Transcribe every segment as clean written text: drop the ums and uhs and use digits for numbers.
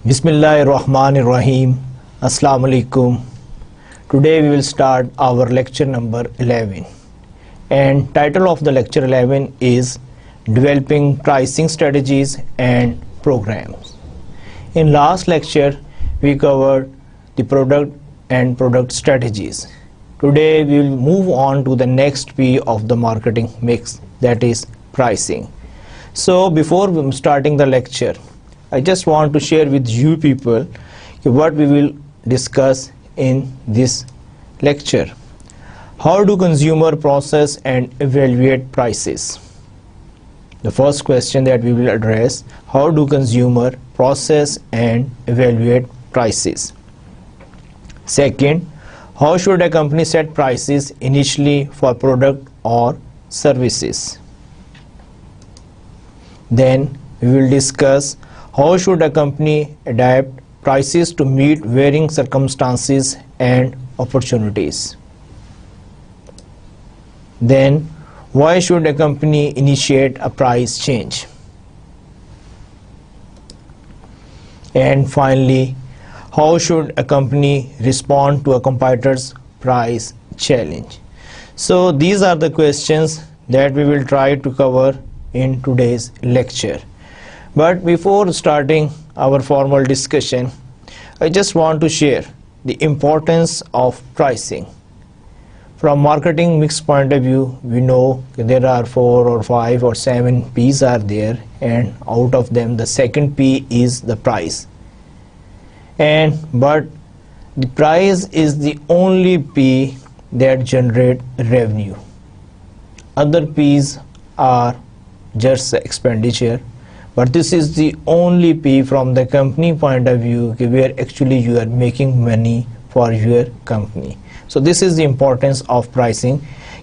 Bismillahirrahmanirrahim. Assalamu alaikum. Today we will start our lecture number 11, and title of the lecture 11 is Developing Pricing Strategies and Programs. In last lecture we covered the product and product strategies. Today we will move on to the next P of the marketing mix, that is pricing. So before starting the lecture, I just want to share with you people what we will discuss in this lecture. How do consumer process and evaluate prices? The first question that we will address: how do consumer process and evaluate prices? Second, how should a company set prices initially for product or services? Then we will discuss how should a company adapt prices to meet varying circumstances and opportunities. Then why should a company initiate a price change? And finally, how should a company respond to a competitor's price challenge? So these are the questions that we will try to cover in today's lecture. But before starting our formal discussion, I just want to share the importance of pricing. From marketing mix point of view, we know there are 4 or 5 or 7 P's are there, and out of them the second P is the price. But the price is the only P that generate revenue. Other P's are just expenditure, but this is the only P from the company point of view where actually you are making money for your company. So this is the importance of pricing,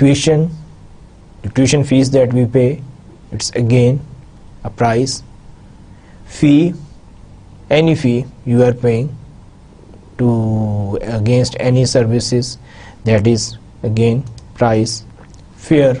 Tuition, the tuition fees that we pay, it's again a price. Fee, any fee you are paying to against any services, that is again price. Fare,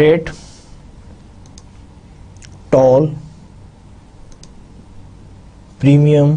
Rate, toll, premium,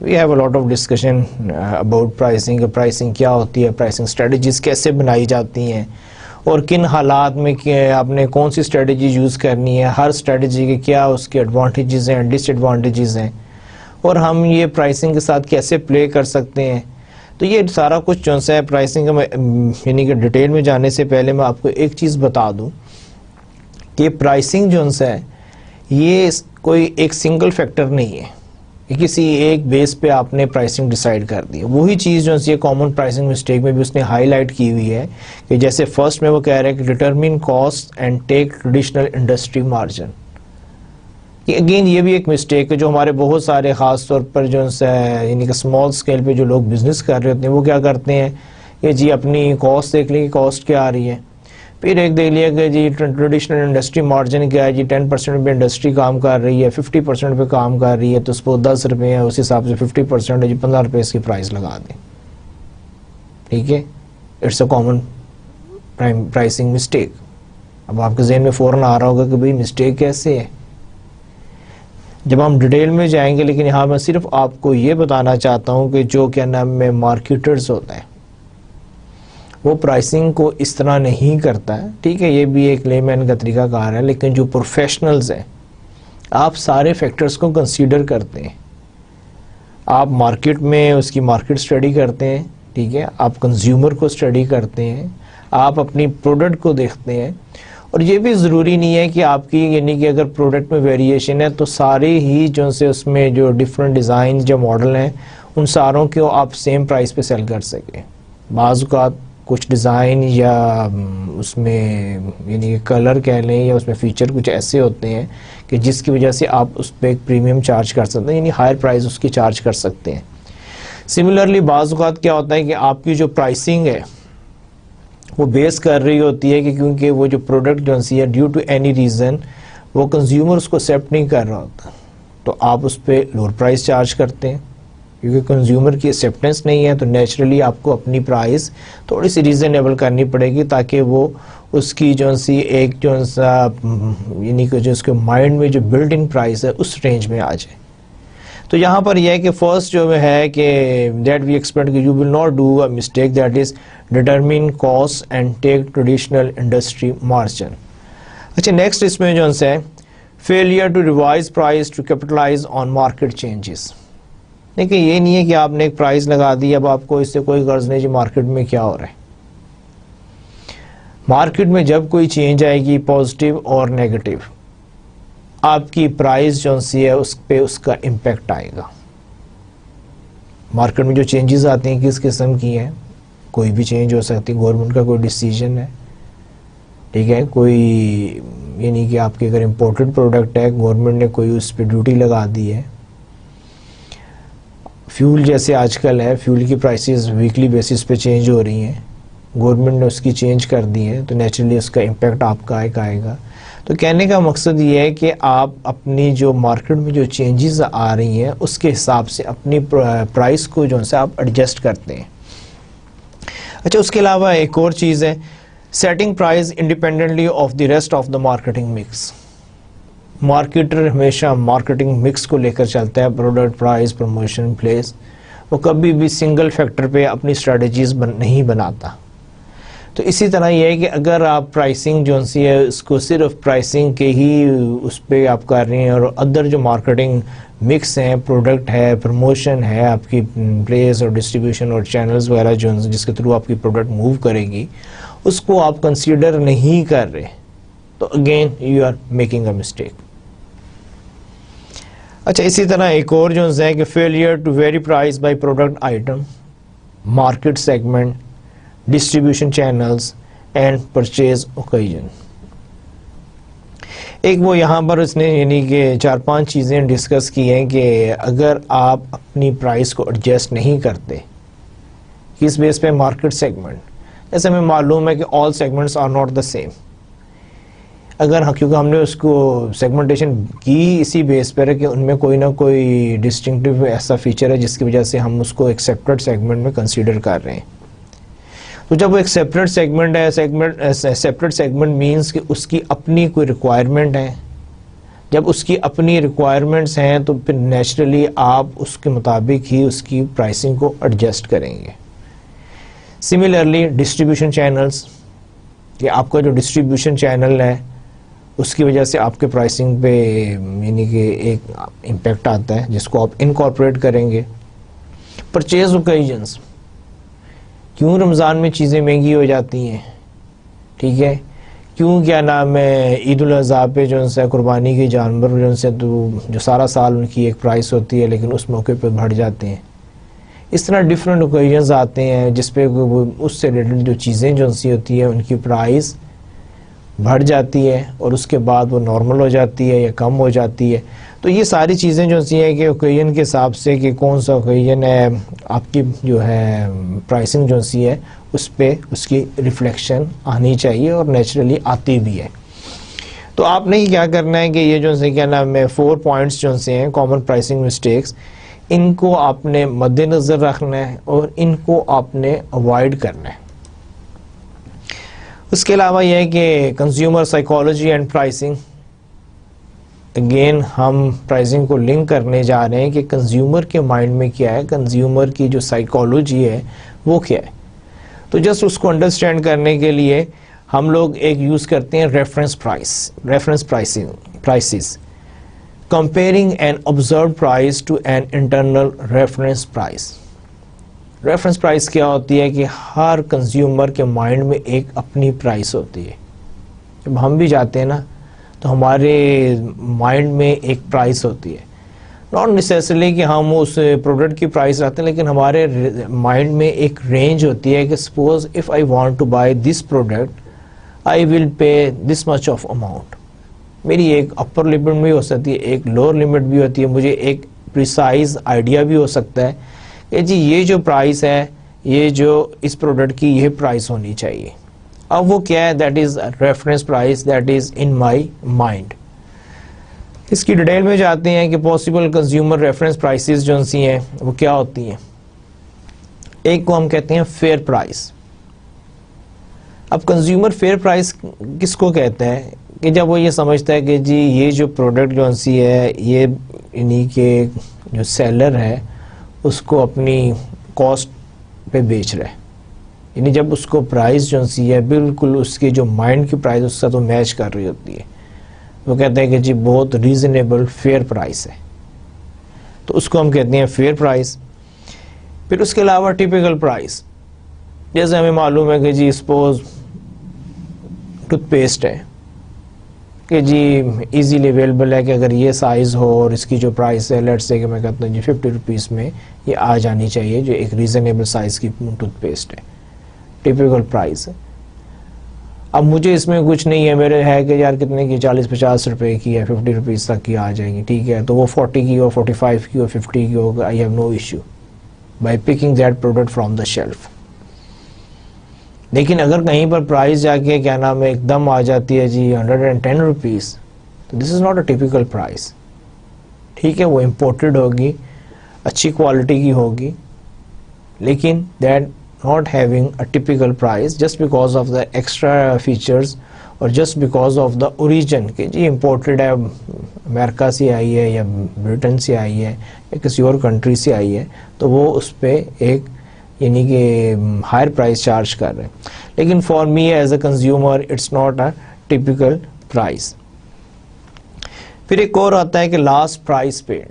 we have a lot of discussion about pricing. Pricing کیا ہوتی ہے, pricing strategies کیسے بنائی جاتی ہیں, اور کن حالات میں آپ نے کون سی اسٹریٹجی یوز کرنی ہے, ہر اسٹریٹجی کے کیا اس کے ایڈوانٹیجز ہیں, ڈس ایڈوانٹیجز ہیں, اور ہم یہ پرائسنگ کے ساتھ کیسے پلے کر سکتے ہیں. تو یہ سارا کچھ جو ہے پرائسنگ میں یعنی کہ ڈیٹیل میں جانے سے پہلے میں آپ کو ایک چیز بتا دوں کہ پرائسنگ جو ہے یہ کوئی ایک سنگل فیکٹر نہیں ہے کہ کسی ایک بیس پہ آپ نے پرائسنگ ڈیسائیڈ کر دی. وہی چیز جو ہے کامن پرائسنگ مسٹیک میں بھی اس نے ہائی لائٹ کی ہوئی ہے کہ جیسے فرسٹ میں وہ کہہ رہے ہیں کہ determine cost and take traditional industry margin. Again یہ بھی ایک مسٹیک ہے جو ہمارے بہت سارے خاص طور پر جو یعنی کہ اسمال اسکیل پہ جو لوگ بزنس کر رہے ہوتے ہیں وہ کیا کرتے ہیں کہ جی اپنی کاسٹ دیکھ لیں کہ کاسٹ کیا آ رہی ہے, پھر ایک دیکھ لیا کہ جی ٹریڈیشنل انڈسٹری مارجن کیا ہے, جی 10% پہ انڈسٹری کام کر رہی ہے, 50% پہ کام کر رہی ہے تو اس کو 10 روپے ہے, اس حساب سے 50% ہے جی 15 روپے اس کی پرائز لگا دیں. ٹھیک ہے, it's a common pricing mistake. اب آپ کے ذہن میں فوراً آ رہا ہوگا کہ بھئی مسٹیک کیسے ہے, جب ہم ڈیٹیل میں جائیں گے, لیکن یہاں میں صرف آپ کو یہ بتانا چاہتا ہوں کہ جو کیا نام میں مارکیٹرز ہوتا ہے وہ پرائسنگ کو اس طرح نہیں کرتا ہے. ٹھیک ہے, یہ بھی ایک لے مین کا طریقہ کار ہے, لیکن جو پروفیشنلز ہیں آپ سارے فیکٹرز کو کنسیڈر کرتے ہیں. آپ مارکیٹ میں اس کی مارکیٹ اسٹڈی کرتے ہیں, ٹھیک ہے, آپ کنزیومر کو اسٹڈی کرتے ہیں, آپ اپنی پروڈکٹ کو دیکھتے ہیں. اور یہ بھی ضروری نہیں ہے کہ آپ کی یعنی کہ اگر پروڈکٹ میں ویریشن ہے تو سارے ہی جو سے اس میں جو ڈفرینٹ ڈیزائن جو ماڈل ہیں ان ساروں کو آپ سیم پرائس پہ سیل کر سکیں. بعض اوقات کچھ ڈیزائن یا اس میں یعنی کہ کلر کہہ لیں یا اس میں فیچر کچھ ایسے ہوتے ہیں کہ جس کی وجہ سے آپ اس پہ ایک پریمیم چارج کر سکتے ہیں, یعنی ہائر پرائز اس کی چارج کر سکتے ہیں. سملرلی بعض اوقات کیا ہوتا ہے کہ آپ کی جو پرائسنگ ہے وہ بیس کر رہی ہوتی ہے کہ کیونکہ وہ جو پروڈکٹ جو ہے ڈیو ٹو اینی ریزن وہ کنزیومر اس کو ایکسیپٹ نہیں کر رہا ہوتا, تو آپ اس پہ لوور پرائز چارج کرتے ہیں. کیونکہ کنزیومر کی ایکسیپٹنس نہیں ہے تو نیچرلی آپ کو اپنی پرائز تھوڑی سی ریزنیبل کرنی پڑے گی تاکہ وہ اس کی جو سی ایک جو یعنی کہ جو اس کے مائنڈ میں جو بلڈ ان پرائز ہے اس رینج میں آ جائے. تو یہاں پر یہ ہے کہ فرسٹ جو ہے کہ دیٹ وی ایکسپیکٹ کہ you will not do a mistake that is determine cost and take traditional industry margin. اچھا, نیکسٹ اس میں جو ہے failure to revise price to capitalize on market changes. دیکھیں یہ نہیں ہے کہ آپ نے ایک پرائز لگا دی, اب آپ کو اس سے کوئی غرض نہیں جی مارکیٹ میں کیا ہو رہا ہے. مارکیٹ میں جب کوئی چینج آئے گی پازیٹیو اور نیگیٹو, آپ کی پرائز جو سی ہے اس پہ اس کا امپیکٹ آئے گا. مارکیٹ میں جو چینجز آتی ہیں کس قسم کی ہیں, کوئی بھی چینج ہو سکتی ہے, گورنمنٹ کا کوئی ڈیسیجن ہے, ٹھیک ہے, کوئی یعنی کہ آپ کے اگر امپورٹڈ پروڈکٹ ہے گورنمنٹ نے کوئی اس پہ ڈیوٹی لگا دی ہے. فیول جیسے آج کل ہے, فیول کی پرائسز ویکلی بیسس پہ چینج ہو رہی ہیں, گورنمنٹ نے اس کی چینج کر دی ہے تو نیچرلی اس کا امپیکٹ آپ کا آئے گا. تو کہنے کا مقصد یہ ہے کہ آپ اپنی جو مارکیٹ میں جو چینجز آ رہی ہیں اس کے حساب سے اپنی پرائس کو جو ہے آپ ایڈجسٹ کرتے ہیں. اچھا, اس کے علاوہ ایک اور چیز ہے setting price independently of the rest of the marketing mix. Marketer ہمیشہ مارکیٹنگ مکس کو لے کر چلتا ہے, پروڈکٹ, پرائز, پروموشن, پلیس. وہ کبھی بھی سنگل فیکٹر پہ اپنی اسٹریٹجیز نہیں بناتا. تو اسی طرح یہ ہے کہ اگر آپ پرائسنگ جو سی ہے اس کو صرف پرائسنگ کے ہی اس پہ آپ کر رہے ہیں اور ادر جو مارکیٹنگ مکس ہیں, پروڈکٹ ہے, پروموشن ہے, آپ کی پلیس اور ڈسٹریبیوشن اور چینلز وغیرہ جو جس کے تھرو آپ کی پروڈکٹ موو کرے گی اس کو آپ کنسیڈر نہیں کر رہے, تو again you are making a mistake. اچھا, اسی طرح ایک اور جو ہے کہ failure to vary price by product item, market segment, distribution channels and purchase occasion. ایک وہ یہاں پر اس نے یعنی کہ 4-5 چیزیں ڈسکس کی ہیں کہ اگر آپ اپنی پرائس کو ایڈجسٹ نہیں کرتے کس بیس پہ, مارکیٹ سیگمنٹ. جیسے ہمیں معلوم ہے کہ all segments are not the same. اگر کیونکہ ہم نے اس کو سیگمنٹیشن کی اسی بیس پر ہے کہ ان میں کوئی نہ کوئی ڈسٹنکٹیو ایسا فیچر ہے جس کی وجہ سے ہم اس کو ایک سیپریٹ سیگمنٹ میں کنسیڈر کر رہے ہیں. تو جب وہ ایک سیپریٹ سیگمنٹ ہے, سیپریٹ سیگمنٹ مینس کہ اس کی اپنی کوئی ریکوائرمنٹ ہے. جب اس کی اپنی ریکوائرمنٹس ہیں تو پھر نیچرلی آپ اس کے مطابق ہی اس کی پرائسنگ کو ایڈجسٹ کریں گے. سملرلی ڈسٹریبیوشن چینلز، کہ آپ کا جو ڈسٹریبیوشن چینل ہے اس کی وجہ سے آپ کے پرائسنگ پہ یعنی کہ ایک امپیکٹ آتا ہے جس کو آپ انکارپوریٹ کریں گے. پرچیز اوکیجنس، کیوں رمضان میں چیزیں مہنگی ہو جاتی ہیں، ٹھیک ہے، کیوں کیا نام ہے عید الاضحیٰ پہ جو ان سے قربانی کے جانور جو ان سے جو سارا سال ان کی ایک پرائس ہوتی ہے لیکن اس موقع پہ بڑھ جاتے ہیں. اس طرح ڈفرینٹ اوکیجنز آتے ہیں جس پہ اس سے ریلیٹڈ جو چیزیں جو سی ہوتی ہیں ان کی پرائس بڑھ جاتی ہے اور اس کے بعد وہ نارمل ہو جاتی ہے یا کم ہو جاتی ہے. تو یہ ساری چیزیں جو سی ہیں کہ اوکیجن کے حساب سے کہ کون سا اوکیجن ہے آپ کی جو ہے پرائسنگ جو سی ہے اس پہ اس کی ریفلیکشن آنی چاہیے اور نیچرلی آتی بھی ہے. تو آپ نے کیا کرنا ہے کہ یہ جو سے کیا نام ہے 4 پوائنٹس جو سے ہیں کامن پرائسنگ مسٹیکس، ان کو آپ نے مد نظر رکھنا ہے اور ان کو آپ نے اوائڈ کرنا ہے. اس کے علاوہ یہ ہے کہ consumer psychology and pricing, again ہم پرائسنگ کو لنک کرنے جا رہے ہیں کہ کنزیومر کے مائنڈ میں کیا ہے، کنزیومر کی جو سائیکالوجی ہے وہ کیا ہے. تو جسٹ اس کو انڈرسٹینڈ کرنے کے لیے ہم لوگ ایک یوز کرتے ہیں reference prices, comparing an observed price to an internal reference price. Reference price کیا ہوتی ہے کہ ہر کنزیومر کے مائنڈ میں ایک اپنی پرائس ہوتی ہے. جب ہم بھی جاتے ہیں نا تو ہمارے مائنڈ میں ایک پرائس ہوتی ہے، ناٹ نیسیسرلی کہ ہم اس پروڈکٹ کی پرائس رکھتے ہیں لیکن ہمارے مائنڈ میں ایک رینج ہوتی ہے کہ suppose if I want to buy this product I will pay this much of amount. میری ایک اپر لمٹ بھی ہو سکتی ہے، ایک لوور لمٹ بھی ہوتی ہے، مجھے ایک پریسائز آئیڈیا بھی ہو سکتا ہے کہ جی یہ جو پرائس ہے یہ جو اس پروڈکٹ کی یہ پرائس ہونی چاہیے. اب وہ کیا ہے، that is reference price that is in my mind. اس کی ڈیٹیل میں جاتے ہیں کہ پاسبل کنزیومر ریفرنس پرائسز جو سی ہیں وہ کیا ہوتی ہیں. ایک کو ہم کہتے ہیں فیئر پرائس. اب کنزیومر فیئر پرائس کس کو کہتے ہیں کہ جب وہ یہ سمجھتا ہے کہ جی یہ جو پروڈکٹ جو سی ہے یہ یعنی کہ جو سیلر ہے اس کو اپنی کاسٹ پہ بیچ رہا ہے، یعنی جب اس کو پرائس جو سی ہے بالکل اس کی جو مائنڈ کی پرائس اس سے تو میچ کر رہی ہوتی ہے، وہ کہتے ہیں کہ جی بہت ریزنیبل فیئر پرائس ہے، تو اس کو ہم کہتے ہیں فیئر پرائس. پھر اس کے علاوہ ٹیپیکل پرائس، جیسے ہمیں معلوم ہے کہ جی سپوز ٹوتھ پیسٹ ہے کہ جی ایزیلی اویلیبل ہے کہ اگر یہ سائز ہو اور اس کی جو پرائس ہے لیٹس سے کہ میں کہتا ہوں جی 50 روپیز میں یہ آ جانی چاہیے، جو ایک ریزنیبل سائز کی ٹوتھ پیسٹ ہے، ٹیپیکل پرائس ہے. اب مجھے اس میں کچھ نہیں ہے، میرے ہے کہ یار کتنے کی 40-50 روپے کی ہے، 50 روپیز تک کی آ جائے گی، ٹھیک ہے، تو وہ 40 کی ہو، 45 کی ہو، 50 کی ہو، I have no issue by picking that product from the shelf. لیکن اگر کہیں پر پرائس جا کے کیا نام ہے ایک دم آ جاتی ہے جی 110 روپیز، تو this is not a typical price, ٹھیک ہے، وہ امپورٹڈ ہوگی، اچھی کوالٹی کی ہوگی، لیکن that not having a typical price just because of the extra features اور just because of the origin کہ جی imported ہے، امریکہ سے آئی ہے یا برٹن سے آئی ہے یا کسی اور کنٹری سے آئی ہے، تو وہ اس پہ ایک یعنی کہ ہائر پرائس چارج کر رہے ہیں. لیکن for me as a consumer it's not a typical price. پھر ایک اور آتا ہے کہ لاسٹ پرائس پیڈ.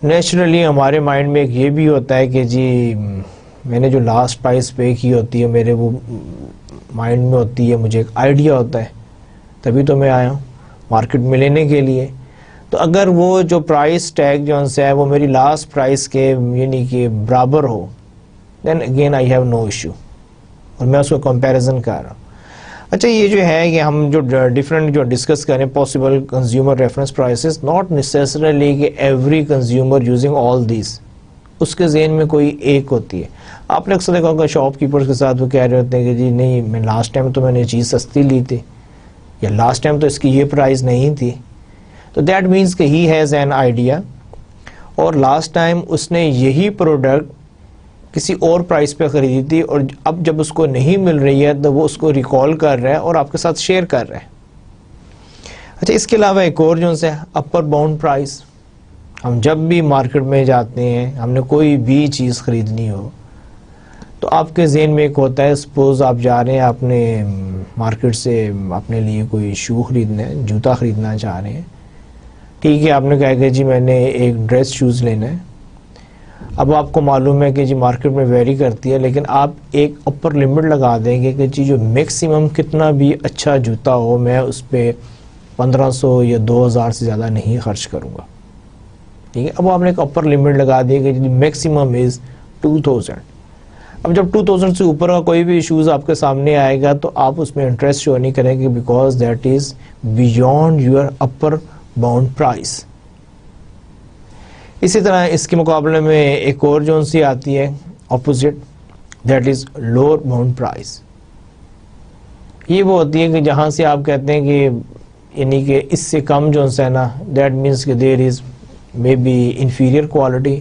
نیچرلی ہمارے مائنڈ میں ایک یہ بھی ہوتا ہے کہ جی میں نے جو لاسٹ پرائس پے کی ہوتی ہے میرے وہ مائنڈ میں ہوتی ہے، مجھے ایک آئیڈیا ہوتا ہے، تبھی تو میں آیا ہوں مارکیٹ میں لینے کے لیے. تو اگر وہ جو پرائس ٹیگ جو ہے وہ میری لاسٹ پرائس کے یعنی کہ برابر ہو، then again I have no issue, اور میں اس کو کمپیریزن کر رہا ہوں. اچھا یہ جو ہے کہ ہم جو ڈفرینٹ جو ڈسکس کریں possible consumer reference prices, not necessarily کہ every consumer using all these, اس کے ذہن میں کوئی ایک ہوتی ہے. آپ نے اکثر دیکھا ہوگا شاپ کیپرز کے ساتھ وہ کہہ رہے ہوتے ہیں کہ جی نہیں میں لاسٹ ٹائم تو میں نے چیز سستی لی تھی، یا لاسٹ ٹائم تو اس کی یہ پرائز نہیں تھی. تو دیٹ مینس کہ ہی ہیز این آئیڈیا، اور لاسٹ ٹائم اس نے یہی پروڈکٹ کسی اور پرائس پہ خریدی تھی، اور اب جب اس کو نہیں مل رہی ہے تو وہ اس کو ریکال کر رہا ہے اور آپ کے ساتھ شیئر کر رہا ہے. اچھا اس کے علاوہ ایک اور جو ہے اپر باؤنڈ پرائز. ہم جب بھی مارکیٹ میں جاتے ہیں, ہم نے کوئی بھی چیز خریدنی ہو تو آپ کے ذہن میں ایک ہوتا ہے, سپوز آپ جا رہے ہیں اپنے مارکیٹ سے اپنے لیے کوئی شو خریدنا ہے, جوتا خریدنا چاہ رہے ہیں, ٹھیک ہے, آپ نے کہا کہ جی میں نے ایک ڈریس شوز لینا ہے. اب آپ کو معلوم ہے کہ جی مارکیٹ میں ویری کرتی ہے, لیکن آپ ایک اپر لمٹ لگا دیں گے کہ جی جو میکسیمم کتنا بھی اچھا جوتا ہو میں اس پہ 1500 یا 2000 سے زیادہ نہیں خرچ کروں گا, ٹھیک ہے. اب آپ نے ایک اپر لمٹ لگا دی کہ جی میکسیمم از 2000. اب جب 2000 سے اوپر کا کوئی بھی ایشوز آپ کے سامنے آئے گا تو آپ اس میں انٹرسٹ شو نہیں کریں گے, because that is beyond your upper bound price. اسی طرح اس کے مقابلے میں ایک اور جو سی آتی ہے opposite, that is lower bound price. یہ وہ ہوتی ہے کہ جہاں سے آپ کہتے ہیں کہ یعنی کہ اس سے کم جو ہے نا, دیٹ مینس کہ there is may be inferior quality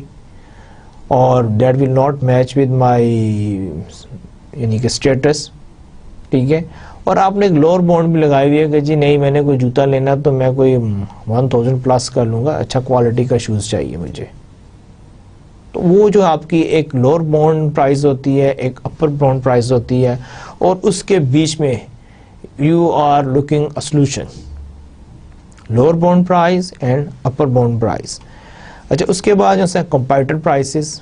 اور that will not match with مائی یعنی کہ اسٹیٹس, ٹھیک ہے. اور آپ نے ایک لوور باؤنڈ بھی لگائی ہوئی ہے کہ جی نہیں میں نے کوئی جوتا لینا تو میں کوئی 1000 پلس کر لوں گا, اچھا کوالٹی کا شوز چاہیے مجھے. تو وہ جو آپ کی ایک لوور باؤنڈ پرائز ہوتی ہے, ایک اپر باؤنڈ پرائز ہوتی ہے, اور اس کے بیچ میں you are looking a solution, lower bound price and upper bound price. اچھا اس کے بعد جو ہے کمپیٹر پرائسز.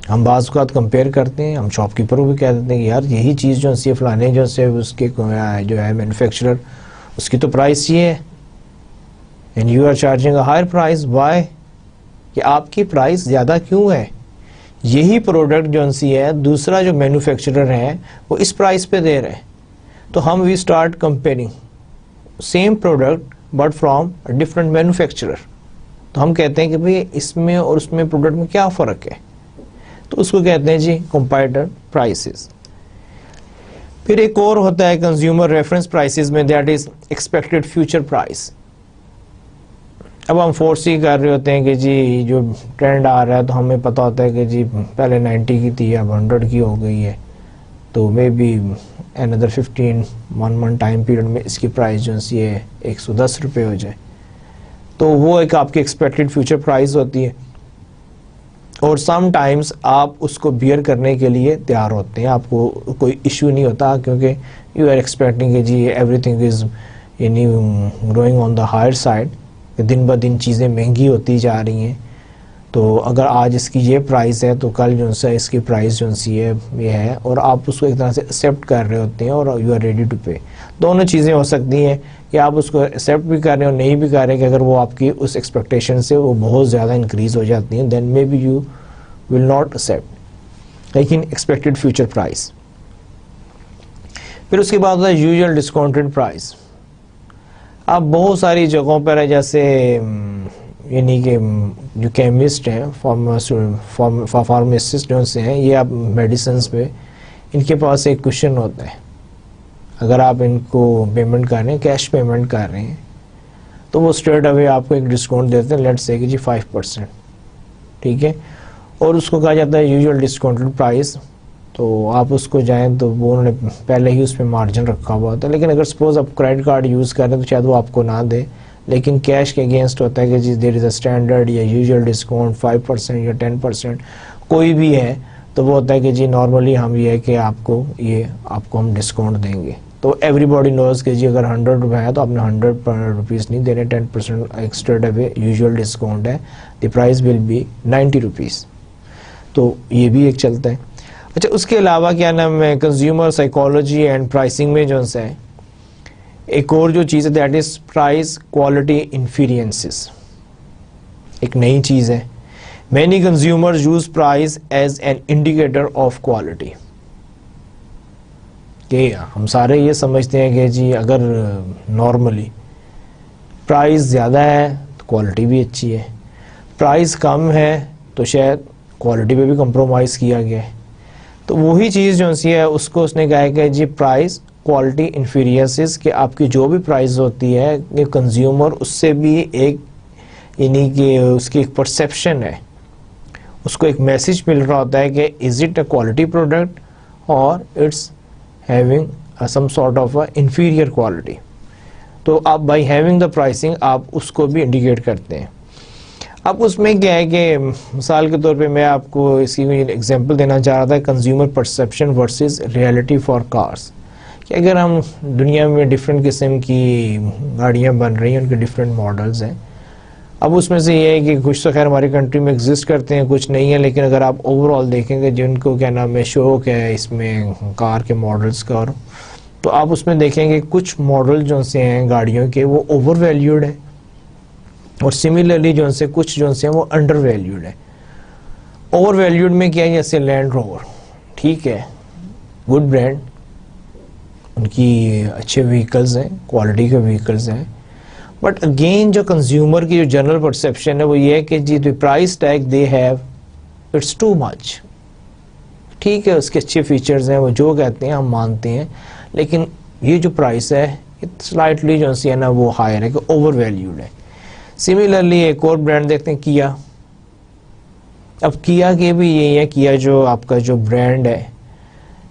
ہم بعض اوقات کمپیئر کرتے ہیں, ہم شاپ کیپر کو بھی کہہ دیتے ہیں کہ یار یہی چیز جو ہے فلانے جو ہے اس کے جو ہے مینوفیکچرر اس کی تو پرائس یہ ہے, and you are charging a higher price. Why? کہ آپ کی پرائس زیادہ کیوں ہے؟ یہی پروڈکٹ جو ہے دوسرا جو مینوفیکچرر ہے وہ اس پرائس پہ دے رہے ہیں. تو ہم we start comparing same product but from different manufacturer. تو ہم کہتے ہیں کہ بھئی اس میں اور اس میں پروڈکٹ میں کیا فرق ہے, تو اس کو کہتے ہیں جی کمپیٹر پرائسز. پھر ایک اور ہوتا ہے کنزیومر ریفرنس پرائسز میں, that is expected future price. اب ہم فورس ہی کر رہے ہوتے ہیں کہ جی جو ٹرینڈ آ رہا ہے تو ہمیں پتہ ہوتا ہے کہ جی پہلے 90 کی تھی اب 100 کی ہو گئی ہے, تو may be another 1 month time period میں اس کی پرائس جو ہے 110 روپے ہو جائے. تو وہ ایک آپ کی ایکسپیکٹڈ فیوچر پرائس ہوتی ہے, اور سم ٹائمز آپ اس کو بیئر کرنے کے لیے تیار ہوتے ہیں, آپ کو کوئی ایشو نہیں ہوتا, کیونکہ یو آر ایکسپیکٹنگ کہ جی ایوری تھنگ از یعنی growing on the higher side, کہ دن بہ دن چیزیں مہنگی ہوتی جا رہی ہیں. تو اگر آج اس کی یہ پرائس ہے تو کل جو ہے اس کی پرائس جو ہے یہ ہے, اور آپ اس کو ایک طرح سے ایکسیپٹ کر رہے ہوتے ہیں اور you are ready to pay. دونوں چیزیں ہو سکتی ہیں کہ آپ اس کو ایکسیپٹ بھی کر رہے ہیں اور نہیں بھی کر رہے, کہ اگر وہ آپ کی اس ایکسپیکٹیشن سے وہ بہت زیادہ انکریز ہو جاتی ہیں then may be you will not accept, لیکن ایکسپیکٹڈ فیوچر پرائس. پھر اس کے بعد ہوتا ہے یوزول ڈسکاؤنٹڈ پرائس. اب بہت ساری جگہوں پر ہے, جیسے یعنی کہ جو کیمسٹ ہیں فارماسسٹ جو سے ہیں, یہ آپ میڈیسنس پہ ان کے پاس ایک کوشچن ہوتا ہے, اگر آپ ان کو پیمنٹ کر رہے ہیں, کیش پیمنٹ کر رہے ہیں, تو وہ اسٹریٹ اوے آپ کو ایک ڈسکاؤنٹ دیتے ہیں, لیٹ سے کہ جی 5%, ٹھیک ہے. اور اس کو کہا جاتا ہے یوزول ڈسکاؤنٹڈ پرائس. تو آپ اس کو جائیں تو وہ انہوں نے پہلے ہی اس پہ مارجن رکھا ہوا ہوتا ہے, لیکن اگر سپوز آپ کریڈٹ کارڈ یوز کر رہے ہیں تو شاید وہ آپ کو نہ دے, لیکن کیش کے اگینسٹ ہوتا ہے کہ جی دیر از اے اسٹینڈرڈ یا یوزول ڈسکاؤنٹ 5% یا 10% کوئی بھی ہے, تو وہ ہوتا ہے کہ جی نارملی ہم یہ ہے کہ آپ کو ہم ڈسکاؤنٹ دیں گے. تو ایوری باڈی نوز کہ جی اگر 100 روپے ہے تو آپ نے 100 روپیز نہیں دینے, 10% ایکسٹرا ڈبے یوزول ڈسکاؤنٹ ہے, the price will be 90 rupees. تو یہ بھی ایک چلتا ہے. اچھا اس کے علاوہ کیا نام ہے کنزیومر سائیکالوجی اینڈ پرائسنگ میں جو ہے ایک اور جو چیز ہے that is price quality inferences. ایک نئی چیز ہے, many consumer use price as an indicator of quality. کہ ہم سارے یہ سمجھتے ہیں کہ جی اگر نارملی پرائز زیادہ ہے تو کوالٹی بھی اچھی ہے, پرائز کم ہے تو شاید کوالٹی پہ بھی کمپرومائز کیا گیا ہے. تو وہی چیز جو ہے اس کو اس نے کہا ہے کہ جی پرائز کوالٹی انفیریئنسز, کہ آپ کی جو بھی پرائز ہوتی ہے کہ کنزیومر اس سے بھی ایک یعنی کہ اس کی ایک پرسیپشن ہے, اس کو ایک میسج مل رہا ہوتا ہے کہ is it a quality product اور it's having some sort of a inferior quality. تو آپ بائی ہیونگ دا پرائسنگ آپ اس کو بھی انڈیکیٹ کرتے ہیں. اب اس میں کیا ہے کہ مثال کے طور پہ میں آپ کو اس کی ایگزامپل دینا چاہ رہا تھا, consumer perception versus reality for cars. کہ اگر ہم دنیا میں ڈفرینٹ قسم کی گاڑیاں بن رہی ہیں, ان کے ڈفرینٹ ماڈلز ہیں. اب اس میں سے یہ ہے کہ کچھ تو خیر ہماری کنٹری میں ایگزسٹ کرتے ہیں, کچھ نہیں ہیں, لیکن اگر آپ اوور آل دیکھیں گے جن کو کیا نام ہے شوق ہے اس میں کار کے ماڈلز کا, تو آپ اس میں دیکھیں گے کچھ ماڈل جو سے ہیں گاڑیوں کے وہ اوور ویلیوڈ ہیں, اور سملرلی جو سے کچھ جو سے ہیں وہ انڈر ویلیوڈ ہیں. اوور ویلیوڈ میں کیا ہے, جیسے لینڈ روور, ٹھیک ہے, گڈ برانڈ, ان کی اچھے وہیکلز ہیں, کوالٹی کے وہیکلز ہیں, بٹ اگین جو کنزیومر کی جو جنرل پرسیپشن ہے وہ یہ ہے کہ جی the price tag they have it's too much. ٹھیک ہے, اس کے اچھے فیچرز ہیں, وہ جو کہتے ہیں ہم مانتے ہیں, لیکن یہ جو پرائس ہے سلائٹلی جو سی ہے نا وہ ہائر ہے, کہ اوور ویلیوڈ ہے. سملرلی ایک اور برانڈ دیکھتے ہیں کیا. اب کیا کے بھی یہی ہے, کیا جو آپ کا جو برانڈ ہے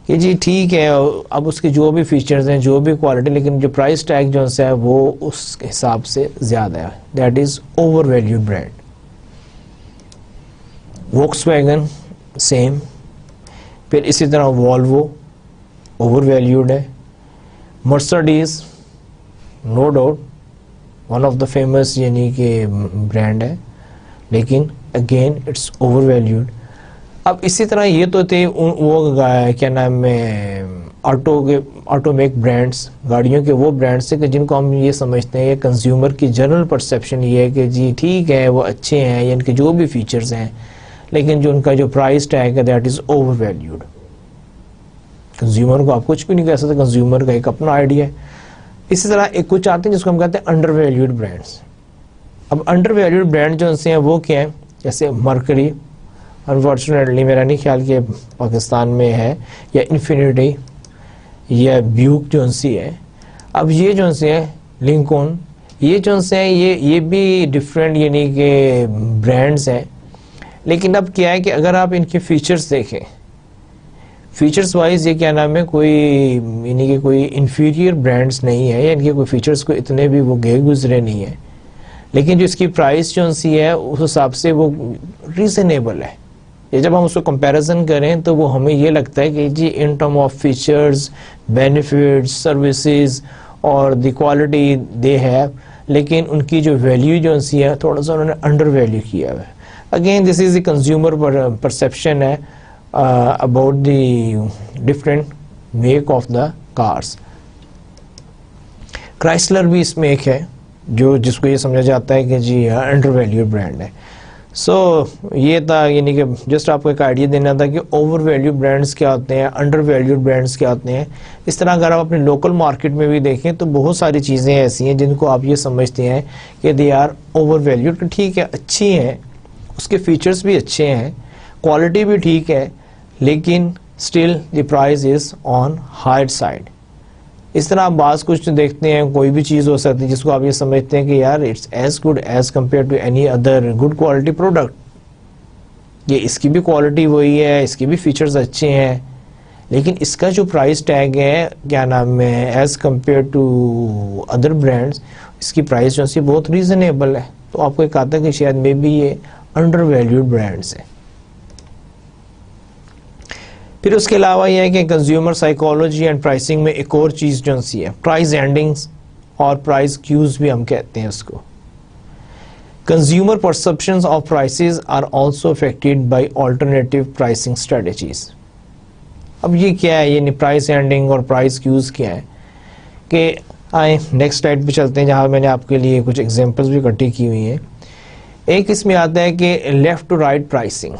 کہ جی ٹھیک ہے, اب اس کے جو بھی فیچرز ہیں جو بھی کوالٹی, لیکن جو پرائس ٹیگ جو ہے وہ اس حساب سے زیادہ ہے, that is over valued brand. Volkswagen same, پھر اسی طرح والوو اوور ویلیوڈ ہے. Mercedes no doubt one of the famous یعنی کہ برانڈ ہے, لیکن اگین اٹس اوور ویلیوڈ. اب اسی طرح یہ تو تھے وہ کیا نام ہے آٹو میک برانڈس, گاڑیوں کے وہ برانڈس ہیں کہ جن کو ہم یہ سمجھتے ہیں کنزیومر کی جنرل پرسیپشن یہ ہے کہ جی ٹھیک ہے وہ اچھے ہیں, یا ان کے جو بھی فیچرز ہیں, لیکن جو ان کا جو پرائس ٹیگ ہے that is over valued. Consumer کو آپ کچھ بھی نہیں کہہ سکتے, کنزیومر کا ایک اپنا آئیڈیا ہے. اسی طرح ایک کچھ آتے ہیں جس کو ہم کہتے ہیں انڈر ویلیوڈ برانڈس. اب انڈر ویلیوڈ برانڈ جو ہیں وہ کیا ہیں, جیسے مرکری, انفارچونیٹلی میرا نہیں خیال کہ پاکستان میں ہے, یا انفینیٹی, یا بیوک جو سی ہے. اب یہ جو سے ہے لنکن, یہ جو سے ہیں یہ بھی ڈفرینٹ یعنی کہ برانڈز ہیں, لیکن اب کیا ہے کہ اگر آپ ان کے فیچرز دیکھیں, فیچرز وائز یہ کیا نام ہے کوئی یعنی کہ کوئی انفیریئر برانڈز نہیں ہے, یا ان کے کوئی فیچرز کو اتنے بھی وہ گئے گزرے نہیں ہیں, لیکن جو اس کی پرائس جو سی ہے اس حساب سے وہ ریزنیبل ہے. یہ جب ہم اس کو کمپیریزن کریں تو وہ ہمیں یہ لگتا ہے کہ جی in term of features, benefits, services اور دی کوالٹی دے ہیو, لیکن ان کی جو ویلیو جو سی ہے تھوڑا سا انہوں نے انڈر ویلیو کیا ہے. Again this is the consumer perception ہے about the different make of the cars. Chrysler بھی اس میں ایک ہے جو جس کو یہ سمجھا جاتا ہے کہ جی انڈر ویلیوڈ برانڈ ہے. سو یہ تھا یعنی کہ جسٹ آپ کو ایک آئیڈیا دینا تھا کہ اوور ویلیوڈ برانڈس کیا ہوتے ہیں, انڈر ویلیوڈ برانڈس کیا ہوتے ہیں. اس طرح اگر آپ اپنے لوکل مارکیٹ میں بھی دیکھیں تو بہت ساری چیزیں ایسی ہیں جن کو آپ یہ سمجھتے ہیں کہ دے آر اوور ویلیوڈ. ٹھیک ہے, اچھی ہیں, اس کے فیچرز بھی اچھے ہیں, کوالٹی بھی ٹھیک ہے, لیکن still the price is on higher side. اس طرح آپ بعض کچھ دیکھتے ہیں, کوئی بھی چیز ہو سکتی ہے جس کو آپ یہ سمجھتے ہیں کہ یار it's as good as compare to any other good quality product. یہ اس کی بھی کوالٹی وہی ہے, اس کی بھی فیچرز اچھے ہیں, لیکن اس کا جو پرائس ٹیگ ہے کیا نام ہے as compare to other brands, اس کی پرائس جو سی بہت ریزنیبل ہے. تو آپ کو ایک آتا ہے کہ شاید مے بی یہ انڈر ویلیوڈ برانڈس ہیں. پھر اس کے علاوہ یہ ہے کہ کنزیومر سائیکالوجی اینڈ پرائسنگ میں ایک اور چیز جو سی ہے پرائز اینڈنگز اور پرائز کیوز بھی ہم کہتے ہیں اس کو. Consumer perceptions of prices are also affected by alternative pricing strategies. اب یہ کیا ہے, یعنی پرائز اینڈنگ اور پرائز کیوز کیا ہے, کہ آئیں نیکسٹ سلائڈ پہ چلتے ہیں جہاں میں نے آپ کے لیے کچھ ایگزامپلس بھی اکٹھی کی ہوئی ہیں. ایک اس میں آتا ہے کہ لیفٹ ٹو رائٹ پرائسنگ.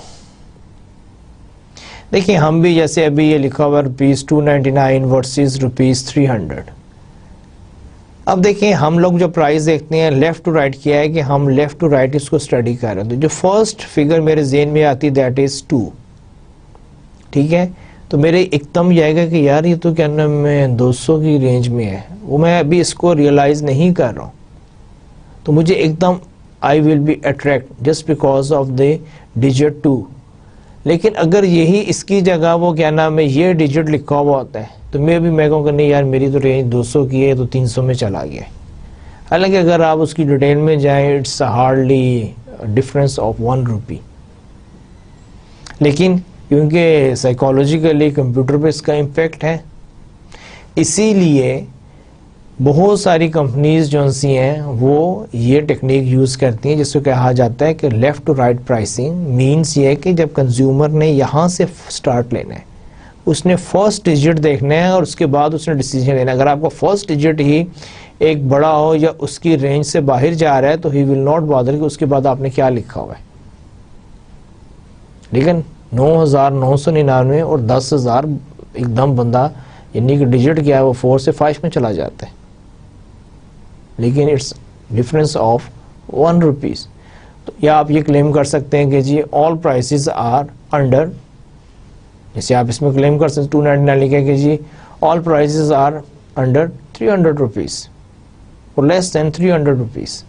دیکھیں ہم بھی جیسے ابھی یہ لکھا ہوا ₹299 ورسز ₹300. اب دیکھیں ہم لوگ جو پرائز دیکھتے ہیں لیفٹ ٹو رائٹ کیا ہے کہ ہم لیفٹ ٹو رائٹ اس کو اسٹڈی کر رہے ہیں. تو جو فرسٹ فگر میرے ذہن میں آتی دیٹ از 2. ٹھیک ہے, تو میرے ایک دم یہ آئے گا کہ یار یہ تو کیا نام ہے 200 کی رینج میں ہے, وہ میں ابھی اس کو ریئلائز نہیں کر رہا ہوں, تو مجھے ایک دم I will be attract just because of the digit 2. لیکن اگر یہی اس کی جگہ وہ کیا نام ہے یہ ڈیجٹ لکھا ہوا ہوتا ہے تو میں کہوں کہ نہیں یار میری تو رینج 200 کی ہے تو 300 میں چلا گیا. حالانکہ اگر آپ اس کی ڈیٹیل میں جائیں اٹس ہارڈلی ڈفرینس آف 1 روپی، لیکن کیونکہ سائیکالوجیکلی کمپیوٹر پہ اس کا امپیکٹ ہے، اسی لیے بہت ساری کمپنیز جو سی ہیں وہ یہ ٹیکنیک یوز کرتی ہیں جس کو کہا جاتا ہے کہ left to right pricing. Means یہ ہے کہ جب کنزیومر نے یہاں سے سٹارٹ لینا ہے، اس نے فرسٹ ڈیجٹ دیکھنا ہے اور اس کے بعد اس نے ڈیسیجن لینا ہے. اگر آپ کا فرسٹ ڈیجٹ ہی ایک بڑا ہو یا اس کی رینج سے باہر جا رہا ہے تو ہی ول ناٹ بادر کہ اس کے بعد آپ نے کیا لکھا ہوا ہے. لیکن 9,999 اور 10,000 ایک دم بندہ یعنی کہ ڈیجٹ کیا ہے وہ 4 سے 5 میں چلا جاتا ہے، لیکن اٹس ڈفرینس آف 1 روپیز. تو یا آپ یہ کلیم کر سکتے ہیں کہ جی آل پرائسز آر انڈر، جیسے آپ اس میں کلیم کر سکتے 299 لکھے کہ جی آل پرائسز آر انڈر 300 روپیز اور لیس دین 300 روپیز.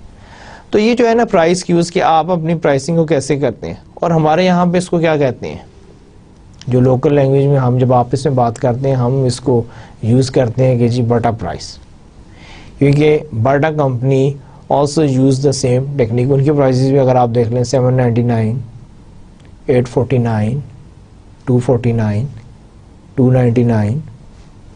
تو یہ جو ہے نا پرائس کیوز کہ آپ اپنی پرائسنگ کو کیسے کرتے ہیں، اور ہمارے یہاں پہ اس کو کیا کہتے ہیں، جو لوکل لینگویج میں ہم جب آپس میں بات کرتے ہیں ہم اس کو یوز کرتے ہیں کہ جی باٹا پرائس، کیونکہ Bata company also use the same technique. ان کی پرائسز بھی اگر آپ دیکھ لیں 799 849 249 299.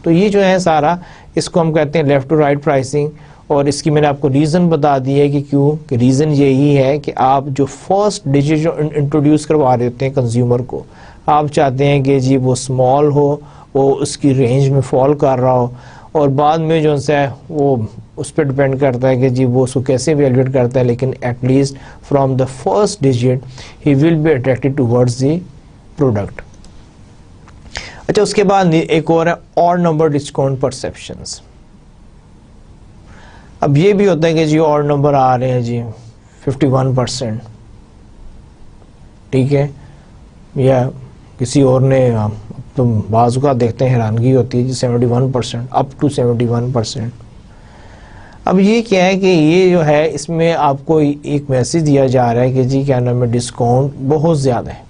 تو یہ جو ہے سارا اس کو ہم کہتے ہیں لیفٹ ٹو رائٹ پرائسنگ. اور اس کی میں نے آپ کو ریزن بتا دی ہے کہ کیوں، کہ ریزن یہی ہے کہ آپ جو فرسٹ ڈیجٹ جو انٹروڈیوس کروا رہے ہوتے ہیں کنزیومر کو، آپ چاہتے ہیں کہ جی وہ اسمال ہو، وہ اس کی رینج میں فال کر رہا ہو، اور بعد میں جو ہے وہ اس پہ ڈپینڈ کرتا ہے کہ جی وہ اس کو کیسے ایویلویٹ کرتا ہے، لیکن at least from the first digit ہی will be attracted towards the product. اچھا اس کے بعد ایک اور ہے آڈ نمبر ڈسکاؤنٹ پرسیپشنز. اب یہ بھی ہوتا ہے کہ جی آڈ نمبر آ رہے ہیں جی 51%، ٹھیک ہے، یا کسی اور نے تو بعض اوقات دیکھتے ہیں حیرانگی ہوتی ہے جی 71%، اپ ٹو 71%. اب یہ کیا ہے کہ یہ جو ہے اس میں آپ کو ایک میسج دیا جا رہا ہے کہ جی کیا نام ہے ڈسکاؤنٹ بہت زیادہ ہے،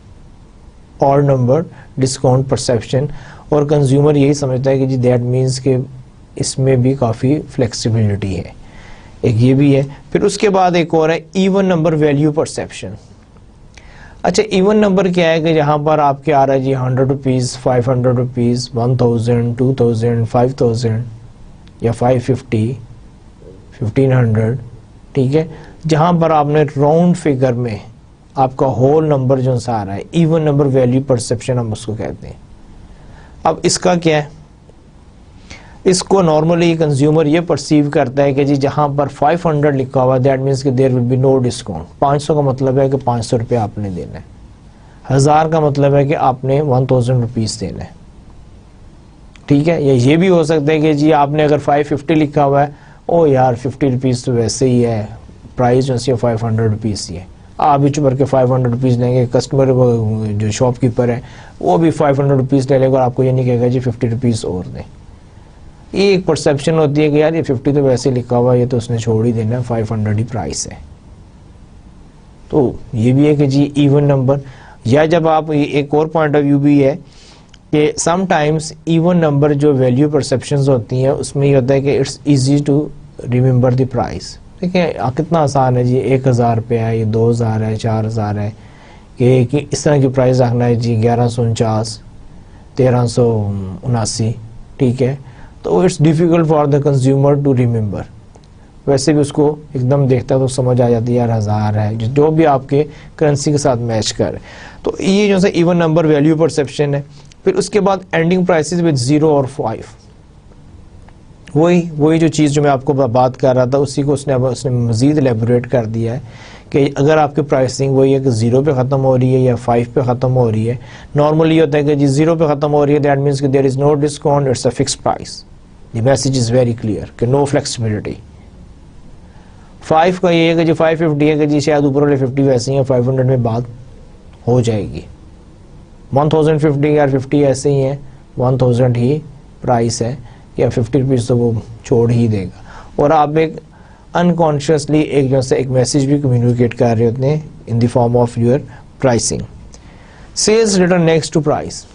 آڈ نمبر ڈسکاؤنٹ پرسیپشن، اور کنزیومر یہی سمجھتا ہے کہ جی دیٹ مینس کہ اس میں بھی کافی فلیکسیبلٹی ہے. ایک یہ بھی ہے. پھر اس کے بعد ایک اور ہے ایون نمبر ویلیو پرسیپشن. اچھا ایون نمبر کیا ہے کہ جہاں پر آپ کے آ رہا ہے جی 100 روپیز 500 روپیز 1000 2000 5000 یا 550 1500، ٹھیک ہے، جہاں پر آپ نے راؤنڈ فگر میں آپ کا ہول نمبر جو سا آ رہا ہے ایون نمبر ویلیو پرسیپشن ہم اس کو کہتے ہیں. اب اس کا کیا ہے، اس کو نارملی کنزیومر یہ پرسیو کرتا ہے کہ جی جہاں پر 500 لکھا ہوا دیٹ مینس کہ دیر ول بی نو ڈسکاؤنٹ. 500 کا مطلب ہے کہ 500 روپے آپ نے دینا ہے، 1000 کا مطلب ہے کہ آپ نے 1000 روپیز دینا ہے، ٹھیک ہے. یا یہ بھی ہو سکتا ہے کہ جی آپ نے اگر 550 لکھا ہوا ہے، او یار 50 روپیز تو ویسے ہی ہے، پرائز جو سی 500 روپیز ہی ہے، آپ بھی چبر کے 500 روپیز لیں گے. کسٹمر جو شاپ کیپر ہے وہ بھی 500 روپیز لے لے گا اور آپ کو یہ نہیں کہے گا جی 50 روپیز اور دیں. یہ ایک پرسیپشن ہوتی ہے کہ یار یہ 50 تو ویسے لکھا ہوا ہے، یہ تو اس نے چھوڑ ہی دینا ہے، 500 ہی پرائس ہے. تو یہ بھی ہے کہ جی ایون نمبر. یا جب آپ ایک اور پوائنٹ آف ویو بھی ہے کہ سم ٹائمز ایون نمبر جو ویلیو پرسیپشنز ہوتی ہیں اس میں یہ ہوتا ہے کہ it's easy to remember the price. دیکھیں کتنا آسان ہے جی، 1000 روپے ہے، یہ 2000 ہے، 4000 ہے، کہ اس طرح کی پرائز رکھنا ہے جی 1149 1379، ٹھیک ہے. تو it's difficult for the consumer to remember. ویسے بھی اس کو ایک دم دیکھتا ہے تو سمجھ آ جاتی ہے یار 1000 ہے، جو بھی آپ کے کرنسی کے ساتھ میچ کر. تو یہ جو ہے ایون نمبر ویلیو پرسیپشن ہے. پھر اس کے بعد اینڈنگ پرائسز ود 0 اور 5. وہی جو چیز جو میں آپ کو بات کر رہا تھا اسی کو اس نے مزید ایلیبوریٹ کر دیا ہے کہ اگر آپ کی پرائسنگ وہی ہے کہ 0 پہ ختم ہو رہی ہے یا 5 پہ ختم ہو رہی ہے. نارملی یہ ہوتا ہے کہ جی 0 پہ ختم ہو رہی ہے دیٹ مینس کہ there is no discount, it's a fix price. The message is very clear کہ نو فلیکسیبلٹی. 5 کا یہ ہے کہ جی 550 ہے کہ جی شاید اوپر والے 50 ویسے ہی ہیں، 500 میں بات ہو جائے گی. 1050 یا 50 ایسے ہی ہیں، 1000 ہی پرائس ہے، یا 50 روپیز تو وہ چھوڑ ہی دے گا. اور آپ ایک انکانشیسلی ایک جو سے ایک میسج بھی کمیونیکیٹ کر رہے ہوتے ہیں in the form of your pricing. Sales return next to price.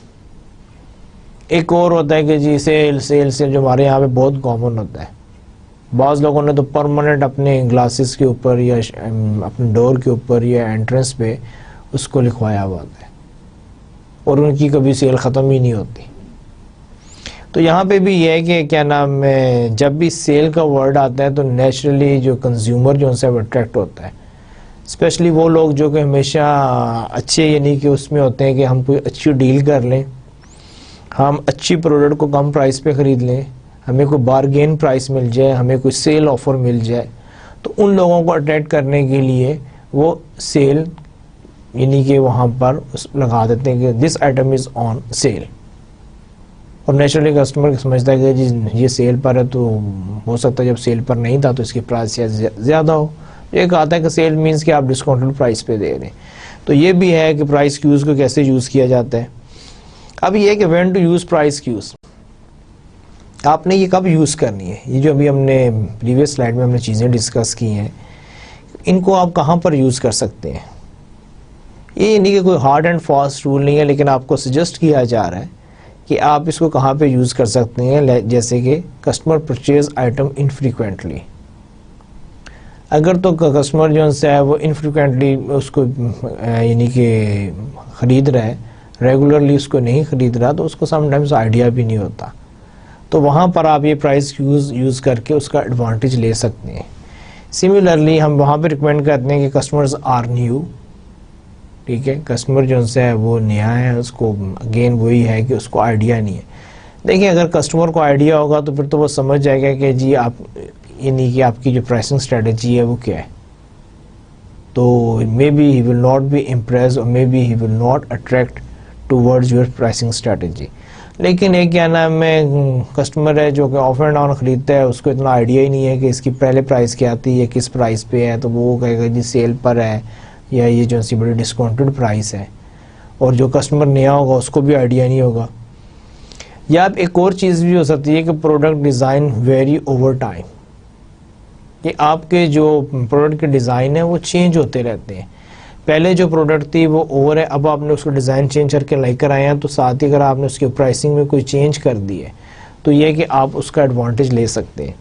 ایک اور ہوتا ہے کہ جی سیل جو ہمارے یہاں پہ بہت کامن ہوتا ہے بعض لوگوں نے تو پرماننٹ اپنے گلاسز کے اوپر یا اپنے ڈور کے اوپر یا انٹرنس پہ اس کو لکھوایا ہوا ہے اور ان کی کبھی سیل ختم ہی نہیں ہوتی. تو یہاں پہ بھی یہ ہے کہ کیا نام ہے، جب بھی سیل کا ورڈ آتا ہے تو نیچرلی جو کنزیومر جو ان سے اٹریکٹ ہوتا ہے، اسپیشلی وہ لوگ جو کہ ہمیشہ اچھے یعنی کہ اس میں ہوتے ہیں کہ ہم کوئی اچھی ڈیل کر لیں، ہم اچھی پروڈکٹ کو کم پرائس پہ خرید لیں، ہمیں کوئی بارگین پرائس مل جائے، ہمیں کوئی سیل آفر مل جائے، تو ان لوگوں کو اٹریکٹ کرنے کے لیے وہ سیل یعنی کہ وہاں پر لگا دیتے ہیں کہ دس آئٹم از آن سیل. اور نیچرلی کسٹمر سمجھتا ہے کہ جی یہ سیل پر ہے، تو ہو سکتا ہے جب سیل پر نہیں تھا تو اس کی پرائس زیادہ ہو. ایک آتا ہے کہ سیل مینس کہ آپ ڈسکاؤنٹڈ پرائس پہ دے رہے ہیں. تو یہ بھی ہے کہ پرائس کیوز کو کیسے یوز کیا جاتا ہے. اب یہ کہ when to use price cues, آپ نے یہ کب یوز کرنی ہے. یہ جو ابھی ہم نے پریویس سلائیڈ میں ہم نے چیزیں ڈسکس کی ہیں، ان کو آپ کہاں پر یوز کر سکتے ہیں. یہ نہیں کہ کوئی ہارڈ اینڈ فاسٹ رول نہیں ہے، لیکن آپ کو سجیسٹ کیا جا رہا ہے کہ آپ اس کو کہاں پہ یوز کر سکتے ہیں. جیسے کہ کسٹمر پرچیز آئٹم انفریکوینٹلی. اگر تو کسٹمر جو ہے وہ انفریکوینٹلی اس کو یعنی کہ خرید رہا ہے، ریگولرلی اس کو نہیں خرید رہا، تو اس کو سم ٹائمز آئیڈیا بھی نہیں ہوتا. تو وہاں پر آپ یہ پرائس یوز کر کے اس کا ایڈوانٹیج لے سکتے ہیں. سملرلی ہم وہاں پہ ریکمینڈ کرتے ہیں کہ کسٹمرز آر نیو. ٹھیک ہے، کسٹمر جو ہے وہ نیا ہے، اس کو اگین وہی ہے کہ اس کو آئیڈیا نہیں ہے. دیکھیں اگر کسٹمر کو آئیڈیا ہوگا تو پھر تو وہ سمجھ جائے گا کہ جی آپ یعنی کہ آپ کی جو پرائسنگ اسٹریٹجی ہے وہ کیا ہے. تو may be he will not be impress اور may be he will not attract towards your pricing strategy. لیکن ایک کیا نام ہے کسٹمر ہے جو کہ آف اینڈ آن خریدتا ہے، اس کو اتنا آئیڈیا ہی نہیں ہے کہ اس کی پہلے پرائس کیا آتی ہے، کس پرائس پہ ہے، تو وہ کہے گا جی سیل پر ہے یا یہ جو سی بڑی ڈسکاؤنٹڈ پرائس ہے. اور جو کسٹمر نیا ہوگا اس کو بھی آئیڈیا نہیں ہوگا. یا اب ایک اور چیز بھی ہو سکتی ہے کہ product design very over time, کہ آپ کے جو پروڈکٹ کے ڈیزائن ہیں وہ چینج ہوتے رہتے ہیں. پہلے جو پروڈکٹ تھی وہ اوور ہے، اب آپ نے اس کو ڈیزائن چینج کر کے لے کر آئے ہیں، تو ساتھ ہی اگر آپ نے اس کی پرائسنگ میں کوئی چینج کر دی ہے تو یہ کہ آپ اس کا ایڈوانٹیج لے سکتے ہیں.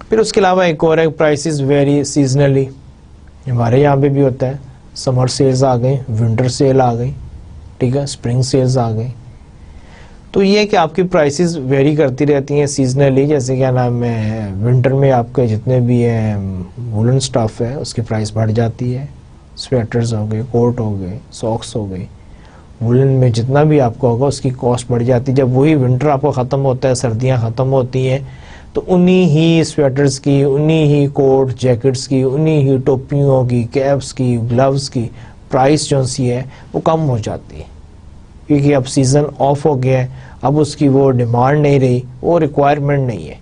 پھر اس کے علاوہ ایک اور ہے پرائسز ویری سیزنلی. ہمارے یہاں پہ بھی ہوتا ہے، سمر سیلز آ گئی، ونٹر سیل آ گئی، ٹھیک ہے، اسپرنگ سیلز آ گئی. تو یہ کہ آپ کی پرائسز ویری کرتی رہتی ہیں سیزنلی. جیسے کیا نام ہے ونٹر میں آپ کے جتنے بھی ہیں وولن سٹاف ہے اس کی پرائس بڑھ جاتی ہے. سویٹرز ہو گئے، کوٹ ہو گئے، ساکس ہو گئے، وولن میں جتنا بھی آپ کو ہوگا اس کی کاسٹ بڑھ جاتی ہے. جب وہی ونٹر آپ کو ختم ہوتا ہے، سردیاں ختم ہوتی ہیں، تو انہی ہی سویٹرز کی، انہی ہی کوٹ جیکٹس کی، انہی ہی ٹوپیوں کی، کیپس کی، گلوز کی پرائس جو سی ہے وہ کم ہو جاتی ہے، کیونکہ اب سیزن آف ہو گیا ہے، اب اس کی وہ ڈیمانڈ نہیں رہی، وہ ریکوائرمنٹ نہیں ہے.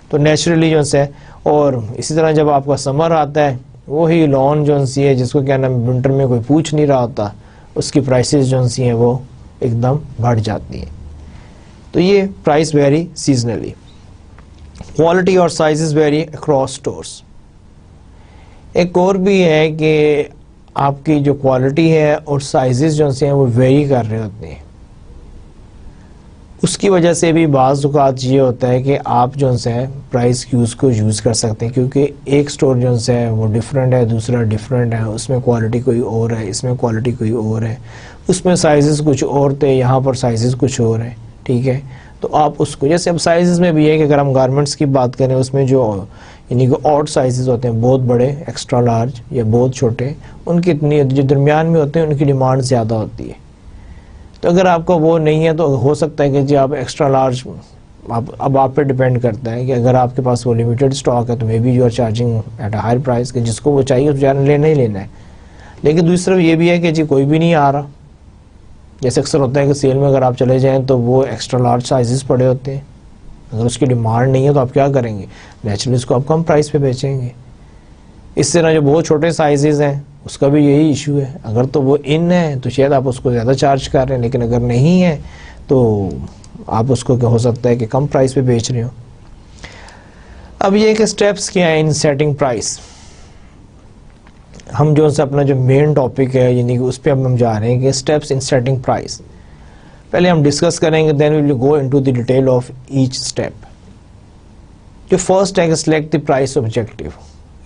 تو نیچرلی جو ہے. اور اسی طرح جب آپ کا سمر آتا ہے، وہی لون جو سی ہے جس کو کیا نام ونٹر میں کوئی پوچھ نہیں رہا ہوتا، اس کی پرائسز جو سی ہیں وہ ایک دم بڑھ جاتی ہیں. تو یہ پرائس ویری سیزنلی. کوالٹی اور سائزز ویری اکراس اسٹورس. ایک اور بھی ہے کہ آپ کی جو کوالٹی ہے اور سائزز جو ہیں وہ ویری کر رہے ہوتے ہیں. اس کی وجہ سے بھی بعض اوقات یہ ہوتا ہے کہ آپ جو ہے پرائس کیوز کو یوز کر سکتے ہیں، کیونکہ ایک سٹور جو ہے وہ ڈیفرنٹ ہے، دوسرا ڈیفرنٹ ہے، اس میں کوالٹی کوئی اور ہے، اس میں کوالٹی کوئی اور ہے، اس میں سائزز کچھ اور تھے، یہاں پر سائزز کچھ اور ہیں. ٹھیک ہے، تو آپ اس کو جیسے اب سائزز میں بھی ہے کہ اگر ہم گارمنٹس کی بات کریں، اس میں جو یعنی کہ آڈ سائزز ہوتے ہیں، بہت بڑے ایکسٹرا لارج یا بہت چھوٹے، ان کی اتنی جو درمیان میں ہوتے ہیں ان کی ڈیمانڈ زیادہ ہوتی ہے. تو اگر آپ کو وہ نہیں ہے تو ہو سکتا ہے کہ جی آپ ایکسٹرا لارج، اب آپ پہ ڈیپینڈ کرتا ہے کہ اگر آپ کے پاس وہ لمیٹڈ اسٹاک ہے تو may be you are charging at a higher price, کہ جس کو وہ چاہیے اس لینا ہی لینا ہے. لیکن دوسری طرف یہ بھی ہے کہ جی کوئی بھی نہیں آ رہا. جیسے اکثر ہوتا ہے کہ سیل میں اگر آپ چلے جائیں تو وہ ایکسٹرا لارج سائزز پڑے ہوتے ہیں، اگر اس کی ڈیمانڈ نہیں ہے تو آپ کیا کریں گے؟ نیچرلی اس کو آپ کم پرائز پہ بیچیں گے. اس طرح جو بہت چھوٹے سائزز ہیں اس کا بھی یہی ایشو ہے. اگر تو وہ ان ہے تو شاید آپ اس کو زیادہ چارج کر رہے ہیں، لیکن اگر نہیں ہے تو آپ اس کو کیا ہو سکتا ہے کہ کم پرائز پہ بیچ رہے ہو. اب یہ کہ سٹیپس کیا ہیں ان سیٹنگ پرائس. ہم جو اپنا جو مین ٹاپک ہے یعنی کہ اس پہ اب ہم جا رہے ہیں کہ سٹیپس ان سیٹنگ پرائس. پہلے ہم ڈسکس کریں گے، then we will go into the detail of each step. جو فرسٹ ہے کہ سلیکٹ دی پرائس آبجیکٹیو.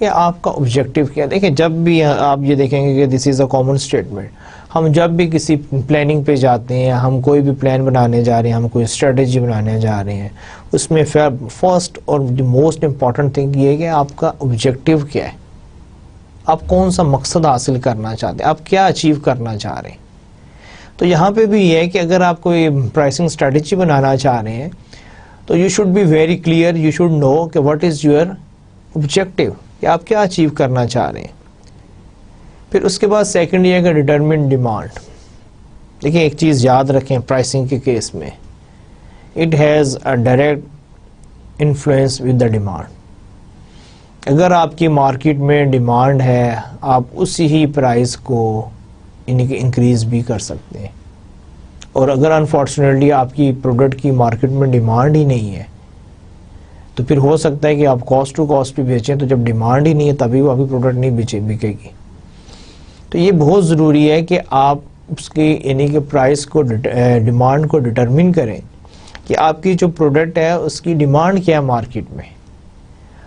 یہ آپ کا آبجیکٹیو کیا ہے؟ دیکھیں جب بھی آپ یہ دیکھیں گے کہ دس از اے کامن اسٹیٹمنٹ. ہم جب بھی کسی پلاننگ پہ جاتے ہیں، ہم کوئی بھی پلان بنانے جا رہے ہیں، ہم کوئی اسٹریٹجی بنانے جا رہے ہیں، اس میں فرسٹ اور موسٹ امپورٹنٹ تھنگ یہ ہے کہ آپ کا آبجیکٹیو کیا ہے، آپ کون سا مقصد حاصل کرنا چاہتے ہیں، آپ کیا اچیو کرنا چاہ رہے ہیں. تو یہاں پہ بھی یہ ہے کہ اگر آپ کوئی پرائسنگ اسٹریٹجی بنانا چاہ رہے ہیں تو you should be very clear, you should know کہ واٹ از یور آبجیکٹیو، کہ آپ کیا اچیو کرنا چاہ رہے ہیں. پھر اس کے بعد سیکنڈ یہ ہے کہ ڈٹرمن ڈیمانڈ. دیکھیں ایک چیز یاد رکھیں پرائسنگ کے کیس میں، it has a direct influence with the demand. اگر آپ کی مارکیٹ میں ڈیمانڈ ہے، آپ اسی ہی پرائز کو یعنی کہ انکریز بھی کر سکتے ہیں. اور اگر انفارچونیٹلی آپ کی پروڈکٹ کی مارکیٹ میں ڈیمانڈ ہی نہیں ہے تو پھر ہو سکتا ہے کہ آپ کاسٹ ٹو کاسٹ بھی بیچیں، تو جب ڈیمانڈ ہی نہیں ہے تبھی وہ ابھی پروڈکٹ نہیں بکے گی. تو یہ بہت ضروری ہے کہ آپ اس کی یعنی کہ پرائس کو ڈیمانڈ کو ڈٹرمن کریں کہ آپ کی جو پروڈکٹ ہے اس کی ڈیمانڈ کیا ہے مارکیٹ میں،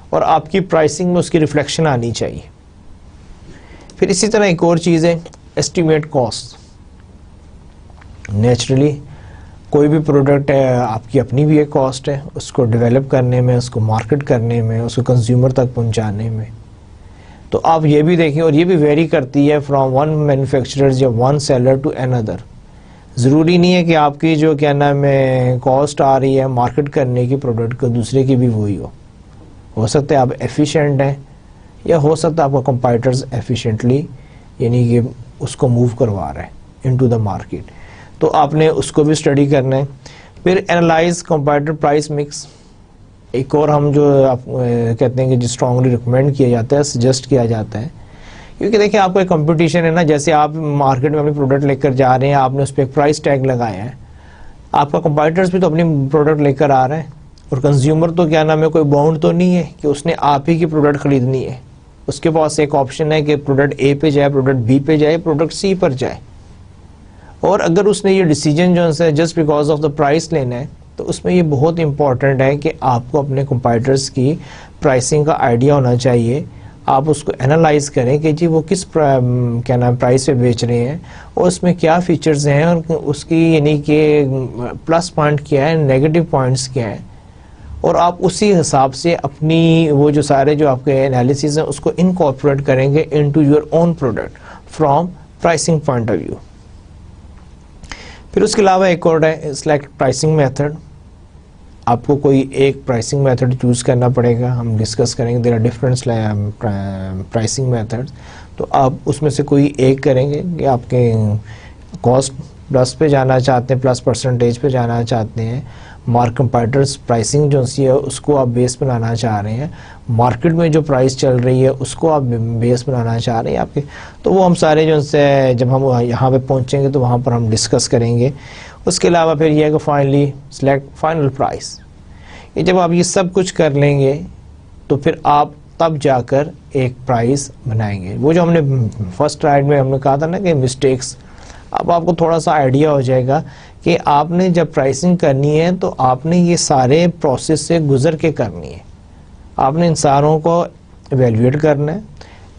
اور آپ کی پرائسنگ میں اس کی ریفلیکشن آنی چاہیے. پھر اسی طرح ایک اور چیز ہے ایسٹیمیٹ کاسٹ. نیچرلی کوئی بھی پروڈکٹ ہے آپ کی اپنی بھی ایک کاسٹ ہے، اس کو ڈیولپ کرنے میں، اس کو مارکیٹ کرنے میں، اس کو کنزیومر تک پہنچانے میں. تو آپ یہ بھی دیکھیں، اور یہ بھی ویری کرتی ہے فرام ون مینوفیکچرر یا ون سیلر ٹو اندر. ضروری نہیں ہے کہ آپ کی جو کیا نام ہے کاسٹ آ رہی ہے مارکیٹ کرنے کی پروڈکٹ کو دوسرے کی بھی وہی ہو سکتا ہے آپ ایفیشینٹ ہیں، یا ہو سکتا ہے آپ کا کمپیٹرز ایفیشینٹلی یعنی کہ اس کو موو کروا رہے ہیں انٹو دا مارکیٹ. تو آپ نے اس کو بھی اسٹڈی کرنا ہے. پھر اینالائز کمپیٹر پرائس مکس. ایک اور ہم جو آپ کہتے ہیں کہ جو اسٹرانگلی ریکمینڈ کیا جاتا ہے، سجیسٹ کیا جاتا ہے، کیونکہ دیکھیں آپ کو ایک کمپٹیشن ہے نا. جیسے آپ مارکیٹ میں اپنی پروڈکٹ لے کر جا رہے ہیں، آپ نے اس پہ ایک پرائس ٹیگ لگایا ہے، آپ کا کمپیٹرز بھی تو اپنی پروڈکٹ لے کر آ رہے ہیں، اور کنزیومر تو کیا نام ہے کوئی باؤنڈ تو نہیں ہے کہ اس نے آپ ہی کی پروڈکٹ خریدنی ہے. اس کے پاس ایک آپشن ہے کہ پروڈکٹ اے پہ جائے، پروڈکٹ بی پہ جائے، پروڈکٹ سی پر جائے. اور اگر اس نے یہ ڈیسیجن جو ہے just because of the price لینا ہے، تو اس میں یہ بہت امپورٹنٹ ہے کہ آپ کو اپنے کمپیٹرز کی پرائسنگ کا آئیڈیا ہونا چاہیے. آپ اس کو انالائز کریں کہ جی وہ کس کیا نام پرائس پہ بیچ رہے ہیں، اور اس میں کیا فیچرز ہیں، اور اس کی یعنی کہ پلس پوائنٹ کیا ہے، نیگیٹو پوائنٹس کیا ہیں، اور آپ اسی حساب سے اپنی وہ جو سارے جو آپ کے انالیسز ہیں اس کو انکارپوریٹ کریں گے into your own product from pricing point of view. پھر اس کے علاوہ ایک اور ہے سلیکٹ پرائسنگ میتھڈ. آپ کو کوئی ایک پرائسنگ میتھڈ چوز کرنا پڑے گا. ہم ڈسکس کریں گے there are different pricing method. تو آپ اس میں سے کوئی ایک کریں گے کہ آپ کے کاسٹ پلس پہ جانا چاہتے ہیں، پلس پرسنٹیج پہ جانا چاہتے ہیں، کمپیٹرز پرائسنگ جو سی ہے اس کو آپ بیس بنانا چاہ رہے ہیں، مارکیٹ میں جو پرائس چل رہی ہے اس کو آپ بیس بنانا چاہ رہے ہیں آپ کے. تو وہ ہم سارے جو سے جب ہم یہاں پہ پہنچیں گے تو وہاں پر ہم ڈسکس کریں گے. اس کے علاوہ پھر یہ ہے کہ فائنلی سلیکٹ فائنل پرائس. یہ جب آپ یہ سب کچھ کر لیں گے تو پھر آپ تب جا کر ایک پرائس بنائیں گے. وہ جو ہم نے فرسٹ رائڈ میں ہم نے کہا تھا نا کہ مسٹیکس، اب آپ کو تھوڑا سا آئیڈیا ہو جائے گا کہ آپ نے جب پرائسنگ کرنی ہے تو آپ نے یہ سارے پروسیس سے گزر کے کرنی ہے. آپ نے ان ساروں کو ایویلویٹ کرنا ہے،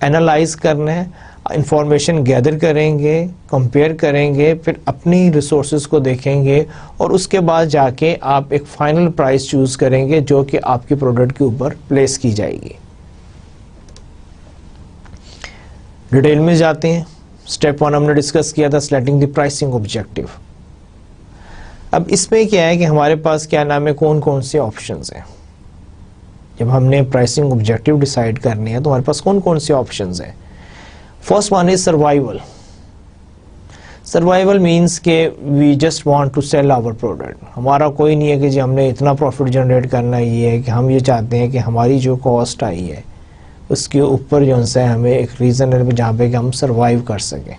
انالائز کرنا ہے، انفارمیشن گیدر کریں گے، کمپیئر کریں گے، پھر اپنی ریسورسز کو دیکھیں گے، اور اس کے بعد جا کے آپ ایک فائنل پرائس چوز کریں گے جو کہ آپ کی پروڈکٹ کے اوپر پلیس کی جائے گی. ڈیٹیل میں جاتے ہیں. اسٹیپ 1 ہم نے ڈسکس کیا تھا سلیکٹنگ دی پرائسنگ آبجیکٹیو. اب اس میں کیا ہے کہ ہمارے پاس کیا نام ہے کون کون سے آپشنز ہیں. جب ہم نے پرائسنگ آبجیکٹیو ڈیسائیڈ کرنے ہیں تو ہمارے پاس کون کون سے آپشنز ہیں. First one is survival. Survival means کہ we just want to sell our product. ہمارا کوئی نہیں ہے کہ جی ہم نے اتنا پروفٹ جنریٹ کرنا. یہ ہے کہ ہم یہ چاہتے ہیں کہ ہماری جو کاسٹ آئی ہے اس کے اوپر جو ہے ہمیں ایک ریزن ہے جہاں پہ کہ ہم سروائیو کر سکیں.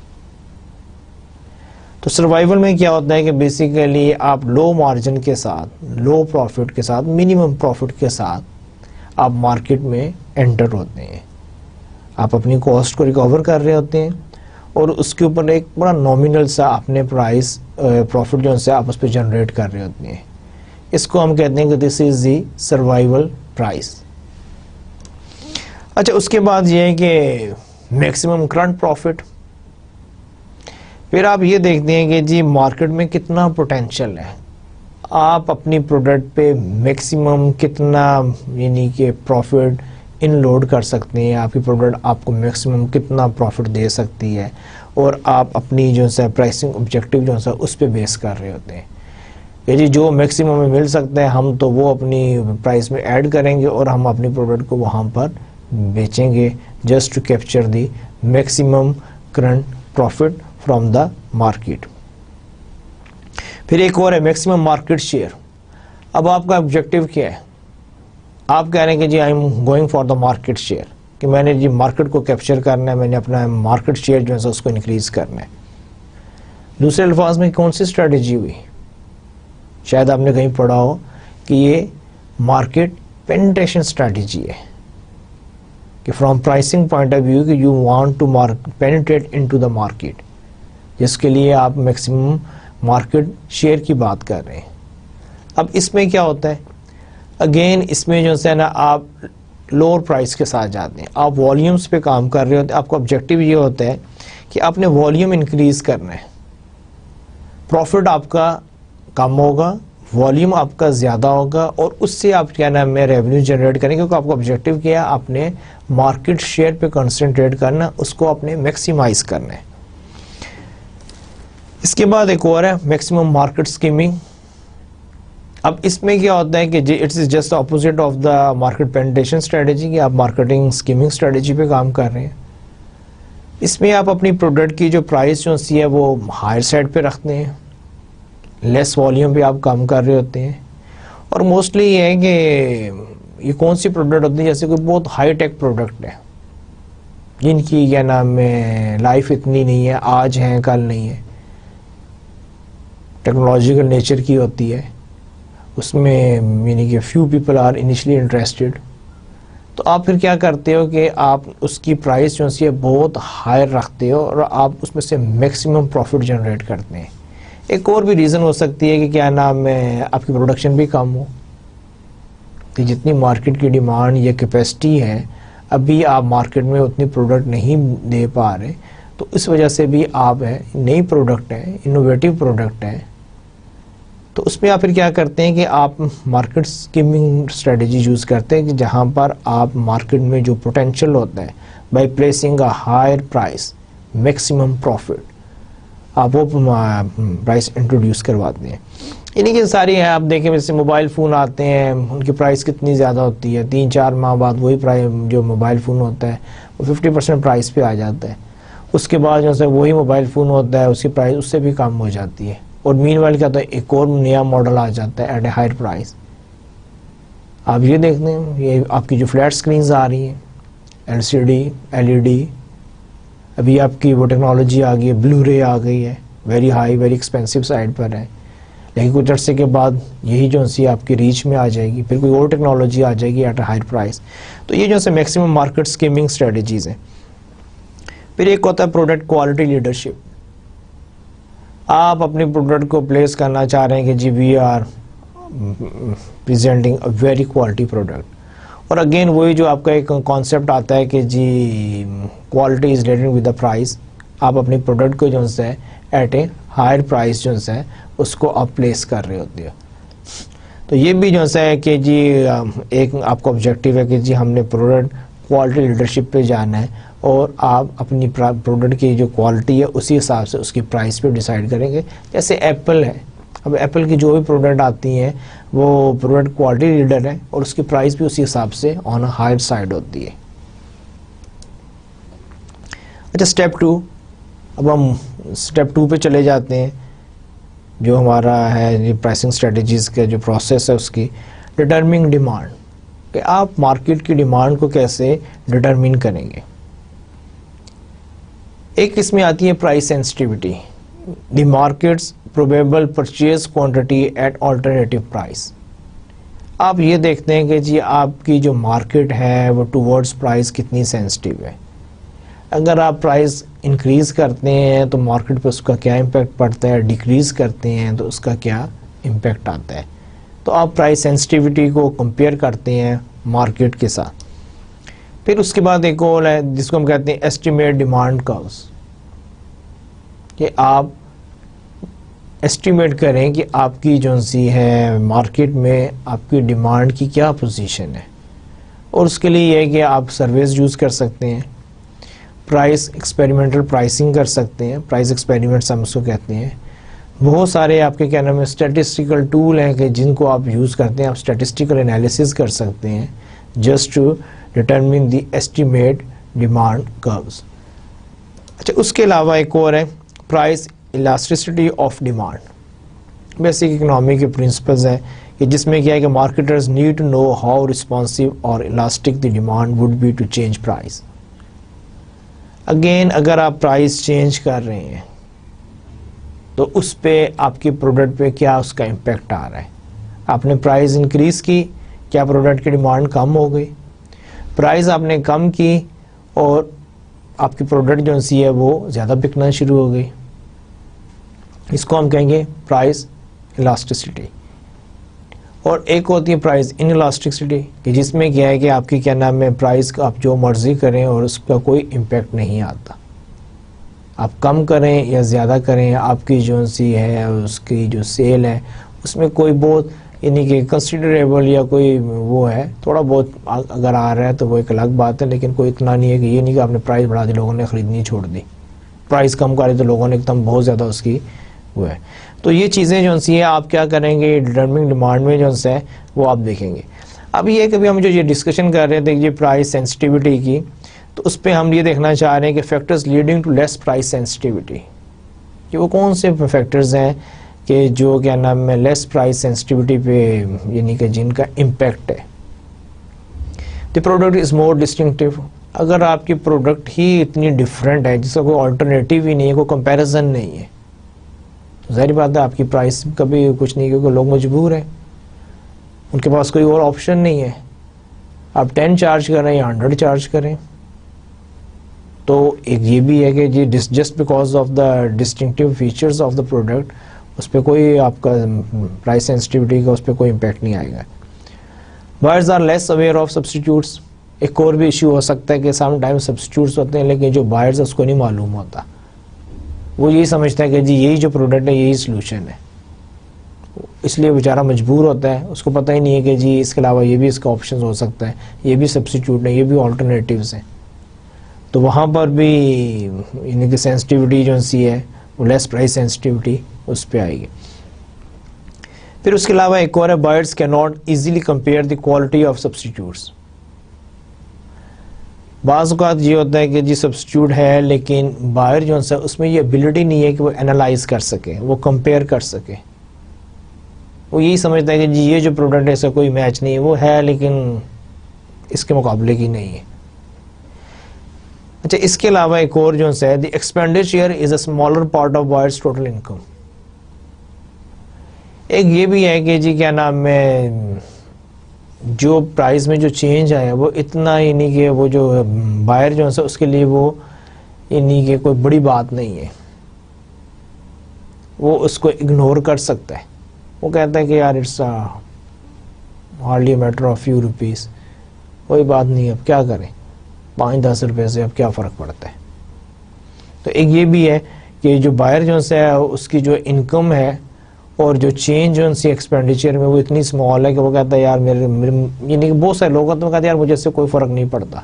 تو سروائیول میں کیا ہوتا ہے کہ بیسیکلی آپ لو مارجن کے ساتھ، لو پروفٹ کے ساتھ، منیمم پروفٹ کے ساتھ آپ مارکیٹ میں انٹر ہوتے ہیں. آپ اپنی کاسٹ کو ریکور کر رہے ہوتے ہیں اور اس کے اوپر ایک بڑا نامینل سا اپنے پرائز پروفٹ جو ہے آپ اس پہ جنریٹ کر رہے ہوتے ہیں. اس کو ہم کہتے ہیں کہ دس از دی سروائیول پرائز. اچھا اس کے بعد یہ ہے کہ میکسیمم کرنٹ پروفٹ. پھر آپ یہ دیکھتے ہیں کہ جی مارکیٹ میں کتنا پوٹینشیل ہے, آپ اپنی پروڈکٹ پہ میکسیمم کتنا یعنی کہ پروفٹ ان لوڈ کر سکتے ہیں, آپ کی پروڈکٹ آپ کو میکسیمم کتنا پروفٹ دے سکتی ہے, اور آپ اپنی جو ہے پرائسنگ آبجیکٹیو جو ہے اس پہ بیس کر رہے ہوتے ہیں کہ جی جو میکسیمم میں مل سکتا ہے ہم تو وہ اپنی پرائس میں ایڈ کریں گے اور ہم اپنی پروڈکٹ کو وہاں پر بیچیں گے, just to capture the maximum current profit from the market. پھر ایک اور ہے میکسیمم مارکیٹ شیئر. اب آپ کا آبجیکٹیو کیا ہے, آپ کہہ رہے ہیں کہ جی I am going for the market share, کہ میں نے جی مارکیٹ کو کیپچر کرنا ہے, میں نے اپنا مارکیٹ شیئر جو ہے اس کو انکریز کرنا ہے. دوسرے الفاظ میں کون سی اسٹریٹجی ہوئی, شاید آپ نے کہیں پڑھا ہو کہ یہ مارکیٹ پینٹریشن اسٹریٹجی ہے, کہ from pricing point of view کہ you want to penetrate into the market, جس کے لیے آپ میکسیمم مارکیٹ شیئر کی بات کر رہے ہیں. اب اس میں کیا ہوتا ہے, اگین اس میں جو ہے نا آپ لوور پرائس کے ساتھ جاتے ہیں, آپ والیومز پہ کام کر رہے ہوتے ہیں. آپ کا آبجیکٹیو یہ ہوتا ہے کہ آپ نے والیوم انکریز کرنا ہے, پروفٹ آپ کا کم ہوگا, والیوم آپ کا زیادہ ہوگا, اور اس سے آپ کیا نام ہے ریونیو جنریٹ کریں, کیونکہ آپ کا آبجیکٹیو کیا ہے, آپ نے مارکیٹ شیئر پہ کنسنٹریٹ کرنا, اس کو آپ نے میکسیمائز کرنا ہے. اس کے بعد ایک اور ہے میکسیمم مارکیٹ اسکیمنگ. اب اس میں کیا ہوتا ہے کہ جی it's is just opposite of the market penetration strategy, کہ آپ مارکیٹنگ اسکیمنگ اسٹریٹجی پہ کام کر رہے ہیں. اس میں آپ اپنی پروڈکٹ کی جو پرائس جو سی ہے وہ ہائر سائڈ پہ رکھتے ہیں, لیس والیوم پہ آپ کام کر رہے ہوتے ہیں, اور موسٹلی یہ ہے کہ یہ کون سی پروڈکٹ ہوتی ہے, جیسے کوئی بہت ہائی ٹیک پروڈکٹ ہے جن کی کیا نام ہے لائف اتنی نہیں ہے, آج ہیں کل نہیں ہے, ٹیکنالوجیکل نیچر کی ہوتی ہے, اس میں یعنی کہ few people are initially interested. تو آپ پھر کیا کرتے ہو کہ آپ اس کی پرائس جو سی ہے بہت ہائر رکھتے ہو, اور آپ اس میں سے میکسیمم پروفٹ جنریٹ کرتے ہیں. ایک اور بھی ریزن ہو سکتی ہے کہ کیا نام ہے آپ کی پروڈکشن بھی کم ہو, کہ جتنی مارکیٹ کی ڈیمانڈ یا کیپیسٹی ہے ابھی آپ مارکیٹ میں اتنی پروڈکٹ نہیں دے پا رہے, تو اس وجہ سے بھی آپ ہے نئی پروڈکٹ ہے, انوویٹیو پروڈکٹ ہے, تو اس میں آپ پھر کیا کرتے ہیں کہ آپ مارکیٹ اسکیمنگ اسٹریٹجی یوز کرتے ہیں, کہ جہاں پر آپ مارکیٹ میں جو پوٹینشیل ہوتا ہے by placing a higher price maximum profit, آپ وہ پرائس انٹروڈیوس کرواتے ہیں. یعنی کہ ساری ہیں, آپ دیکھیں جیسے موبائل فون آتے ہیں, ان کی پرائس کتنی زیادہ ہوتی ہے, 3-4 ماہ بعد وہی پرائس جو موبائل فون ہوتا ہے وہ 50% پرائس پہ آ جاتا ہے. اس کے بعد جو ہے وہی موبائل فون ہوتا ہے, اس کی پرائس اس سے بھی کم ہو جاتی ہے, اور مین وائل کیا ہوتا ہے ایک اور نیا ماڈل آ جاتا ہے ایٹ اے ہائر پرائس. آپ یہ دیکھتے ہیں یہ آپ کی جو فلیٹ اسکرینز آ رہی ہیں, LCD LED, ابھی آپ کی وہ ٹیکنالوجی آ گئی ہے, بلو رے آ گئی ہے, very high very expensive side پر ہے, لیکن کچھ عرصے کے بعد یہی جو سی آپ کی ریچ میں آ جائے گی, پھر کوئی اور ٹیکنالوجی آ جائے گی ایٹ اے ہائر پرائس. تو یہ جو ہے میکسیمم مارکیٹ اسکیمنگ اسٹریٹجیز ہیں. پھر ایک ہوتا ہے پروڈکٹ کوالٹی لیڈرشپ. آپ اپنی پروڈکٹ کو پلیس کرنا چاہ رہے ہیں کہ جی we are presenting a very quality product, اور اگین وہی جو آپ کا ایک کانسیپٹ آتا ہے کہ جی quality is related with the price, آپ اپنی پروڈکٹ کو جو ہے ایٹ اے ہائر پرائز جو ہے اس کو آپ پلیس کر رہے ہوتے ہیں. تو یہ بھی جو ہے کہ جی ایک آپ کا آبجیکٹیو ہے کہ جی ہم نے پروڈکٹ کوالٹی لیڈرشپ پہ جانا ہے, اور آپ اپنی پروڈکٹ کی جو کوالٹی ہے اسی حساب سے اس کی پرائس پہ ڈیسائیڈ کریں گے. جیسے ایپل ہے, اب ایپل کی جو بھی پروڈکٹ آتی ہیں وہ پروڈکٹ کوالٹی لیڈر ہے, اور اس کی پرائس بھی اسی حساب سے آن اے ہائر سائڈ ہوتی ہے. اچھا اسٹیپ 2, اب ہم اسٹیپ 2 پہ چلے جاتے ہیں, جو ہمارا ہے پرائسنگ اسٹریٹجیز کا جو پروسیس ہے اس کی ڈٹرمنگ ڈیمانڈ, کہ آپ مارکیٹ کی ڈیمانڈ کو کیسے ڈٹرمن کریں گے. ایک اس میں آتی ہے price sensitivity, the market's probable purchase quantity at alternative price. آپ یہ دیکھتے ہیں کہ جی آپ کی جو مارکیٹ ہے وہ ٹورڈز پرائز کتنی سینسٹیو ہے. اگر آپ پرائز انکریز کرتے ہیں تو مارکیٹ پہ اس کا کیا امپیکٹ پڑتا ہے, ڈیکریز کرتے ہیں تو اس کا کیا امپیکٹ آتا ہے. تو آپ پرائز سینسٹیوٹی کو کمپیئر کرتے ہیں مارکیٹ کے ساتھ. پھر اس کے بعد ایک اور ہے جس کو ہم کہتے ہیں ایسٹیمیٹ ڈیمانڈ کروز، کہ آپ ایسٹیمیٹ کریں کہ آپ کی جو سی ہے مارکیٹ میں آپ کی ڈیمانڈ کی کیا پوزیشن ہے. اور اس کے لیے یہ ہے کہ آپ سرویز یوز کر سکتے ہیں، پرائس ایکسپیریمنٹل پرائسنگ کر سکتے ہیں، پرائس ایکسپیریمنٹس ہم اس کو کہتے ہیں. بہت سارے آپ کے کیا نام ہے اسٹیٹسٹیکل ٹول ہیں کہ جن کو آپ یوز کرتے ہیں، آپ اسٹیٹسٹیکل انالیسز کر سکتے ہیں just to determine the estimate demand curves. اچھا، اس کے علاوہ ایک اور ہے price elasticity of demand. Basic economy کے پرنسپلز ہیں کہ جس میں کیا ہے کہ marketers need to know how responsive اور elastic the demand would be to change price. Again اگر آپ پرائز چینج کر رہے ہیں تو اس پہ آپ کی پروڈکٹ پہ کیا اس کا امپیکٹ آ رہا ہے. آپ نے پرائز انکریز کی، کیا پروڈکٹ کی ڈیمانڈ کم ہو گئی؟ پرائز آپ نے کم کی اور آپ کی پروڈکٹ جو سی ہے وہ زیادہ بکنا شروع ہو گئی. اس کو ہم کہیں گے پرائز الاسٹیسٹی. اور ایک ہوتی ہے پرائز ان الاسٹیسٹی کہ جس میں کیا ہے کہ آپ کی کیا نام ہے پرائز آپ جو مرضی کریں اور اس کا کوئی امپیکٹ نہیں آتا. آپ کم کریں یا زیادہ کریں، آپ کی جو سی ہے اس کی جو سیل ہے اس میں کوئی بہت یعنی کہ کنسیڈریبل یا کوئی وہ ہے تھوڑا بہت اگر آ رہا ہے تو وہ ایک الگ بات ہے، لیکن کوئی اتنا نہیں ہے کہ یہ نہیں کہ آپ نے پرائز بڑھا دی لوگوں نے خریدنی چھوڑ دی. پرائز کم کری تو لوگوں نے ایک دم بہت زیادہ اس کی وہ ہے. تو یہ چیزیں جو سی ہیں آپ کیا کریں گے ڈیٹرمنگ ڈیمانڈ میں جو ہے وہ آپ دیکھیں گے. اب یہ کبھی ہم جو یہ ڈسکشن کر رہے تھے یہ پرائز سینسٹیوٹی کی، تو اس پہ ہم یہ دیکھنا چاہ رہے ہیں کہ factors leading to less price sensitivity, کہ وہ کون سے فیکٹرز ہیں کہ جو کیا نام ہے لیس پرائز سینسٹیوٹی پہ یعنی کہ جن کا امپیکٹ ہے. دی پروڈکٹ از مور ڈسٹنکٹیو. اگر آپ کی پروڈکٹ ہی اتنی ڈفرینٹ ہے جس کا کوئی آلٹرنیٹیو ہی نہیں ہے، کوئی کمپیریزن نہیں ہے، ظاہر بات ہے آپ کی پرائس کبھی کچھ نہیں، کیونکہ لوگ مجبور ہیں، ان کے پاس کوئی اور آپشن نہیں ہے. آپ 10 چارج کریں یا 100 چارج کریں. تو ایک یہ بھی ہے کہ جی just because of the distinctive features of the product اس پہ کوئی آپ کا پرائس سینسٹیوٹی کا اس پہ کوئی امپیکٹ نہیں آئے گا. Buyers are less aware of substitutes. ایک اور بھی ایشو ہو سکتا ہے کہ سم ٹائم سبسٹیٹیوٹس ہوتے ہیں لیکن جو بائرز اس کو نہیں معلوم ہوتا، وہ یہی سمجھتا ہے کہ جی یہی جو پروڈکٹ ہے یہی سلوشن ہے، اس لیے بیچارہ مجبور ہوتا ہے، اس کو پتہ ہی نہیں ہے کہ جی اس کے علاوہ یہ بھی اس کا آپشن ہو سکتا ہے، یہ بھی سبسٹیٹیوٹ ہے، یہ بھی آلٹرنیٹیوز ہیں. تو وہاں پر بھی یعنی کہ سینسٹیوٹی جو سی ہے وہ لیس پرائز سینسٹیوٹی اس پہ آئے گی. پھر اس کے علاوہ ایک اور ہے بائرز کی not easily compare the quality of substitutes. بعض اوقات یہ ہوتا ہے کہ جی سبسٹیٹیوٹ ہے لیکن بائر جو ہے اس میں یہ ایبلٹی نہیں ہے کہ وہ انالائز کر سکے، وہ کمپیئر کر سکے. وہ یہی سمجھتا ہے کہ جی یہ جو پروڈکٹ ہے اس کا کوئی میچ نہیں ہے، وہ ہے لیکن اس کے مقابلے کی نہیں ہے. اچھا، اس کے علاوہ ایک اور جو ہے دی expenditure is a smaller part of buyers total income. ایک یہ بھی ہے کہ جی کیا نام ہے جو پرائز میں جو چینج آیا وہ اتنا یعنی کہ وہ جو بائر جو ہے اس کے لیے وہ یعنی کہ کوئی بڑی بات نہیں ہے، وہ اس کو اگنور کر سکتا ہے. وہ کہتا ہے کہ یار it's hardly a matter of few rupees, کوئی بات نہیں، اب کیا کریں 5-10 روپے سے اب کیا فرق پڑتا ہے. تو ایک یہ بھی ہے کہ جو بائر جو ہے اس کی جو انکم ہے اور جو چینج جو سی ایکسپینڈیچر میں وہ اتنی اسمال ہے کہ وہ کہتا ہے یار میرے یعنی کہ بہت سارے لوگ تو کہتے ہیں یار مجھے اس سے کوئی فرق نہیں پڑتا،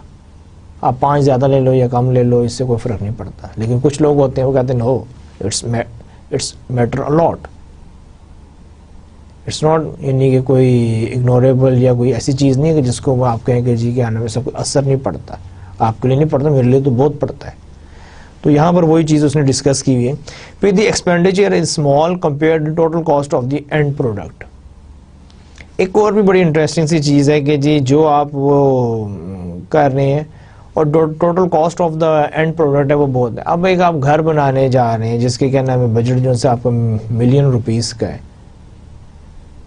آپ 5 زیادہ لے لو یا کم لے لو اس سے کوئی فرق نہیں پڑتا. لیکن کچھ لوگ ہوتے ہیں وہ کہتے ہیں no it's matter a lot, it's not یعنی کہ کوئی اگنوریبل یا کوئی ایسی چیز نہیں ہے کہ جس کو آپ کہیں کہ جی کہ آنے میں سب کوئی اثر نہیں پڑتا. آپ کے لیے نہیں پڑتا، میرے لیے تو بہت پڑتا ہے. تو یہاں پر وہی چیز اس نے ڈسکس کی ہوئی ہے. پھر the expenditure is small compare to total cost of the end product. ایک اور بھی بڑی انٹرسٹنگ سی چیز ہے کہ جی جو آپ وہ کر رہے ہیں اور total cost of the and product ہے وہ بہت ہے. اب ایک آپ گھر بنانے جا رہے ہیں جس کے کیا نام ہے بجٹ جو ہے آپ کا $1,000,000 کا ہے،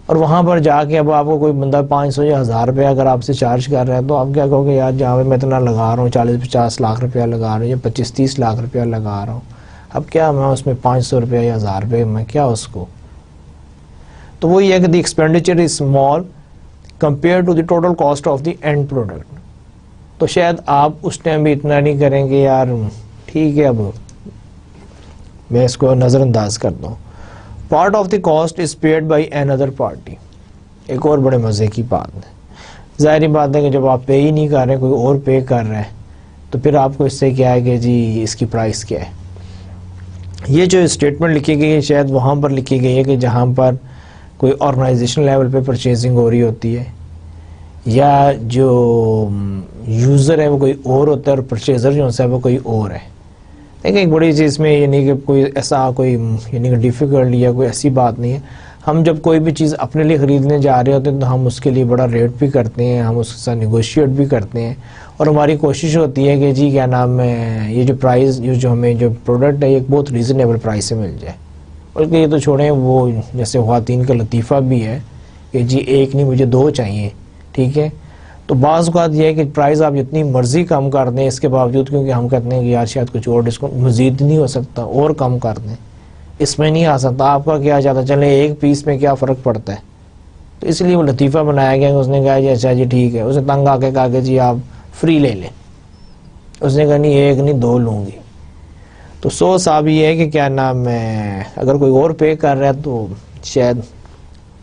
اور وہاں پر جا کے اب آپ کو کوئی بندہ 500 یا 1000 روپیہ اگر آپ سے چارج کر رہا ہے تو آپ کیا کہو گے یار جہاں میں اتنا لگا رہا ہوں 40-50 لاکھ روپیہ لگا رہا ہوں یا 25-30 لاکھ روپیہ لگا رہا ہوں، اب کیا میں اس میں 500 روپیہ یا 1000 روپے میں کیا اس کو. تو وہی ہے کہ دی expenditure is small compared to the total cost of the end product. تو شاید آپ اس ٹائم بھی اتنا نہیں کریں گے یار ٹھیک ہے اب میں اس کو نظر انداز کرتا ہوں. Part of the cost is paid by an other party. ایک اور بڑے مزے کی بات ہے, ظاہری بات ہے کہ جب آپ پے ہی نہیں کر رہے کوئی اور پے کر رہا ہے تو پھر آپ کو اس سے کیا ہے کہ جی اس کی پرائس کیا ہے. یہ جو اسٹیٹمنٹ لکھی گئی ہے شاید وہاں پر لکھی گئی ہے کہ جہاں پر کوئی آرگنائزیشن لیول پہ پرچیزنگ ہو رہی ہوتی ہے یا جو یوزر ہے وہ کوئی اور ہوتا ہے اور پرچیزر جو ہے وہ کوئی اور ہے. لیکن ایک بڑی چیز میں یعنی کہ کوئی ایسا کوئی یعنی کہ ڈیفیکلٹ یا کوئی ایسی بات نہیں ہے. ہم جب کوئی بھی چیز اپنے لیے خریدنے جا رہے ہوتے ہیں تو ہم اس کے لیے بڑا ریٹ بھی کرتے ہیں, ہم اس کے ساتھ نیگوشیٹ بھی کرتے ہیں اور ہماری کوشش ہوتی ہے کہ جی کیا نام ہے یہ جو پرائز جو ہمیں جو پروڈکٹ ہے یہ بہت ریزنیبل پرائس سے مل جائے. بلکہ یہ تو چھوڑیں وہ جیسے خواتین کا لطیفہ بھی ہے کہ جی ایک نہیں مجھے 2 چاہیے, ٹھیک ہے. تو بعض اوقات یہ ہے کہ پرائز آپ جتنی مرضی کم کر دیں اس کے باوجود کیونکہ ہم کہتے ہیں کہ یار شاید کچھ اور ڈسکاؤنٹ مزید نہیں ہو سکتا اور کم کر دیں, اس میں نہیں آ سکتا, آپ کا کیا جاتا چلے ایک پیس میں کیا فرق پڑتا ہے. تو اس لیے وہ لطیفہ بنایا گیا کہ اس نے کہا جی اچھا جی ٹھیک ہے, اسے تنگ آ کے کہا کہ جی آپ فری لے لیں. اس نے کہا نہیں ایک نہیں 2 لوں گی. تو سوچ آپ یہ ہے کہ کیا نام ہے اگر کوئی اور پے کر رہا ہے تو شاید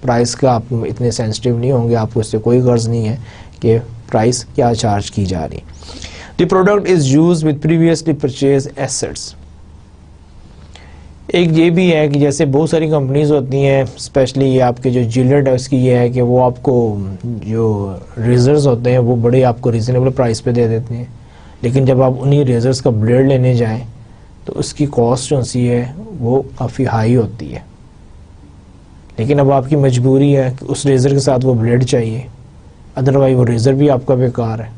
پرائس کا آپ اتنے سینسٹیو نہیں ہوں گے, آپ کو اس سے کوئی غرض نہیں ہے کہ پرائس کیا چارج کی جا رہی. دی product is use with previously purchase assets. ایک یہ بھی ہے کہ جیسے بہت ساری کمپنیز ہوتی ہیں اسپیشلی یہ آپ کے جو جیلڈ ہے اس کی یہ ہے کہ وہ آپ کو جو ریزرز ہوتے ہیں وہ بڑے آپ کو ریزنیبل پرائس پہ دے دیتے ہیں, لیکن جب آپ انہی ریزرز کا بلیڈ لینے جائیں تو اس کی کاسٹ جو سی ہے وہ کافی ہائی ہوتی ہے. لیکن اب آپ کی مجبوری ہے کہ اس ریزر کے ساتھ وہ بلیڈ چاہیے, ادروائز وہ ریزر بھی آپ کا بیکار ہے.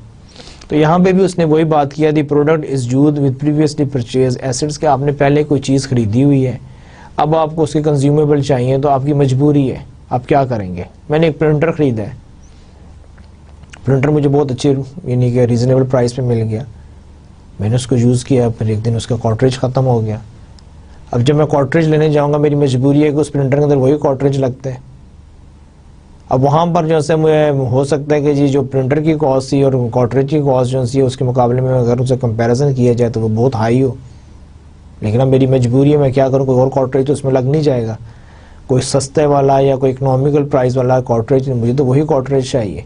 تو یہاں پہ بھی اس نے وہی بات کیا, دی product is used with previously purchase assets, کہ آپ نے پہلے کوئی چیز خریدی ہوئی ہے اب آپ کو اس کے کنزیومیبل چاہیے تو آپ کی مجبوری ہے, آپ کیا کریں گے. میں نے ایک پرنٹر خریدا ہے, پرنٹر مجھے بہت اچھے یعنی کہ ریزنیبل پرائس پہ مل گیا, میں نے اس کو یوز کیا, پھر ایک دن اس کا کارٹریج ختم ہو گیا. اب جب میں کارٹریج لینے جاؤں گا میری مجبوری ہے کہ اس پرنٹر کے اندر وہی کارٹریج لگتا ہے. اب وہاں پر جو ہے مجھے ہو سکتا ہے کہ جی جو پرنٹر کی کاسٹ تھی اور کارٹریج کی کاسٹ جو سی اس کے مقابلے میں اگر اسے کمپیریزن کیا جائے تو وہ بہت ہائی ہو, لیکن اب میری مجبوری ہے, میں کیا کروں, کوئی اور کارٹریج تو اس میں لگ نہیں جائے گا, کوئی سستے والا یا کوئی اکنامیکل پرائز والا کارٹریج, مجھے تو وہی کارٹریج چاہیے.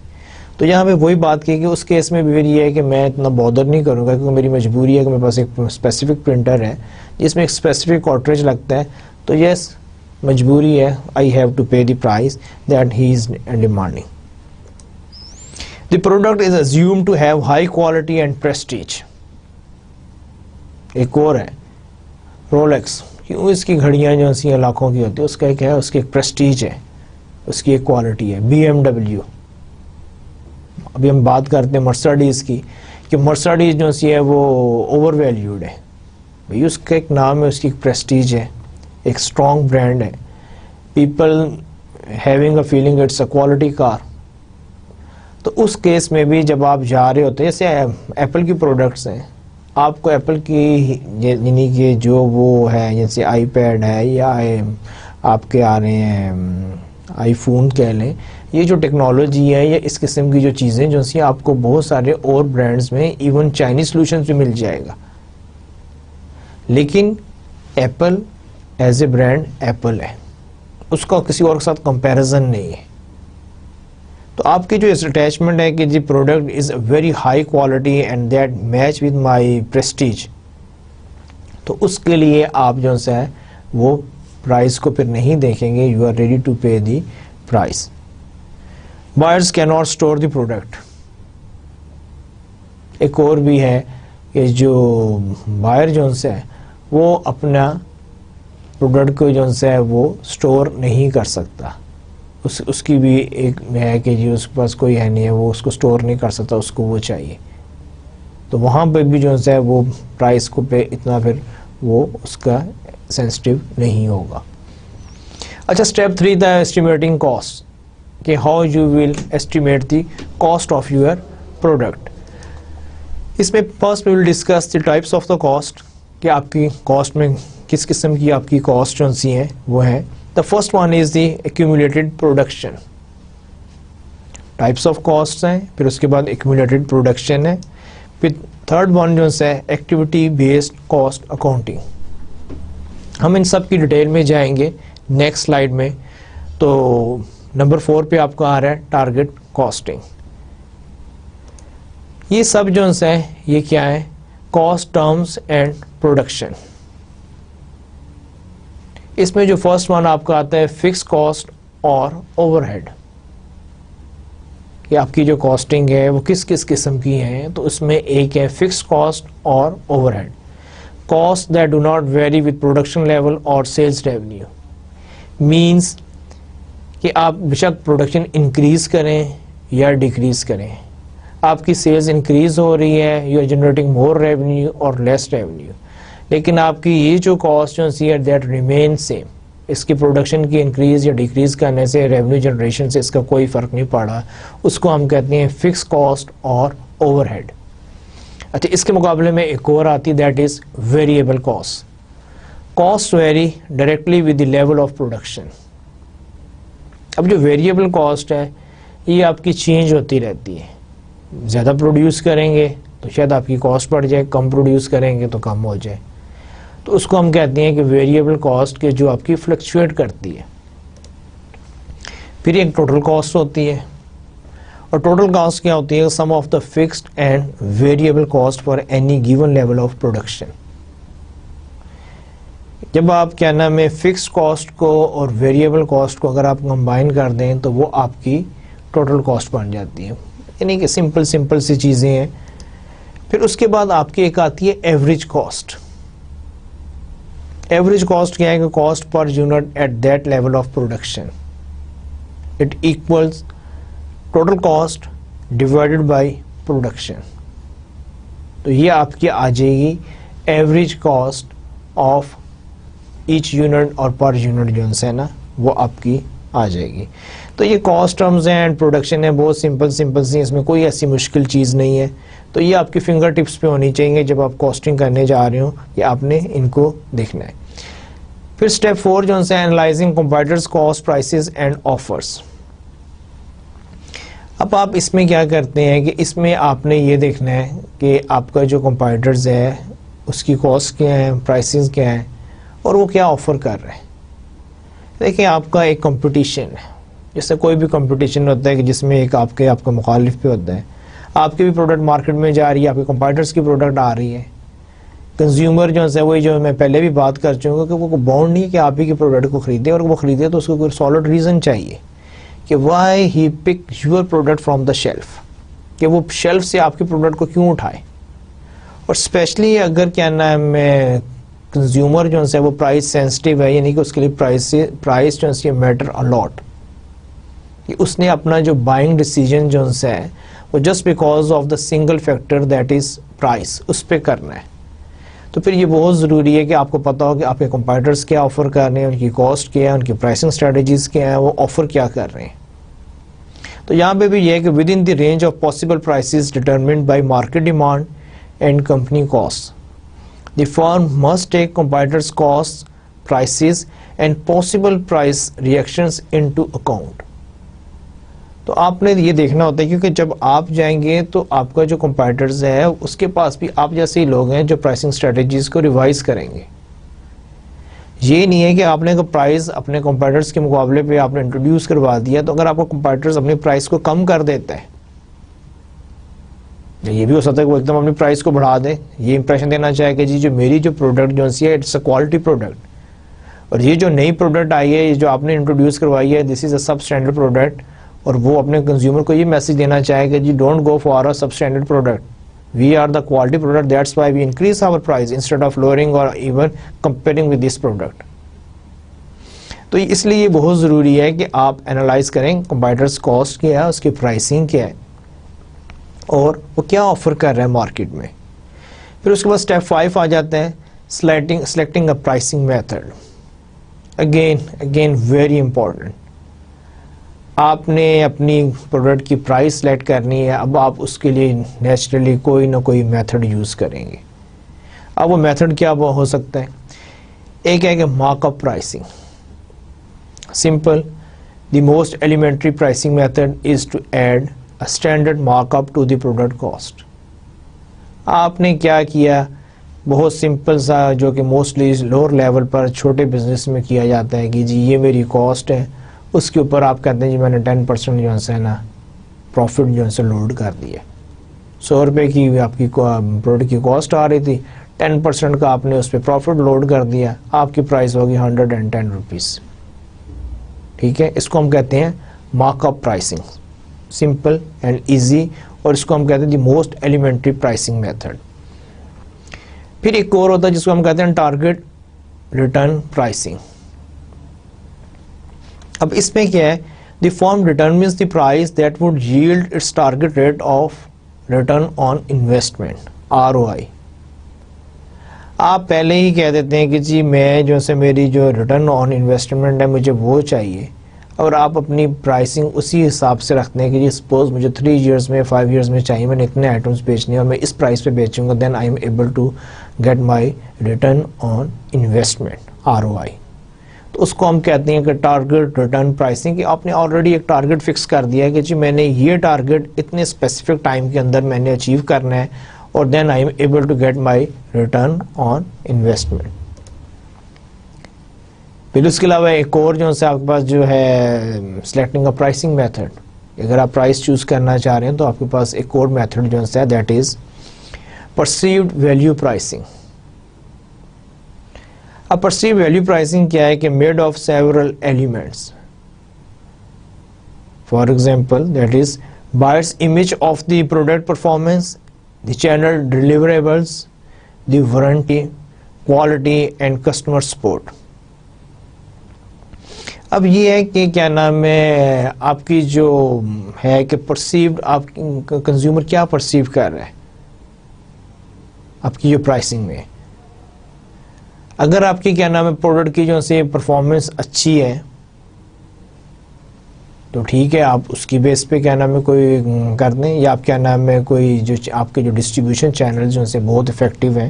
تو یہاں پہ وہی بات کی کہ اس کیس میں بھی پھر یہ ہے کہ میں اتنا بودر نہیں کروں گا کیونکہ میری مجبوری ہے کہ میرے پاس ایک اسپیسیفک پرنٹر ہے جس میں ایک اسپیسیفک کارٹریج لگتا ہے, تو یس مجبوری ہے, I have to pay the price that he is demanding. The product is assumed to have high quality and prestige. ایک اور ہے رولیکس, کیوں اس کی گھڑیاں جو اسی لاکھوں کی ہوتی ہے, اس کا ایک ہے اس کی ایک پریسٹیج ہے, اس کی ایک کوالٹی ہے. BMW, ابھی ہم بات کرتے ہیں مرسڈیز کی کہ مرسڈیز جو سی ہے وہ اوور ویلیوڈ ہے بھئی, اس کا ایک نام ہے, اس کی ایک پریسٹیج ہے, ایک اسٹرانگ برانڈ ہے, people having a feeling it's a quality car. تو اس کیس میں بھی جب آپ جا رہے ہوتے ہیں جیسے ایپل کی پروڈکٹس ہیں, آپ کو ایپل کی یعنی کہ جو وہ ہے جیسے آئی پیڈ ہے یا آپ کے آ رہے ہیں آئی فون کہہ لیں, یہ جو ٹیکنالوجی ہے یا اس قسم کی جو چیزیں جو سی آپ کو بہت سارے اور برانڈز میں ایون چائنیز سلوشنز بھی مل جائے گا, لیکن apple as a brand apple ہے, اس کا کسی اور کے ساتھ کمپیریزن نہیں ہے. تو آپ کی جو اس اٹیچمنٹ ہے کہ جی product is very high quality and that match with my prestige, تو اس کے لیے آپ جو ہے وہ پرائز کو پھر نہیں دیکھیں گے, you are ready to pay the price. Buyers کی ناٹ اسٹور دی پروڈکٹ. ایک اور بھی ہے کہ جو بائر جو ہے وہ اپنا پروڈکٹ کو جو ہے وہ اسٹور نہیں کر سکتا, اس کی بھی ایک ہے کہ جی اس کے پاس کوئی ہے نہیں ہے, وہ اس کو اسٹور نہیں کر سکتا, اس کو وہ چاہیے. تو وہاں پہ بھی جو ہے وہ پرائز کو پہ اتنا پھر وہ اس کا سینسٹیو نہیں ہوگا. اچھا, اسٹیپ 3 تھا ایسٹیمیٹنگ کاسٹ, کہ how you will estimate the cost of your product. اس میں first we will discuss the types of the cost, کہ آپ کی کاسٹ میں کس قسم کی آپ کی کاسٹ جو سی ہیں وہ ہیں. The first one is the accumulated production. Types of cost ہیں, پھر اس کے بعد ایکومولیٹڈ پروڈکشن ہے, پھر تھرڈ ون جو ہے ایکٹیویٹی بیسڈ کاسٹ اکاؤنٹنگ. ہم ان سب کی ڈیٹیل میں جائیں گے نیکسٹ سلائیڈ میں. تو نمبر 4 پہ آپ کو آ رہا ہے ٹارگٹ کاسٹنگ. یہ سب جو ہیں یہ کیا ہے, کاسٹ ٹرمز اینڈ پروڈکشن. اس میں جو فرسٹ ون آپ کا آتا ہے فکس کاسٹ اور اوور ہیڈ, کہ آپ کی جو کاسٹنگ ہے وہ کس کس قسم کی ہیں. تو اس میں ایک ہے فکس کاسٹ اور overhead. Cost that do not vary with production level اور سیلز ریونیو, مینس کہ آپ بے شک پروڈکشن انکریز کریں یا ڈیکریز کریں, آپ کی سیلز انکریز ہو رہی ہے, you are generating more revenue اور لیس ریونیو, لیکن آپ کی یہ جو کاسٹ جو ہے دیٹ ریمین سیم. اس کی پروڈکشن کی انکریز یا ڈیکریز کرنے سے ریونیو جنریشن سے اس کا کوئی فرق نہیں پڑا. اس کو ہم کہتے ہیں فکس کاسٹ اور اوور ہیڈ. اچھا, اس کے مقابلے میں ایک اور آتی that is variable cost. Cost very directly with the level of production. اب جو ویریبل کاسٹ ہے یہ آپ کی چینج ہوتی رہتی ہے. زیادہ پروڈیوس کریں گے تو شاید آپ کی کاسٹ بڑھ جائے, کم پروڈیوس کریں گے تو کم ہو جائے. تو اس کو ہم کہتے ہیں کہ ویریبل کاسٹ کے جو آپ کی فلکچویٹ کرتی ہے. پھر ایک ٹوٹل کاسٹ ہوتی ہے, اور ٹوٹل کاسٹ کیا ہوتی ہے, sum of the fixed and variable cost for any given level of production. جب آپ کیا نام ہے فکس کاسٹ کو اور ویریبل کاسٹ کو اگر آپ کمبائن کر دیں تو وہ آپ کی ٹوٹل کاسٹ بن جاتی ہے. یعنی کہ سمپل سی چیزیں ہیں. پھر اس کے بعد آپ کی ایک آتی ہے ایوریج کاسٹ. ایوریج کاسٹ کیا ہے کہ cost per unit at that level of production, it equals total cost divided by production. تو یہ آپ کی آ جائے گی average cost of each unit, اور پر یونٹ جو ہے نا وہ آپ کی آ جائے گی. تو یہ کاسٹ ٹرمز ہیں اینڈ پروڈکشن ہے, بہت سمپل سی, اس میں کوئی ایسی مشکل چیز نہیں ہے. تو یہ آپ کی فنگر ٹپس پہ ہونی چاہیے جب آپ کاسٹنگ کرنے جا رہے ہو, کہ آپ نے ان کو دیکھنا ہے. پھر اسٹیپ 4 جو ہے analysing competitors cost prices and offers. اب آپ اس میں کیا کرتے ہیں کہ اس میں آپ نے یہ دیکھنا ہے کہ آپ کا جو کمپیٹیٹرز ہے اس کی کاسٹ کیا ہے, پرائسز کیا ہیں, اور وہ کیا آفر کر رہے ہیں. دیکھیں آپ کا ایک کمپٹیشن ہے, جیسے کوئی بھی کمپٹیشن ہوتا ہے کہ جس میں ایک آپ کا مخالف پہ ہوتا ہے. آپ کی بھی پروڈکٹ مارکیٹ میں جا رہی ہے, آپ کے کمپیٹیٹرز کی پروڈکٹ آ رہی ہے. کنزیومر جو ہے وہی جو میں پہلے بھی بات کر چکا کہ وہ باؤنڈ نہیں کہ آپ ہی کے پروڈکٹ کو خریدے, اور وہ خریدے تو اس کو کوئی سالڈ ریزن چاہیے کہ why he pick your product from the shelf, کہ وہ شیلف سے آپ کے پروڈکٹ کو کیوں اٹھائے. اور اسپیشلی اگر کیا نام ہے کنزیومر جو ہے وہ پرائز سینسٹیو ہے, یعنی کہ اس کے لیے پرائز جو ہے میٹر الاٹ, کہ اس نے اپنا جو بائنگ ڈیسیجن جو ہے وہ just because of the single factor that is price اس پہ کرنا ہے. تو پھر یہ بہت ضروری ہے کہ آپ کو پتا ہو کہ آپ کے کمپیٹیٹرز کیا آفر کر رہے ہیں, ان کی کاسٹ کیا ہے, ان کی پرائسنگ اسٹریٹجیز کیا ہیں, وہ آفر کیا کر رہے ہیں. تو یہاں پہ بھی یہ ہے کہ with in the range of possible prices determined by market demand and company cost, the firm must take competitors cost, prices and possible price reactions into account. تو آپ نے یہ دیکھنا ہوتا ہے کیونکہ جب آپ جائیں گے تو آپ کا جو کمپیٹیٹرز ہے اس کے پاس بھی آپ جیسے ہی لوگ ہیں جو پرائسنگ اسٹریٹجیز کو ریوائز کریں گے. یہ نہیں ہے کہ آپ نے پرائز اپنے کمپیٹیٹرز کے مقابلے پہ آپ نے انٹروڈیوس کروا دیا, تو اگر آپ کو کمپیٹیٹرز اپنی پرائز کو کم کر دیتا ہے, یہ بھی ہو سکتا ہے کہ وہ ایک دم اپنی پرائز کو بڑھا دے, یہ امپریشن دینا چاہے کہ جی جو میری جو پروڈکٹ جو ہے اٹس اے کوالٹی پروڈکٹ, اور یہ جو نئی پروڈکٹ آئی ہے, یہ جو آپ نے انٹروڈیوس کروائی ہے, دس از اے سب اسٹینڈرڈ پروڈکٹ, اور وہ اپنے کنزیومر کو یہ میسج دینا چاہے کہ جی don't go for a substandard product, we are the quality product, that's why we increase our price instead of lowering اور even comparing with this product. تو اس لیے یہ بہت ضروری ہے کہ آپ انالائز کریں کمپیٹیٹرز کاسٹ کیا ہے, اس کی پرائسنگ کیا ہے, اور وہ کیا آفر کر رہے ہیں مارکیٹ میں. پھر اس کے بعد اسٹیپ 5 آ جاتے ہیں selecting a pricing method. Again very important. آپ نے اپنی پروڈکٹ کی پرائس سلیکٹ کرنی ہے, اب آپ اس کے لیے نیچرلی کوئی نہ کوئی میتھڈ یوز کریں گے. اب وہ میتھڈ کیا ہو سکتا ہے, ایک ہے کہ mark up pricing. Simple, The most elementary pricing method is to add a standard markup to the product cost. آپ نے کیا کیا, بہت سمپل سا, جو کہ موسٹلی لوور لیول پر چھوٹے بزنس میں کیا جاتا ہے کہ جی یہ میری کاسٹ ہے, اس کے اوپر آپ کہتے ہیں جی میں نے 10% جو ہے نا پروفٹ جو ہے لوڈ کر دیا. 100 روپے کی آپ کی پروڈکٹ کی کاسٹ آ رہی تھی, 10% کا آپ نے اس پہ پروفٹ لوڈ کر دیا, آپ کی پرائس ہوگی 110 روپیز. ٹھیک ہے, اس کو ہم کہتے ہیں mark up pricing, simple and easy, اور اس کو ہم کہتے ہیں the most elementary pricing method. پھر ایک اور ہوتا ہے جس کو ہم کہتے ہیں ٹارگیٹ ریٹرن پرائسنگ. اب اس میں کیا ہے, the firm determines the price that would yield its target rate of return on investment, ROI. آپ پہلے ہی کہہ دیتے ہیں کہ جی میں جو سے میری جو ریٹرن آن انویسٹمنٹ ہے مجھے وہ چاہیے, اور آپ اپنی پرائسنگ اسی حساب سے رکھتے ہیں کہ جی سپوز مجھے 3 ایئرس میں 5 ایئرس میں چاہیے, میں نے اتنے آئٹمس بیچنے ہیں اور میں اس پرائس پہ بیچوں گا, then I am able to get my return on investment, ROI. تو اس کو ہم کہتے ہیں کہ ٹارگیٹ ریٹرن پرائسنگ, کہ آپ نے آلریڈی ایک ٹارگیٹ فکس کر دیا ہے کہ جی میں نے یہ ٹارگیٹ اتنے اسپیسیفک ٹائم کے اندر میں نے اچیو کرنا ہے, اور then I am able to get my return on investment. پھر اس کے علاوہ ایک اور جو ہے آپ کے پاس جو ہے سلیکٹنگ اے پرائسنگ میتھڈ. اگر آپ پرائس چوز کرنا چاہ رہے ہیں تو آپ کے پاس ایک اور میتھڈ جو ہے that is perceived value pricing. اب پرسیوڈ ویلیو پرائسنگ کیا ہے کہ made of several elements. For example that is buyers image of the product performance, the channel deliverables, the warranty, quality and customer support. اب یہ ہے کہ کیا نام ہے, آپ کی جو ہے کہ پرسیوڈ, آپ کنزیومر کیا پرسیو کر رہا ہے آپ کی جو پرائسنگ میں. اگر آپ کی کیا نام ہے پروڈکٹ کی جو سے پرفارمنس اچھی ہے تو ٹھیک ہے, آپ اس کی بیس پہ کیا نام ہے کوئی کر دیں, یا آپ کیا نام ہے کوئی جو آپ کے جو ڈسٹریبیوشن چینل جو سے بہت افیکٹو ہیں,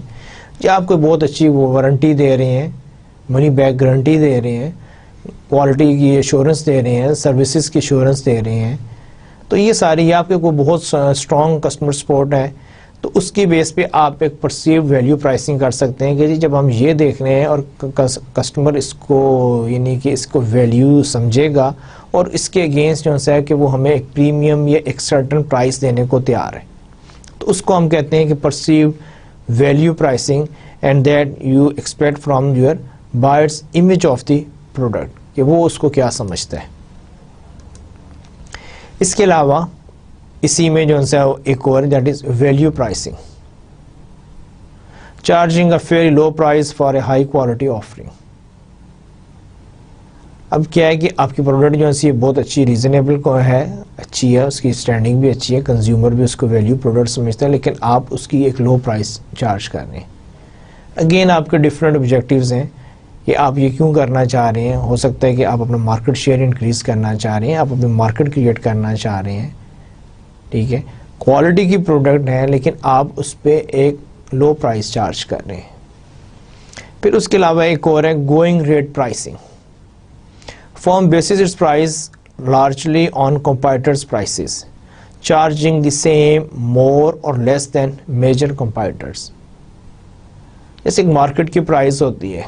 یا آپ کو بہت اچھی وہ وارنٹی دے رہے ہیں, منی بیک گارنٹی دے رہے ہیں, کوالٹی کی ایشورنس دے رہے ہیں, سروسز کی ایشورنس دے رہے ہیں, تو یہ ساری آپ کے کوئی بہت اسٹرانگ کسٹمر سپورٹ ہے, تو اس کی بیس پہ آپ ایک پرسیو ویلیو پرائسنگ کر سکتے ہیں کہ جی جب ہم یہ دیکھ رہے ہیں اور کسٹمر اس کو یعنی کہ اس کو ویلیو سمجھے گا اور اس کے اگینسٹ جو ہے کہ وہ ہمیں ایک پریمیم یا ایک سرٹن پرائس دینے کو تیار ہے, تو اس کو ہم کہتے ہیں کہ perceive value pricing, and that you expect from your buyers image of the product, کہ وہ اس کو کیا سمجھتا ہے. اس کے علاوہ اسی میں جو ہے ایک اور that is value pricing, charging a very low price for a high quality offering. اب کیا ہے کہ آپ کی پروڈکٹ جو ہے بہت اچھی ریزنیبل کو ہے, اچھی ہے, اس کی اسٹینڈنگ بھی اچھی ہے, کنزیومر بھی اس کو ویلیو پروڈکٹ سمجھتا ہے, لیکن آپ اس کی ایک لو پرائس چارج کر رہے ہیں. اگین آپ کے ڈفرینٹ آبجیکٹیوز ہیں کہ آپ یہ کیوں کرنا چاہ رہے ہیں. ہو سکتا ہے کہ آپ اپنا مارکیٹ شیئر انکریز کرنا چاہ رہے ہیں, آپ اپنی مارکیٹ کریٹ کرنا چاہ رہے ہیں, ٹھیک ہے, کوالٹی کی پروڈکٹ ہے لیکن آپ اس پہ ایک لو پرائس چارج کر رہے ہیں. پھر اس کے علاوہ ایک اور ہے going rate pricing. Firm bases its price largely on competitors' prices, charging the same, more or less than major competitors. جیسے ایک مارکیٹ کی پرائز ہوتی ہے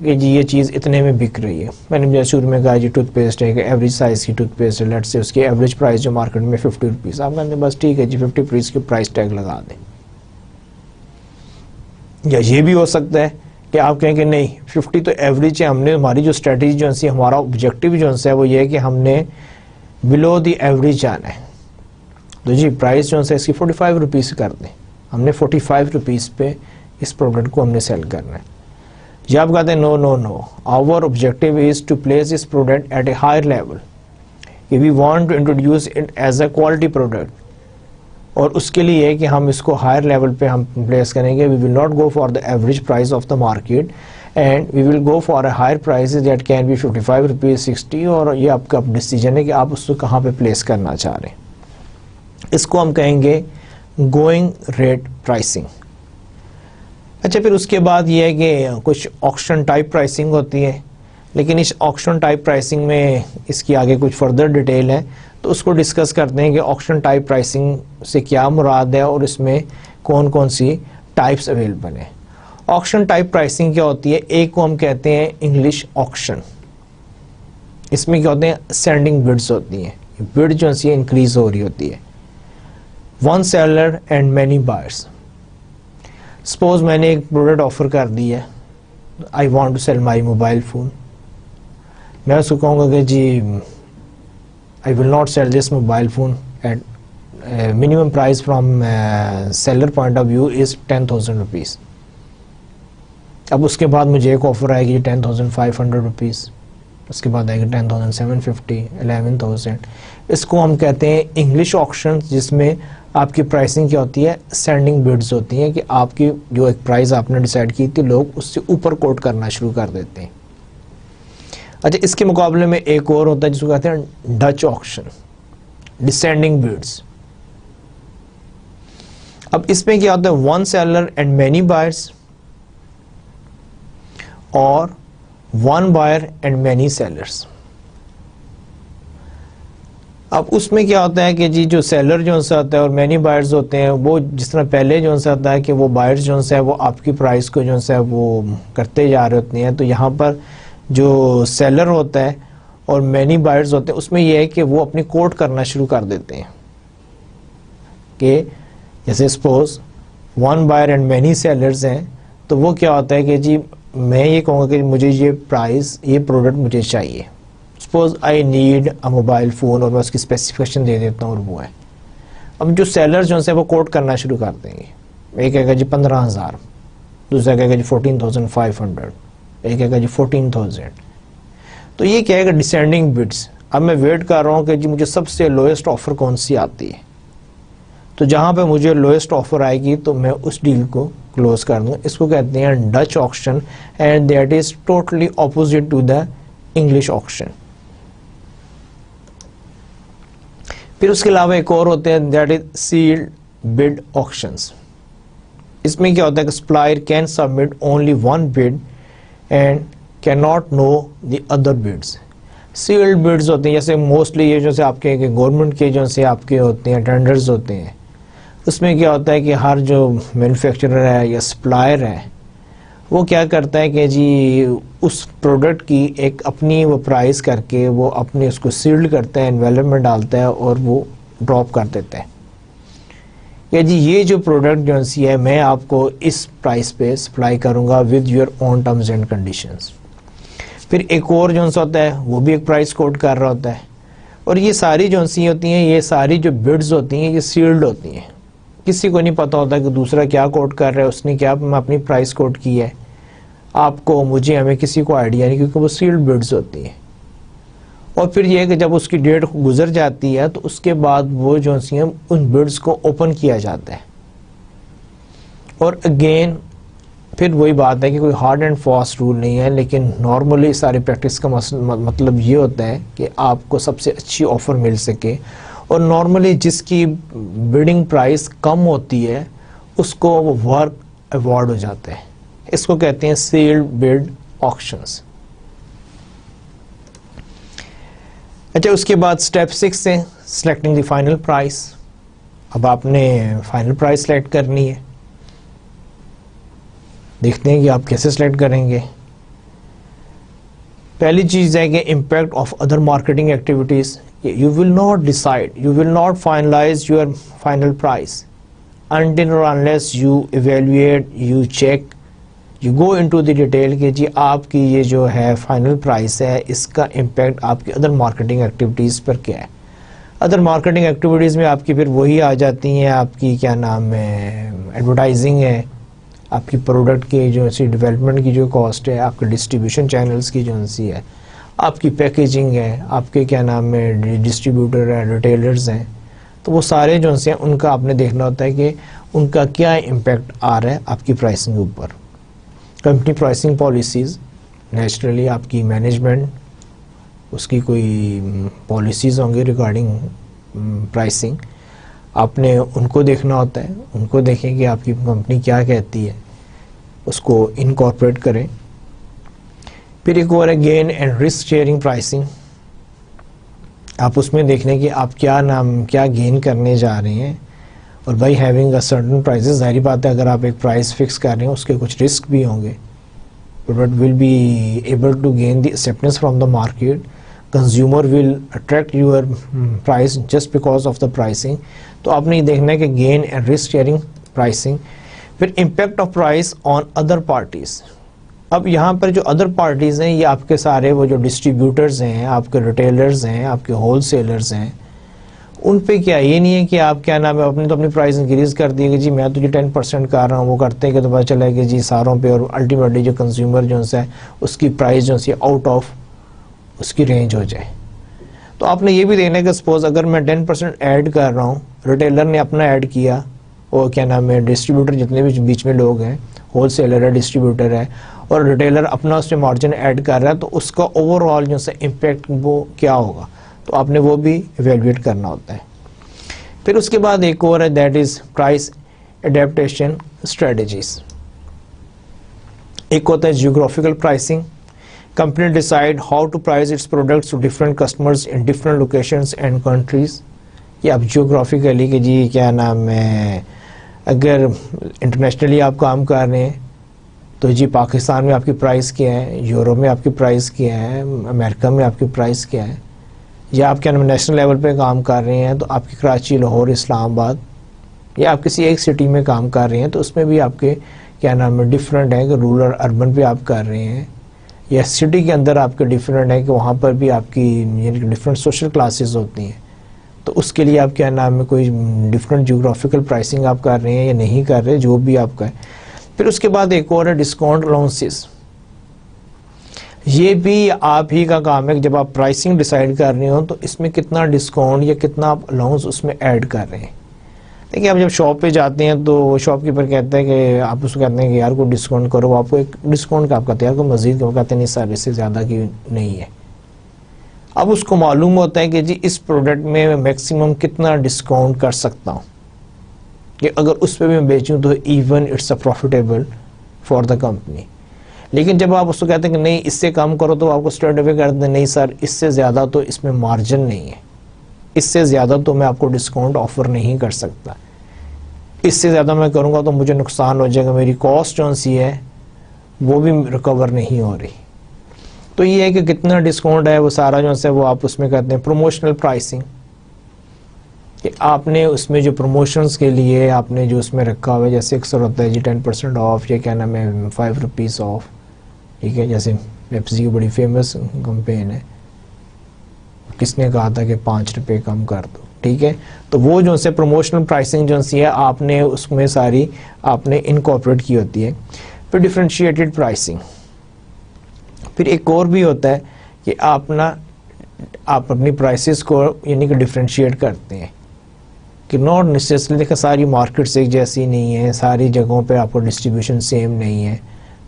کہ جی یہ چیز اتنے میں بک رہی ہے. میں نے شروع میں کہا جی ٹوتھ پیسٹ ہے کہ ایوریج سائز کی ٹوتھ پیسٹ ہے, لیٹ سے اس کی ایوریج پرائز جو مارکیٹ میں 50 روپیز, آپ کہتے ہیں بس ٹھیک ہے جی 50 روپیز کی پرائز ٹیگ لگا دیں. یا یہ بھی ہو سکتا ہے کہ آپ کہیں کہ نہیں 50 تو ایوریج ہے, ہم نے ہماری جو اسٹریٹجی جو ہے ہمارا آبجیکٹیو جو ہے وہ یہ ہے کہ ہم نے بلو دی ایوریج جانا ہے, تو جی پرائز جو ہے اس کی 45 روپیز کر دیں, ہم نے 45 روپیز پہ اس پروڈکٹ کو ہم نے سیل کرنا ہے. جی آپ کہتے ہیں no no no, our objective is to place اس product at a higher level, کہ we want to introduce it as a quality product, اور اس کے لیے کہ ہم اس کو ہائر لیول پہ ہم پلیس کریں گے. We will not go for the average price of the market, and we will go for a higher price that can be 55 rupees 60, اور یہ آپ کا ڈیسیجن ہے کہ آپ اس کو کہاں پہ پلیس کرنا چاہ رہے ہیں. اس کو ہم کہیں گے گوئنگ ریٹ پرائسنگ. اچھا, پھر اس کے بعد یہ ہے کہ کچھ آکشن ٹائپ پرائسنگ ہوتی ہے, لیکن اس آکشن ٹائپ پرائسنگ میں اس کی آگے کچھ فردر ڈیٹیل ہے، تو اس کو ڈسکس کرتے ہیں کہ آکشن ٹائپ پرائسنگ سے کیا مراد ہے اور اس میں کون کون سی ٹائپس اویلیبل ہیں۔ آکشن ٹائپ پرائسنگ کیا ہوتی ہے؟ ایک کو ہم کہتے ہیں انگلش آکشن، اس میں کیا ہوتے ہیں؟ سینڈنگ بڈس ہوتی ہیں، بڈ جو ہے انکریز ہو رہی ہوتی ہے۔ One seller and many buyers, suppose میں نے ایک پروڈکٹ آفر کر دی ہے، I want to sell my mobile phone, میں اس کو کہوں گا کہ جی I will not sell this mobile phone at minimum price from seller point of view is 10,000 rupees. اب اس کے بعد مجھے ایک آفر آئے گی 10,500 روپیز، اس کے بعد آئے گی 10,750، 11,000۔ اس کو ہم کہتے ہیں انگلش آکشن، جس میں آپ کی پرائسنگ کیا ہوتی ہے؟ سینڈنگ بڈز ہوتی ہیں، کہ آپ کی جو ایک پرائز آپ نے ڈیسائیڈ کی تھی لوگ اس سے اوپر کوٹ کرنا شروع کر دیتے ہیں۔ اچھا، اس کے مقابلے میں ایک اور ہوتا ہے جس کو کہتے ہیں ڈچ آکشن، ڈسینڈنگ بڈز۔ اب اس میں کیا ہوتا ہے؟ One seller and many buyers اور one buyer and many sellers. اب اس میں کیا ہوتا ہے کہ جی جو سیلر جو سے ہوتا ہے اور مینی بائرز ہوتے ہیں، وہ جس طرح پہلے جو سے ہوتا ہے کہ وہ بائرز جو سے وہ آپ کی پرائز کو جو سے وہ کرتے جا رہے ہوتے ہیں، تو یہاں پر جو سیلر ہوتا ہے اور مینی بائرز ہوتے ہیں، اس میں یہ ہے کہ وہ اپنی کوٹ کرنا شروع کر دیتے ہیں، کہ جیسے suppose one buyer and many sellers ہیں، تو وہ کیا ہوتا ہے کہ جی میں یہ کہوں گا کہ مجھے یہ پرائز، یہ پروڈکٹ مجھے چاہیے، suppose I need a mobile phone, اور میں اس کی اسپیسیفکیشن دے دیتا ہوں، اور وہ ہے۔ اب جو سیلر جو ہے وہ کوٹ کرنا شروع کر دیں گے، ایک کہے گا جی 15,000، دوسرا کہے گا جی 14,500، ایک کہے گا جی 14,000۔ تو یہ کیا ہے کہ ڈسینڈنگ بڈس۔ اب میں ویٹ کر رہا ہوں کہ جی مجھے سب سے لوئسٹ آفر کون سی آتی ہے، تو جہاں پہ مجھے لوئسٹ آفر آئے گی تو میں اس ڈیل کو کلوز کر دوں۔ اس کو کہتے ہیں Dutch auction, and that is totally opposite to the English auction. پھر اس کے علاوہ ایک اور ہوتے ہیں، دیٹ از سیلڈ بڈ آکشنز۔ اس میں کیا ہوتا ہے کہ supplier can submit only one bid and can not know the other bids. Sealed bids ہوتے ہیں، جیسے موسٹلی یہ جو سے آپ کے گورنمنٹ کے جو سے آپ کے ہوتے ہیں ٹینڈرز ہوتے ہیں، اس میں کیا ہوتا ہے کہ ہر جو مینوفیکچرر ہے یا سپلائر ہے وہ کیا کرتا ہے کہ جی اس پروڈکٹ کی ایک اپنی وہ پرائز کر کے وہ اپنے اس کو سیلڈ کرتا ہے، انویلپ میں ڈالتا ہے اور وہ ڈراپ کر دیتا ہے کہ جی یہ جو پروڈکٹ جو سی ہے میں آپ کو اس پرائز پہ سپلائی کروں گا with your own terms and conditions. پھر ایک اور جو ہوتا ہے وہ بھی ایک پرائز کوٹ کر رہا ہوتا ہے، اور یہ ساری جو سی ہوتی ہیں، یہ ساری جو بڈز ہوتی ہیں یہ سیلڈ ہوتی ہیں، کسی کو نہیں پتا ہوتا کہ دوسرا کیا کوٹ کر رہا ہے، اس نے کیا اپنی پرائز کوٹ کی ہے، آپ کو، مجھے، ہمیں کسی کو آئیڈیا نہیں، کیونکہ وہ سیلڈ بڈز ہوتی ہیں۔ اور پھر یہ ہے کہ جب اس کی ڈیٹ گزر جاتی ہے تو اس کے بعد وہ جو سی ہیں ان بڈز کو اوپن کیا جاتا ہے، اور اگین پھر وہی بات ہے کہ کوئی ہارڈ اینڈ فاسٹ رول نہیں ہے، لیکن نارملی ساری پریکٹس کا مطلب یہ ہوتا ہے کہ آپ کو سب سے اچھی آفر مل سکے، اور نارملی جس کی بڈنگ پرائس کم ہوتی ہے اس کو وہ ورک ایوارڈ ہو جاتا ہے۔ اس کو کہتے ہیں سیلڈ بڈ آکشنز۔ اچھا، اس کے بعد اسٹیپ 6 ہے سلیکٹنگ دی فائنل پرائس۔ اب آپ نے فائنل پرائس سلیکٹ کرنی ہے، دیکھتے ہیں کہ آپ کیسے سلیکٹ کریں گے۔ پہلی چیز ہے کہ impact of other marketing activities. You will not decide, you will not finalize your final price until or unless you evaluate, you check, you go into the detail کہ جی آپ کی یہ جو ہے فائنل پرائس ہے اس کا امپیکٹ آپ کی ادر مارکیٹنگ ایکٹیویٹیز پر کیا ہے۔ ادر مارکیٹنگ ایکٹیویٹیز میں آپ کی پھر وہی آ جاتی ہیں، آپ کی کیا نام ہے، ایڈورٹائزنگ ہے، آپ کی پروڈکٹ کی جو سی ڈیولپمنٹ کی جو کاسٹ ہے، آپ کے ڈسٹریبیوشن چینلز کی جو سی ہے، آپ کی پیکیجنگ ہے، آپ کے کیا نام ہے ڈسٹریبیوٹر ہیں، ریٹیلرز ہیں، تو وہ سارے جو ہیں ان کا آپ نے دیکھنا ہوتا ہے کہ ان کا کیا امپیکٹ آ رہا ہے آپ کی پرائسنگ کے اوپر۔ کمپنی پرائسنگ پالیسیز، نیچرلی آپ کی مینجمنٹ اس کی کوئی پالیسیز ہوں گی ریگارڈنگ پرائسنگ، آپ نے ان کو دیکھنا ہوتا ہے، ان کو دیکھیں کہ آپ کی کمپنی کیا کہتی ہے، اس کو انکارپوریٹ کریں۔ پھر ایک اور ہے gain and risk sharing pricing. آپ اس میں دیکھ لیں کہ آپ کیا گین کرنے جا رہے ہیں, اور by having a certain prices, ظاہری بات ہے اگر آپ ایک پرائز فکس کر رہے ہیں اس کے کچھ رسک بھی ہوں گے, but will be able to gain the acceptance from the market. Consumer will attract your price just because of the pricing. تو آپ نے یہ دیکھنا ہے کہ gain and risk sharing pricing. پھر impact of price on other parties. اب یہاں پر جو ادر پارٹیز ہیں یہ آپ کے سارے وہ جو ڈسٹریبیوٹرز ہیں, آپ کے ریٹیلرز ہیں, آپ کے ہول سیلرز ہیں, ان پہ کیا یہ نہیں ہے کہ آپ کیا نام ہے اپنے تو اپنی پرائز انکریز کر دیے کہ جی میں تو جی 10% کر رہا ہوں, وہ کرتے ہیں کہ تو پتہ چلا ہے کہ جی ساروں پہ, اور الٹیمیٹلی جو کنزیومر جو ہے اس کی پرائز جو ہے آؤٹ آف اس کی رینج ہو جائے. تو آپ نے یہ بھی دیکھنا ہے کہ سپوز اگر میں 10% ایڈ کر رہا ہوں, ریٹیلر نے اپنا ایڈ کیا, وہ کیا نام ہے ڈسٹریبیوٹر جتنے بھی بیچ میں لوگ ہیں, ہول سیلر ہے, ڈسٹریبیوٹر ہے, اور ریٹیلر اپنا اس میں مارجن ایڈ کر رہا ہے, تو اس کا اوور آل جو ہے امپیکٹ وہ کیا ہوگا, تو آپ نے وہ بھی ایویلویٹ کرنا ہوتا ہے. پھر اس کے بعد ایک اور ہے that is price adaptation strategies. ایک ہوتا ہے geographical pricing. Company decide how to price its products to different customers in different locations and countries. یہ آپ جیوگرافیکلی کہ جی کیا نام ہے اگر انٹرنیشنلی آپ کام کر رہے ہیں تو جی پاکستان میں آپ کی پرائس کیا ہے, یورپ میں آپ کی پرائس کیا ہے, امریکہ میں آپ کی پرائس کیا ہے, یا آپ کیا نام نیشنل لیول پہ کام کر رہے ہیں تو آپ کی کراچی, لاہور, اسلام آباد, یا آپ کسی ایک سٹی میں کام کر رہے ہیں تو اس میں بھی آپ کے کیا نام ہے ڈفرینٹ ہے کہ رورل اربن پہ آپ کر رہے ہیں, یا سٹی کے اندر آپ کے ڈفرینٹ ہے کہ وہاں پر بھی آپ کی یعنی کہ ڈفرینٹ سوشل کلاسز ہوتی ہیں, تو اس کے لیے آپ کیا نام ہے کوئی ڈفرینٹ جیوگرافیکل پرائسنگ آپ کر رہے ہیں یا نہیں کر رہے, جو بھی آپ کا ہے. پھر اس کے بعد ایک اور ہے ڈسکاؤنٹ الاؤنسز. یہ بھی آپ ہی کا کام ہے کہ جب آپ پرائسنگ ڈیسائیڈ کر رہے ہو تو اس میں کتنا ڈسکاؤنٹ یا کتنا آپ الاؤنس اس میں ایڈ کر رہے ہیں. دیکھیے آپ جب شاپ پہ جاتے ہیں تو شاپ کیپر کہتا ہے کہ آپ اس کو کہتے ہیں کہ یار کو ڈسکاؤنٹ کرو, آپ کو ایک ڈسکاؤنٹ کا آپ کہتے ہیں یار کو مزید کہتے ہیں نہیں سر اس سے زیادہ کی نہیں ہے. اب اس کو معلوم ہوتا ہے کہ جی اس پروڈکٹ میں میکسیمم کتنا ڈسکاؤنٹ کر سکتا ہوں کہ اگر اس پہ بھی میں بیچوں تو even it's a profitable for the company. لیکن جب آپ اس کو کہتے ہیں کہ نہیں اس سے کم کرو تو آپ کو اسٹریٹ اوے کر دیں نہیں سر اس سے زیادہ تو اس میں مارجن نہیں ہے, اس سے زیادہ تو میں آپ کو ڈسکاؤنٹ آفر نہیں کر سکتا, اس سے زیادہ میں کروں گا تو مجھے نقصان ہو جائے گا, میری کاسٹ جو سی ہے وہ بھی ریکور نہیں ہو رہی. تو یہ ہے کہ کتنا ڈسکاؤنٹ ہے وہ سارا جو ہے وہ آپ اس میں کرتے ہیں. پروموشنل پرائسنگ کہ آپ نے اس میں جو پروموشنز کے لیے آپ نے جو اس میں رکھا ہوا ہے, جیسے اکثر ہوتا ہے جی 10% آف, یا کیا نام ہے 5 روپیز آف, ٹھیک ہے, جیسے پیپسی کی بڑی فیمس کمپین ہے, کس نے کہا تھا کہ 5 روپے کم کر دو, ٹھیک ہے. تو وہ جو سے پروموشنل پرائسنگ جو سی ہے آپ نے اس میں ساری آپ نے انکارپوریٹ کی ہوتی ہے. پھر ڈفرینشیٹڈ پرائسنگ. پھر ایک اور بھی ہوتا ہے کہ آپ اپنی پرائسز کو یعنی کہ ڈفرینشیٹ کرتے ہیں کہ ناٹ نیسیسری, دیکھیں ساری مارکیٹس ایک جیسی نہیں ہے, ساری جگہوں پہ آپ کو ڈسٹریبیوشن سیم نہیں ہے,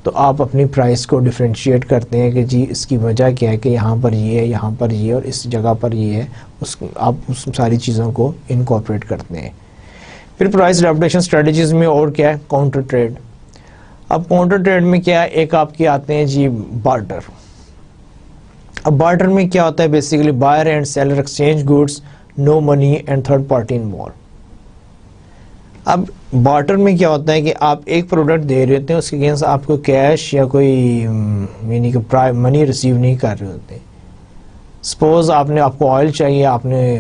تو آپ اپنی پرائس کو ڈفرینشیٹ کرتے ہیں کہ جی اس کی وجہ کیا ہے کہ یہاں پر یہ ہے, یہاں پر یہ ہے, اور اس جگہ پر یہ ہے, آپ اس ساری چیزوں کو انکارپوریٹ کرتے ہیں. پھر پرائس اڈاپٹیشن اسٹریٹجیز میں اور کیا ہے کاؤنٹر ٹریڈ. اب کاؤنٹر ٹریڈ میں کیا ہے, ایک آپ کے آتے ہیں جی بارٹر. اب بارٹر میں کیا ہوتا ہے basically buyer and seller exchange goods, no money and third party involve. اب بارٹر میں کیا ہوتا ہے کہ آپ ایک پروڈکٹ دے رہے ہوتے ہیں, اس کے اگینسٹ آپ کو کیش یا کوئی یعنی کہ منی ریسیو نہیں کر رہے ہوتے. سپوز آپ کو آئل چاہیے, آپ نے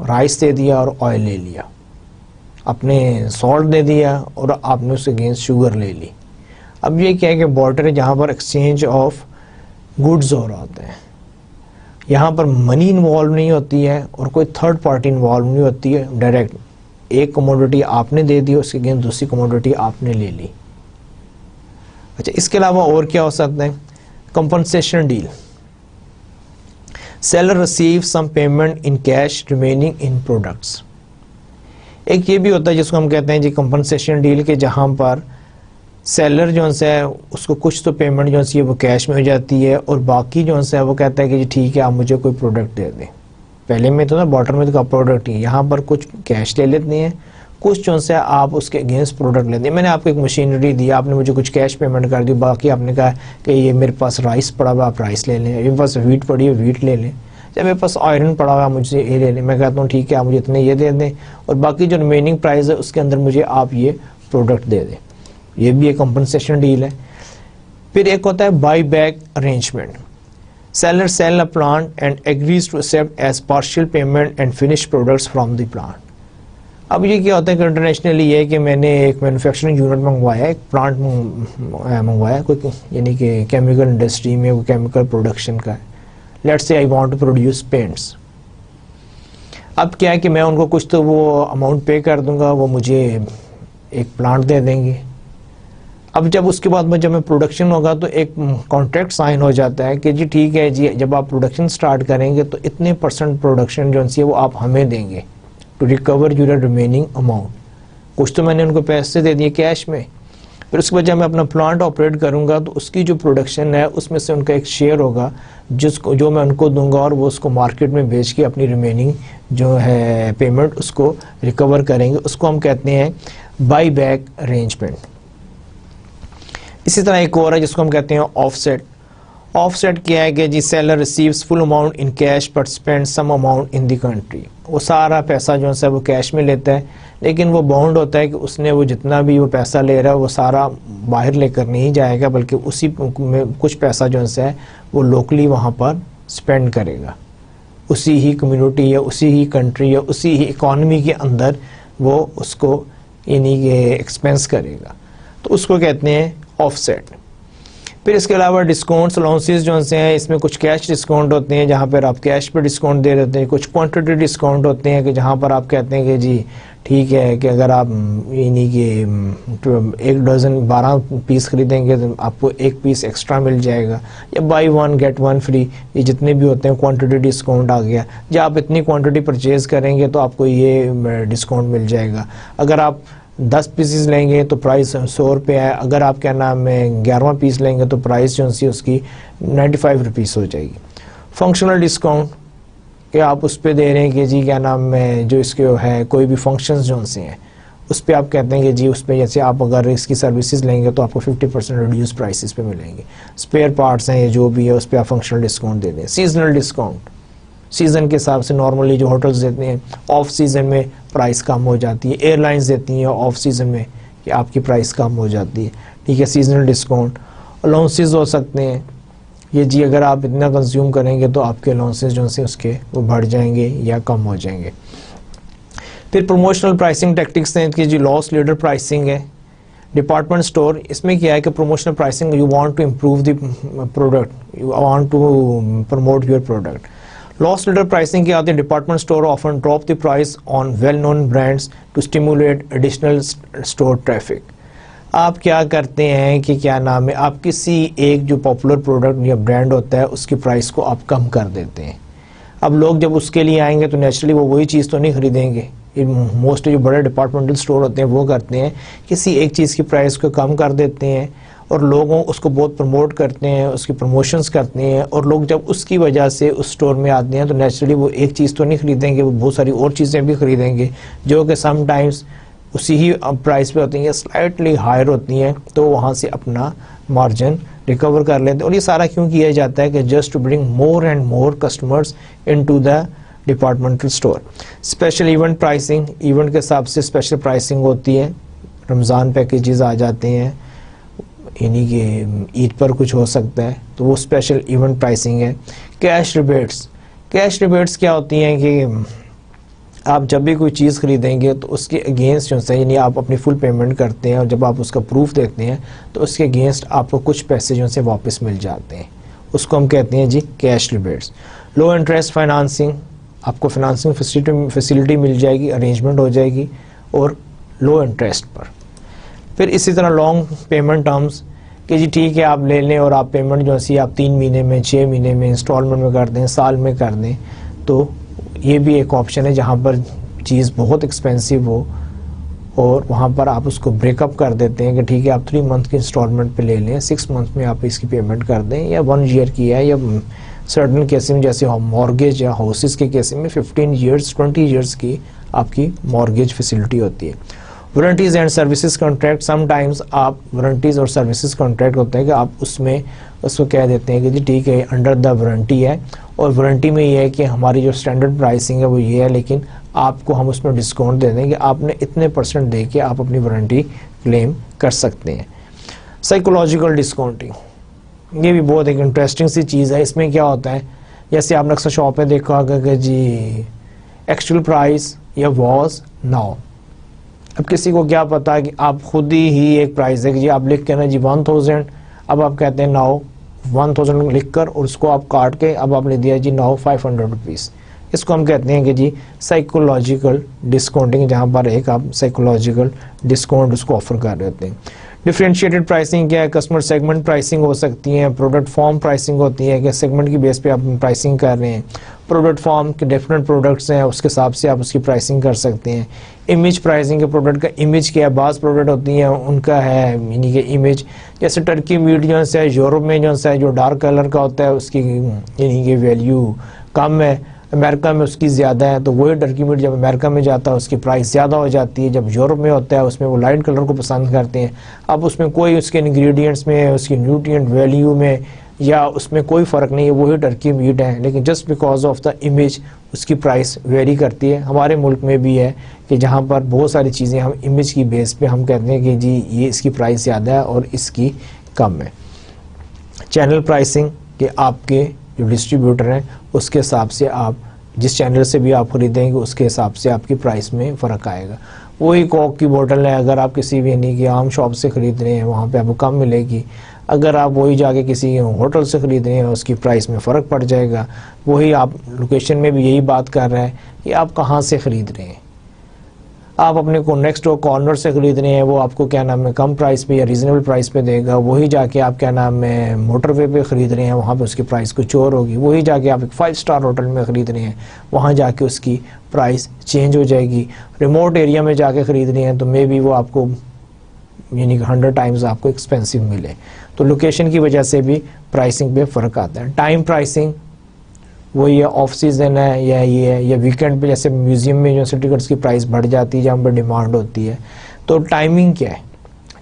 رائس دے دیا اور آئل لے لیا, آپ نے سالٹ دے دیا اور آپ نے اس کے اگینسٹ شوگر لے لی. اب یہ کیا ہے کہ بارٹر ہے جہاں پر ایکسچینج آف گڈز ہو رہا ہوتا ہے, یہاں پر منی انوالو نہیں ہوتی ہے اور کوئی تھرڈ پارٹی انوالو نہیں ہوتی ہے. ڈائریکٹ ایک کموڈٹی آپ نے دے دی, اس کے اگینسٹ دوسری کموڈٹی آپ نے لے لی. اچھا اس کے علاوہ اور کیا ہو سکتا ہے, compensation deal. Seller receive some payment in cash remaining in products. ایک یہ بھی ہوتا ہے جس کو ہم کہتے ہیں جی کمپنسیشن ڈیل کے جہاں پر سیلر جو ہے اس کو کچھ تو پیمنٹ جو ہے وہ کیش میں ہو جاتی ہے اور باقی جو ہے وہ کہتا ہے کہ جی ٹھیک ہے آپ مجھے کوئی پروڈکٹ دے دیں. پہلے میں تو نا بارٹر میں تو کا پروڈکٹ ہی, یہاں پر کچھ کیش لے لیتے ہیں, کچھ جو سے آپ اس کے اگینسٹ پروڈکٹ لیتے ہیں. میں نے آپ کو ایک مشینری دی, آپ نے مجھے کچھ کیش پیمنٹ کر دی, باقی آپ نے کہا کہ یہ میرے پاس رائس پڑا ہوا, آپ رائس لے لیں, میرے پاس ویٹ پڑی ہے, ویٹ لے لیں, جب میرے پاس آئرن پڑا ہوا مجھ سے یہ لے لیں. میں کہتا ہوں ٹھیک ہے آپ مجھے اتنے یہ دے دیں اور باقی جو ریمیننگ پرائز ہے اس کے اندر مجھے آپ یہ پروڈکٹ دے دیں. یہ بھی ایک کمپنسیشن ڈیل ہے. پھر ایک ہوتا ہے buy back arrangement. Seller sell a plant and agrees to accept as partial payment and finish products from the plant. اب یہ کیا ہوتا ہے کہ انٹرنیشنلی یہ کہ میں نے ایک مینوفیکچرنگ یونٹ منگوایا, ایک پلانٹ منگوایا کوئی, یعنی کہ کیمیکل انڈسٹری میں وہ کیمیکل پروڈکشن کا ہے. Let's say I want to produce paints. اب کیا ہے کہ میں ان کو کچھ تو وہ اماؤنٹ پے کر دوں گا, وہ مجھے ایک پلانٹ دے دیں گے. اب جب اس کے بعد میں جب میں پروڈکشن ہوگا تو ایک کانٹریکٹ سائن ہو جاتا ہے کہ جی ٹھیک ہے جی, جب آپ پروڈکشن سٹارٹ کریں گے تو اتنے % پروڈکشن جو ہے وہ آپ ہمیں دیں گے to recover your remaining amount. کچھ تو میں نے ان کو پیسے دے دیے کیش میں. پھر اس کے بعد جب میں اپنا پلانٹ آپریٹ کروں گا تو اس کی جو پروڈکشن ہے اس میں سے ان کا ایک شیئر ہوگا جو میں ان کو دوں گا, اور وہ اس کو مارکیٹ میں بیچ کے اپنی ریمیننگ جو ہے پیمنٹ اس کو ریکور کریں گے. اس کو ہم کہتے ہیں بائی بیک ارینجمنٹ. اسی طرح ایک اور ہے جس کو ہم کہتے ہیں آف سیٹ. آف سیٹ کیا ہے کہ جی seller receives full amount in cash but spend some amount in the country. وہ سارا پیسہ جو ہے وہ کیش میں لیتا ہے, لیکن وہ باؤنڈ ہوتا ہے کہ اس نے وہ جتنا بھی وہ پیسہ لے رہا ہے وہ سارا باہر لے کر نہیں جائے گا, بلکہ اسی میں کچھ پیسہ جو ہے وہ لوکلی وہاں پر اسپینڈ کرے گا, اسی ہی کمیونٹی یا اسی ہی کنٹری یا اسی ہی اکانومی کے اندر وہ اس کو یعنی کہ ایکسپینس کرے گا. تو اس کو کہتے ہیں آف سیٹ. پھر اس کے علاوہ ڈسکاؤنٹس الاؤنسز جو ہیں اس میں کچھ کیش ڈسکاؤنٹ ہوتے ہیں جہاں پر آپ کیش پہ ڈسکاؤنٹ دے دیتے ہیں, کچھ کوانٹٹی ڈسکاؤنٹ ہوتے ہیں کہ جہاں پر آپ کہتے ہیں کہ جی ٹھیک ہے کہ اگر آپ یعنی کہ 1 ڈزن 12 پیس خریدیں گے تو آپ کو 1 پیس ایکسٹرا مل جائے گا, یا بائی 1 گیٹ 1 فری, یہ جتنے بھی ہوتے ہیں کوانٹٹی ڈسکاؤنٹ آ گیا. جب آپ اتنی کوانٹٹی پرچیز کریں گے تو آپ کو یہ ڈسکاؤنٹ مل جائے گا. اگر آپ 10 پیسز لیں گے تو پرائس 100 روپے ہے, اگر آپ کیا نام ہے 11واں پیس لیں گے تو پرائس جو ہے اس کی 95 روپیز ہو جائے گی. فنکشنل ڈسکاؤنٹ کہ آپ اس پہ دے رہے ہیں کہ جی کیا نام ہے جو اس کے ہے کوئی بھی فنکشنز جو سے ہیں اس پہ آپ کہتے ہیں کہ جی اس پہ جیسے آپ اگر اس کی سروسز لیں گے تو آپ کو 50% ریڈیوس پرائسز پہ ملیں گے. اسپیئر پارٹس ہیں یا جو بھی ہے اس پہ آپ فنکشنل ڈسکاؤنٹ دے دیں. سیزنل ڈسکاؤنٹ سیزن کے حساب سے نارملی جو ہوٹلز دیتے ہیں آف سیزن میں پرائس کم ہو جاتی ہے, ایئر لائنز دیتی ہیں آف سیزن میں کہ آپ کی پرائس کم ہو جاتی ہے. ٹھیک ہے, سیزنل ڈسکاؤنٹ. الاؤنسز ہو سکتے ہیں یہ جی اگر آپ اتنا کنزیوم کریں گے تو آپ کے الاؤنسز جو ہیں اس کے وہ بڑھ جائیں گے یا کم ہو جائیں گے. پھر پروموشنل پرائسنگ ٹیکٹکس ہیں کہ جی لاس لیڈر پرائسنگ ہے. ڈپارٹمنٹ اسٹور اس میں کیا ہے کہ promotional pricing you want to improve the product, you want to promote your product. Loss leader pricing کیا آتی ہے, department store often drop the price on well known brands to stimulate additional store traffic. آپ کیا کرتے ہیں کہ کیا نام ہے آپ کسی ایک جو پاپولر پروڈکٹ یا برانڈ ہوتا ہے اس کی پرائس کو آپ کم کر دیتے ہیں. اب لوگ جب اس کے لیے آئیں گے تو نیچرلی وہ وہی چیز تو نہیں خریدیں گے. موسٹلی جو بڑے ڈپارٹمنٹل اسٹور ہوتے ہیں وہ کرتے ہیں کسی ایک چیز کی پرائس کو کم کر دیتے ہیں اور لوگوں اس کو بہت پروموٹ کرتے ہیں, اس کی پروموشنز کرتے ہیں, اور لوگ جب اس کی وجہ سے اس اسٹور میں آتے ہیں تو نیچرلی وہ ایک چیز تو نہیں خریدیں گے, وہ بہت ساری اور چیزیں بھی خریدیں گے جو کہ سم ٹائمز اسی ہی پرائس پہ ہوتی ہیں, سلائٹلی ہائر ہوتی ہیں, تو وہاں سے اپنا مارجن ریکور کر لیتے ہیں. اور یہ سارا کیوں کیا جاتا ہے کہ just to bring more and more customers into the departmental store. Special event pricing, event کے حساب سے اسپیشل پرائسنگ ہوتی ہے. رمضان پیکیجز آ جاتے ہیں یعنی کہ عید پر کچھ ہو سکتا ہے تو وہ اسپیشل ایونٹ پرائسنگ ہے. کیش ریبیٹس, کیش ریبیٹس کیا ہوتی ہیں کہ آپ جب بھی کوئی چیز خریدیں گے تو اس کے اگینسٹ جو ہے یعنی آپ اپنی فل پیمنٹ کرتے ہیں اور جب آپ اس کا پروف دیتے ہیں تو اس کے اگینسٹ آپ کو کچھ پیسے جو سے واپس مل جاتے ہیں, اس کو ہم کہتے ہیں جی کیش ریبیٹس. لو انٹرسٹ فائنانسنگ, آپ کو فائنانسنگ فیسلٹی مل جائے گی, ارینجمنٹ ہو جائے گی اور لو انٹرسٹ پر. پھر اسی طرح لانگ پیمنٹ ٹرمز کہ جی ٹھیک ہے آپ لے لیں اور آپ پیمنٹ جو ہے آپ 3 مہینے میں 6 مہینے میں انسٹالمنٹ میں کر دیں, سال میں کر دیں, تو یہ بھی ایک آپشن ہے جہاں پر چیز بہت ایکسپینسو ہو اور وہاں پر آپ اس کو بریک اپ کر دیتے ہیں کہ ٹھیک ہے آپ 3 منتھ کی انسٹالمنٹ پہ لے لیں, 6 منتھ میں آپ اس کی پیمنٹ کر دیں, یا 1 ایئر کی ہے, یا سرٹن کیسز میں جیسے مارگیج یا ہاؤسز کے کیسز میں 15 ایئرس 20 ایئرس کی آپ کی مارگیج فیسلٹی ہوتی ہے. Warranties and services contract, some times آپ وارنٹیز اور سروسز کانٹریکٹ ہوتے ہیں کہ آپ اس کو کہہ دیتے ہیں کہ جی ٹھیک ہے انڈر دا وارنٹی ہے, اور وارنٹی میں یہ ہے کہ ہماری جو اسٹینڈرڈ پرائسنگ ہے وہ یہ ہے, لیکن آپ کو ہم اس میں ڈسکاؤنٹ دے دیں کہ آپ نے اتنے % دے کے آپ اپنی وارنٹی کلیم کر سکتے ہیں. سائیکولوجیکل ڈسکاؤنٹنگ, یہ بھی بہت ایک انٹرسٹنگ سی چیز ہے. اس میں کیا ہوتا ہے, جیسے آپ نے اکثر شاپ پہ دیکھا ہوگا کہ جی ایکچوئل پرائس یا واز ناؤ. اب کسی کو کیا پتا کہ آپ خود ہی ایک پرائس ہے کہ جی آپ لکھ کے نا جی 1000, اب آپ کہتے ہیں ناؤ 1000 لکھ کر, اور اس کو آپ کاٹ کے اب آپ نے دیا جی ناؤ 500 روپیز. اس کو ہم کہتے ہیں کہ جی سائیکولوجیکل ڈسکاؤنٹنگ, جہاں پر ایک آپ سائیکولوجیکل ڈسکاؤنٹ اس کو آفر کر رہے ہوتے ہیں. ڈفرینشیٹڈ پرائسنگ کیا ہے, کسٹمر سیگمنٹ پرائسنگ ہو سکتی ہیں, پروڈکٹ فارم پرائسنگ ہوتی ہے کہ سیگمنٹ کی بیس پہ آپ پرائسنگ کر رہے ہیں. پروڈکٹ فارم کے ڈفرینٹ پروڈکٹس ہیں, اس کے حساب سے آپ اس کی پرائسنگ کر سکتے ہیں. امیج پرائسنگ کے پروڈکٹ کا امیج کیا ہے, بعض پروڈکٹ ہوتی ہیں ان کا ہے یعنی کہ امیج, جیسے ٹرکی میٹ جو ہے یورپ میں جو ہے جو ڈارک کلر کا ہوتا ہے اس کی یعنی کہ ویلیو کم ہے, امریکہ میں اس کی زیادہ ہے. تو وہی ٹرکی میٹ جب امریکہ میں جاتا ہے اس کی پرائس زیادہ ہو جاتی ہے, جب یورپ میں ہوتا ہے اس میں وہ لائٹ کلر کو پسند کرتے ہیں. اب اس میں کوئی اس کے انگریڈینٹس میں, اس کی نیوٹرینٹ ویلیو میں یا اس میں کوئی فرق نہیں ہے, وہی ٹرکی میٹ ہے, لیکن just because of the image اس کی پرائس ویری کرتی ہے. ہمارے ملک میں بھی ہے کہ جہاں پر بہت ساری چیزیں ہم امیج کی بیس پہ ہم کہتے ہیں کہ جی یہ اس کی پرائس زیادہ ہے اور اس کی کم ہے. چینل پرائسنگ کہ آپ کے جو ڈسٹریبیوٹر ہیں اس کے حساب سے آپ جس چینل سے بھی آپ خریدیں گے اس کے حساب سے آپ کی پرائس میں فرق آئے گا. وہی کوک کی بوٹل ہے, اگر آپ کسی بھی یعنی کہ عام شاپ سے خرید رہے ہیں وہاں پہ آپ کو کم ملے گی, اگر آپ وہی جا کے کسی ہوٹل سے خرید رہے ہیں اس کی پرائس میں فرق پڑ جائے گا. وہی آپ لوکیشن میں بھی یہی بات کر رہے ہیں کہ آپ کہاں سے خرید رہے ہیں. آپ اپنے کو نیکسٹ ڈور کارنر سے خرید رہے ہیں, وہ آپ کو کیا نام ہے کم پرائس پہ یا ریزنیبل پرائس پہ دے گا. وہی جا کے آپ کیا نام ہے موٹر وے پہ خرید رہے ہیں, وہاں پہ اس کی پرائس کچھ اور ہوگی. وہی جا کے آپ ایک 5 اسٹار ہوٹل میں خرید رہے ہیں, وہاں جا کے اس کی پرائس چینج ہو جائے گی. ریموٹ ایریا میں جا کے خرید رہے ہیں تو مے بی وہ آپ کو یعنی کہ 100 ٹائمز آپ کو ایکسپینسو ملے. تو لوکیشن کی وجہ سے بھی پرائسنگ پہ فرق آتا ہے. ٹائم پرائسنگ وہ یہ آف سیزن ہے یا یہ ہے یا ویکینڈ پہ, جیسے میوزیم میں جو ٹکٹس کی پرائس بڑھ جاتی ہے جہاں پہ ڈیمانڈ ہوتی ہے. تو ٹائمنگ کیا ہے,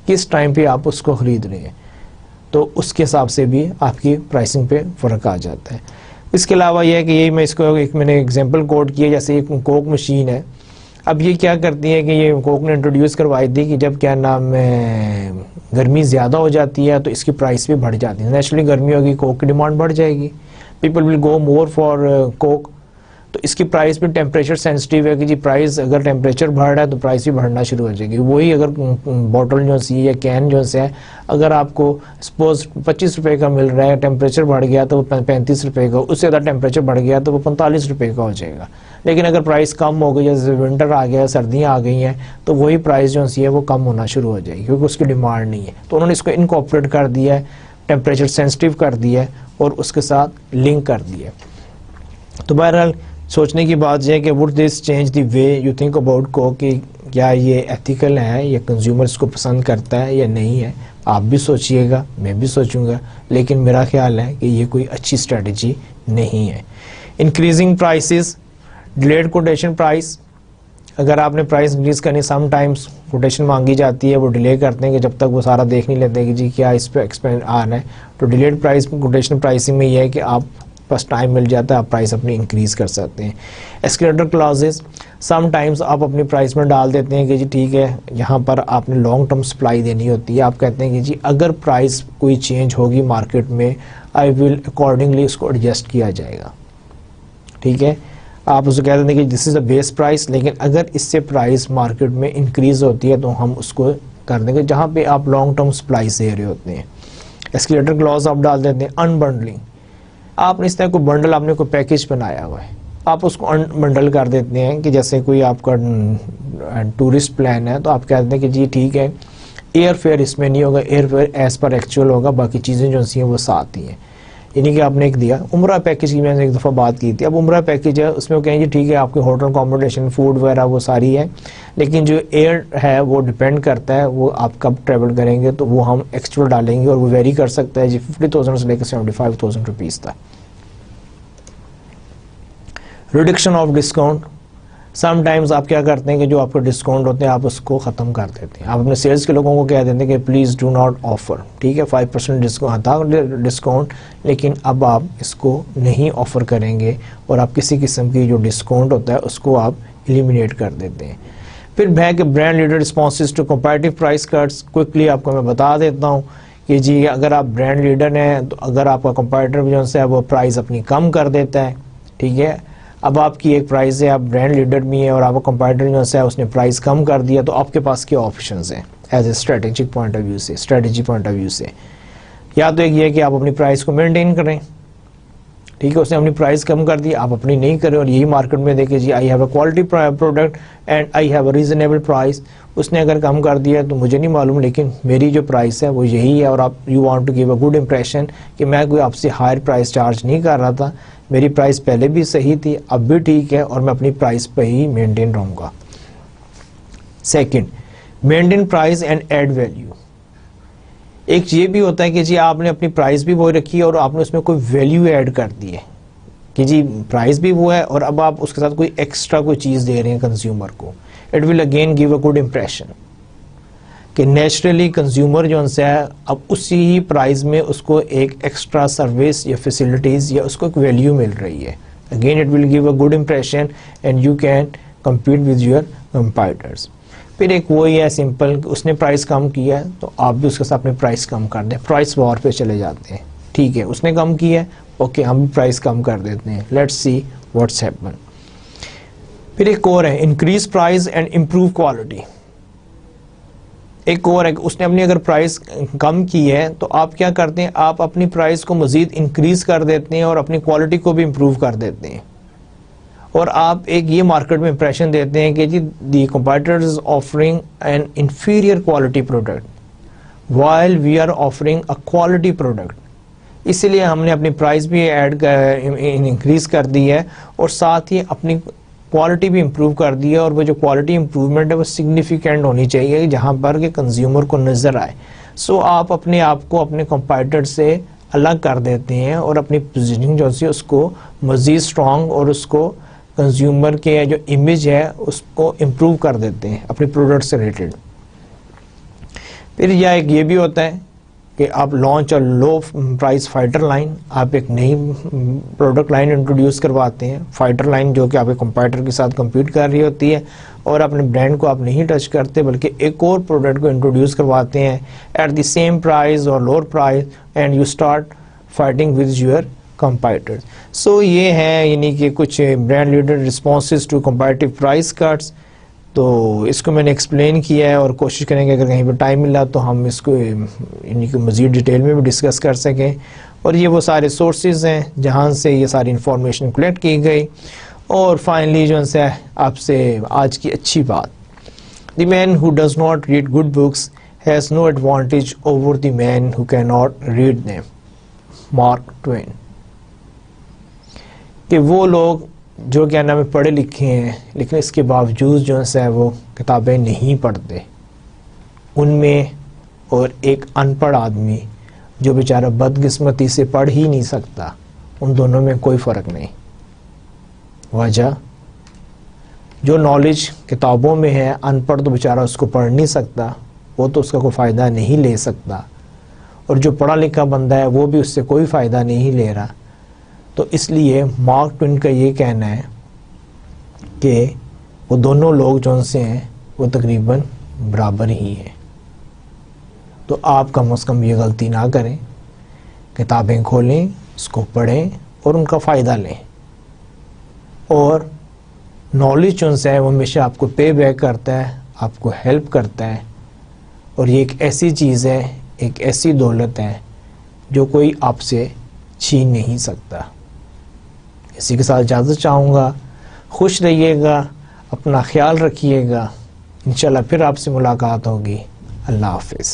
کس ٹائم پہ آپ اس کو خرید رہے ہیں, تو اس کے حساب سے بھی آپ کی پرائسنگ پہ فرق آ جاتا ہے. اس کے علاوہ یہ ہے کہ یہی میں اس کو میں نے ایگزامپل کوٹ کیا, جیسے ایک کوک مشین ہے. اب یہ کیا کرتی ہے کہ یہ کوک نے انٹروڈیوس کروائی تھی کہ جب کیا نام ہے گرمی زیادہ ہو جاتی ہے تو اس کی پرائس بھی بڑھ جاتی ہے. نیچرلی گرمی ہوگی, کوک کی ڈیمانڈ بڑھ جائے گی, people will go more for کوک. تو اس کی پرائس بھی ٹیمپریچر سینسٹیو ہے کہ جی پرائس اگر ٹیمپریچر بڑھ رہا ہے تو پرائس بھی بڑھنا شروع ہو جائے گی. وہی اگر بوٹل جو سی یا کین جو ہے اگر آپ کو سپوز 25 روپے کا مل رہا ہے, ٹیمپریچر بڑھ گیا تو وہ 35 روپے کا, اس سے زیادہ ٹیمپریچر بڑھ گیا تو وہ 45 روپے کا ہو جائے گا. لیکن اگر پرائس کم ہو گئی, جیسے ونٹر آ گیا, سردیاں آ گئی ہیں, تو وہی پرائس جو ہے وہ کم ہونا شروع ہو جائے گی کیونکہ اس کی ڈیمانڈ نہیں ہے. تو انہوں نے اس کو انکارپوریٹ کر دیا ہے, ٹیمپریچر سینسٹیو کر دیا ہے اور اس کے ساتھ لنک کر دیا ہے. تو بہرحال سوچنے کی بات یہ ہے کہ would this change the way you think about کو, کہ کیا یہ ایتھیکل ہے یا کنزیومر اس کو پسند کرتا ہے یا نہیں ہے. آپ بھی سوچئے گا, میں بھی سوچوں گا, لیکن میرا خیال ہے کہ یہ کوئی اچھی اسٹریٹجی نہیں ہے. Increasing prices, delayed quotation price, اگر آپ نے پرائس انکریز کرنی, سم ٹائمز کوٹیشن مانگی جاتی ہے, وہ ڈیلے کرتے ہیں کہ جب تک وہ سارا دیکھ نہیں لیتے کہ جی کیا اس پہ ایکسپینڈ آنا ہے. تو ڈیلیڈ پرائس کوٹیشن پرائسنگ میں یہ ہے کہ آپ بس ٹائم مل جاتا ہے, آپ پرائس اپنی انکریز کر سکتے ہیں. ایسکیلیٹر کلازز, سم ٹائمز آپ اپنی پرائس میں ڈال دیتے ہیں کہ جی ٹھیک ہے یہاں پر آپ نے لانگ ٹرم سپلائی دینی ہوتی ہے. آپ کہتے ہیں کہ جی اگر پرائس کوئی چینج ہوگی مارکیٹ میں, آئی ول اکارڈنگلی اس کو ایڈجسٹ کیا جائے گا. ٹھیک ہے, آپ اسے کہہ دیتے ہیں کہ دس از اے بیس پرائس, لیکن اگر اس سے پرائس مارکیٹ میں انکریز ہوتی ہے تو ہم اس کو کر دیں گے جہاں پہ آپ لانگ ٹرم سپلائی دے رہے ہوتے ہیں. ایسکیلیٹر کلاز آپ ڈال دیتے ہیں. انبنڈلنگ, آپ نے اس طرح کوئی بنڈل, آپ نے کوئی پیکج بنایا ہوا ہے, آپ اس کو بنڈل کر دیتے ہیں کہ جیسے کوئی آپ کا ٹورسٹ پلان ہے تو آپ کہتے ہیں کہ جی ٹھیک ہے ایئر فیئر اس میں نہیں ہوگا, air fare as per actual ہوگا, باقی چیزیں جو سی ہیں وہ ساتھ ہی ہیں. یعنی کہ آپ نے ایک دیا عمرہ پیکج کی, میں نے ایک دفعہ بات کی تھی. اب عمرہ پیکج ہے, اس میں وہ کہیں گے ٹھیک ہے آپ کے ہوٹل اکوموڈیشن فوڈ وغیرہ وہ ساری ہے, لیکن جو ایئر ہے وہ ڈیپینڈ کرتا ہے وہ آپ کب ٹریول کریں گے, تو وہ ہم ایکچوئل ڈالیں گے اور وہ ویری کر سکتا ہے جی 50,000 سے لے کے 75,000 روپیز تک. Reduction of discount, some times آپ کیا کرتے ہیں کہ جو آپ کو ڈسکاؤنٹ ہوتے ہیں آپ اس کو ختم کر دیتے ہیں. آپ اپنے سیلس کے لوگوں کو کہہ دیتے ہیں کہ پلیز ڈو ناٹ آفر, ٹھیک ہے 5% ڈسکاؤنٹ تھا ڈسکاؤنٹ, لیکن اب آپ اس کو نہیں آفر کریں گے اور آپ کسی قسم کی جو ڈسکاؤنٹ ہوتا ہے اس کو آپ ایلیمینیٹ کر دیتے ہیں. پھر brand leader responses to competitive price cuts. Quickly آپ کو میں بتا دیتا ہوں کہ جی اگر آپ برانڈ لیڈر ہیں تو اگر آپ کا کمپیٹیٹر جو ہے وہ پرائز اپنی کم کر دیتا ہے, ٹھیک ہے, اب آپ کی ایک پرائز ہے, آپ برانڈ لیڈر بھی ہیں اور آپ کا کمپیٹیٹر جو ہے اس نے پرائز کم کر دیا, تو آپ کے پاس کیا آپشنز ہیں as a strategic point of view سے, اسٹریٹجی پوائنٹ آف ویو سے. یا تو ایک یہ ہے کہ آپ اپنی پرائز کو مینٹین کریں, ٹھیک ہے, اس نے اپنی پرائز کم کر دی, آپ اپنی نہیں کریں, اور یہی مارکیٹ میں دیکھیں جی I have a quality product and I have a reasonable price. اس نے اگر کم کر دیا تو مجھے نہیں معلوم, لیکن میری جو پرائز ہے وہ یہی ہے, اور آپ you want to give a good impression کہ میں کوئی آپ سے ہائر پرائز چارج نہیں کر رہا تھا, میری پرائز پہلے بھی صحیح تھی, اب بھی ٹھیک ہے, اور میں اپنی پرائز پہ ہی مینٹین رہوں گا. Second, maintain price and add value. ایک یہ بھی ہوتا ہے کہ جی آپ نے اپنی پرائز بھی وہی رکھی ہے اور آپ نے اس میں کوئی ویلیو ایڈ کر دی ہے کہ جی پرائز بھی وہ ہے اور اب آپ اس کے ساتھ کوئی ایکسٹرا کوئی چیز دے رہے ہیں کنزیومر کو. It will again give a good impression کہ نیچرلی کنزیومر جو ان سے ہے اب اسی ہی پرائز میں اس کو ایک ایکسٹرا سروس یا فیسلٹیز یا اس کو ایک ویلیو مل رہی ہے. Again it will give a good impression and you can compete with your competitors. پھر ایک وہی ہے سمپل, اس نے پرائز کم کیا ہے تو آپ بھی اس کے ساتھ اپنے پرائز کم کر دیں, پرائز وار پہ چلے جاتے ہیں, ٹھیک ہے, اس نے کم کیا ہے اوکے ہم بھی پرائز کم کر دیتے ہیں, لیٹس سی واٹس ہیپن. پھر ایک اور ہے increase price and improve quality. ایک اور ہے اس نے اپنی اگر پرائز کم کی ہے تو آپ کیا کرتے ہیں, آپ اپنی پرائز کو مزید انکریز کر دیتے ہیں اور اپنی کوالٹی کو بھی امپروو کر دیتے ہیں, اور آپ ایک یہ مارکیٹ میں امپریشن دیتے ہیں کہ جی the competitors offering an inferior quality product while we are offering a quality product. اسی لیے ہم نے اپنی پرائز بھی انکریز کر دی ہے اور ساتھ ہی اپنی کوالٹی بھی امپروو کر دی ہے, اور وہ جو کوالٹی امپروومنٹ ہے وہ سگنیفیکینٹ ہونی چاہیے جہاں پر کہ کنزیومر کو نظر آئے. سو آپ اپنے آپ کو اپنے کمپیٹیٹر سے الگ کر دیتے ہیں اور اپنی پوزیشننگ جو ہے اس کو مزید اسٹرانگ اور اس کو کنزیومر کے جو امیج ہے اس کو امپروو کر دیتے ہیں اپنے پروڈکٹ سے ریلیٹڈ. پھر یا ایک یہ بھی ہوتا ہے کہ آپ لانچ اور لو پرائز فائٹر لائن, آپ ایک نئی پروڈکٹ لائن انٹروڈیوس کرواتے ہیں, فائٹر لائن جو کہ آپ کے کمپیٹر کے ساتھ کمپیٹ کر رہی ہوتی ہے, اور اپنے برانڈ کو آپ نہیں ٹچ کرتے بلکہ ایک اور پروڈکٹ کو انٹروڈیوس کرواتے ہیں ایٹ دی سیم پرائز اور lower price, and you start fighting with your competitors. So یہ ہے یعنی کہ کچھ brand leader responses to competitive price cuts. تو اس کو میں نے ایکسپلین کیا ہے اور کوشش کریں گے اگر کہیں پہ ٹائم ملا تو ہم اس کو یعنی کہ مزید ڈیٹیل میں بھی ڈسکس کر سکیں. اور یہ وہ سارے سورسز ہیں جہاں سے یہ ساری انفارمیشن کلیکٹ کی گئی. اور فائنلی جو ہے آپ سے آج کی اچھی بات, the man who does not read good books has no advantage over the man who can not read them. Mark Twain. کہ وہ لوگ جو کیا نام ہے پڑھے لکھے ہیں لیکن اس کے باوجود جو ہے وہ کتابیں نہیں پڑھتے, ان میں اور ایک ان پڑھ آدمی جو بیچارہ بدقسمتی سے پڑھ ہی نہیں سکتا, ان دونوں میں کوئی فرق نہیں. وجہ جو نالج کتابوں میں ہے, ان پڑھ تو بیچارہ اس کو پڑھ نہیں سکتا, وہ تو اس کا کوئی فائدہ نہیں لے سکتا, اور جو پڑھا لکھا بندہ ہے وہ بھی اس سے کوئی فائدہ نہیں لے رہا. تو اس لیے مارک ٹوین کا یہ کہنا ہے کہ وہ دونوں لوگ جو ان سے ہیں وہ تقریباً برابر ہی ہیں. تو آپ کم از کم یہ غلطی نہ کریں, کتابیں کھولیں, اس کو پڑھیں اور ان کا فائدہ لیں. اور نالج جو ہے وہ ہمیشہ آپ کو پے بیک کرتا ہے, آپ کو ہیلپ کرتا ہے, اور یہ ایک ایسی چیز ہے, ایک ایسی دولت ہے جو کوئی آپ سے چھین نہیں سکتا. اسی کے ساتھ اجازت چاہوں گا. خوش رہیے گا, اپنا خیال رکھیے گا. انشاءاللہ پھر آپ سے ملاقات ہوگی. اللہ حافظ.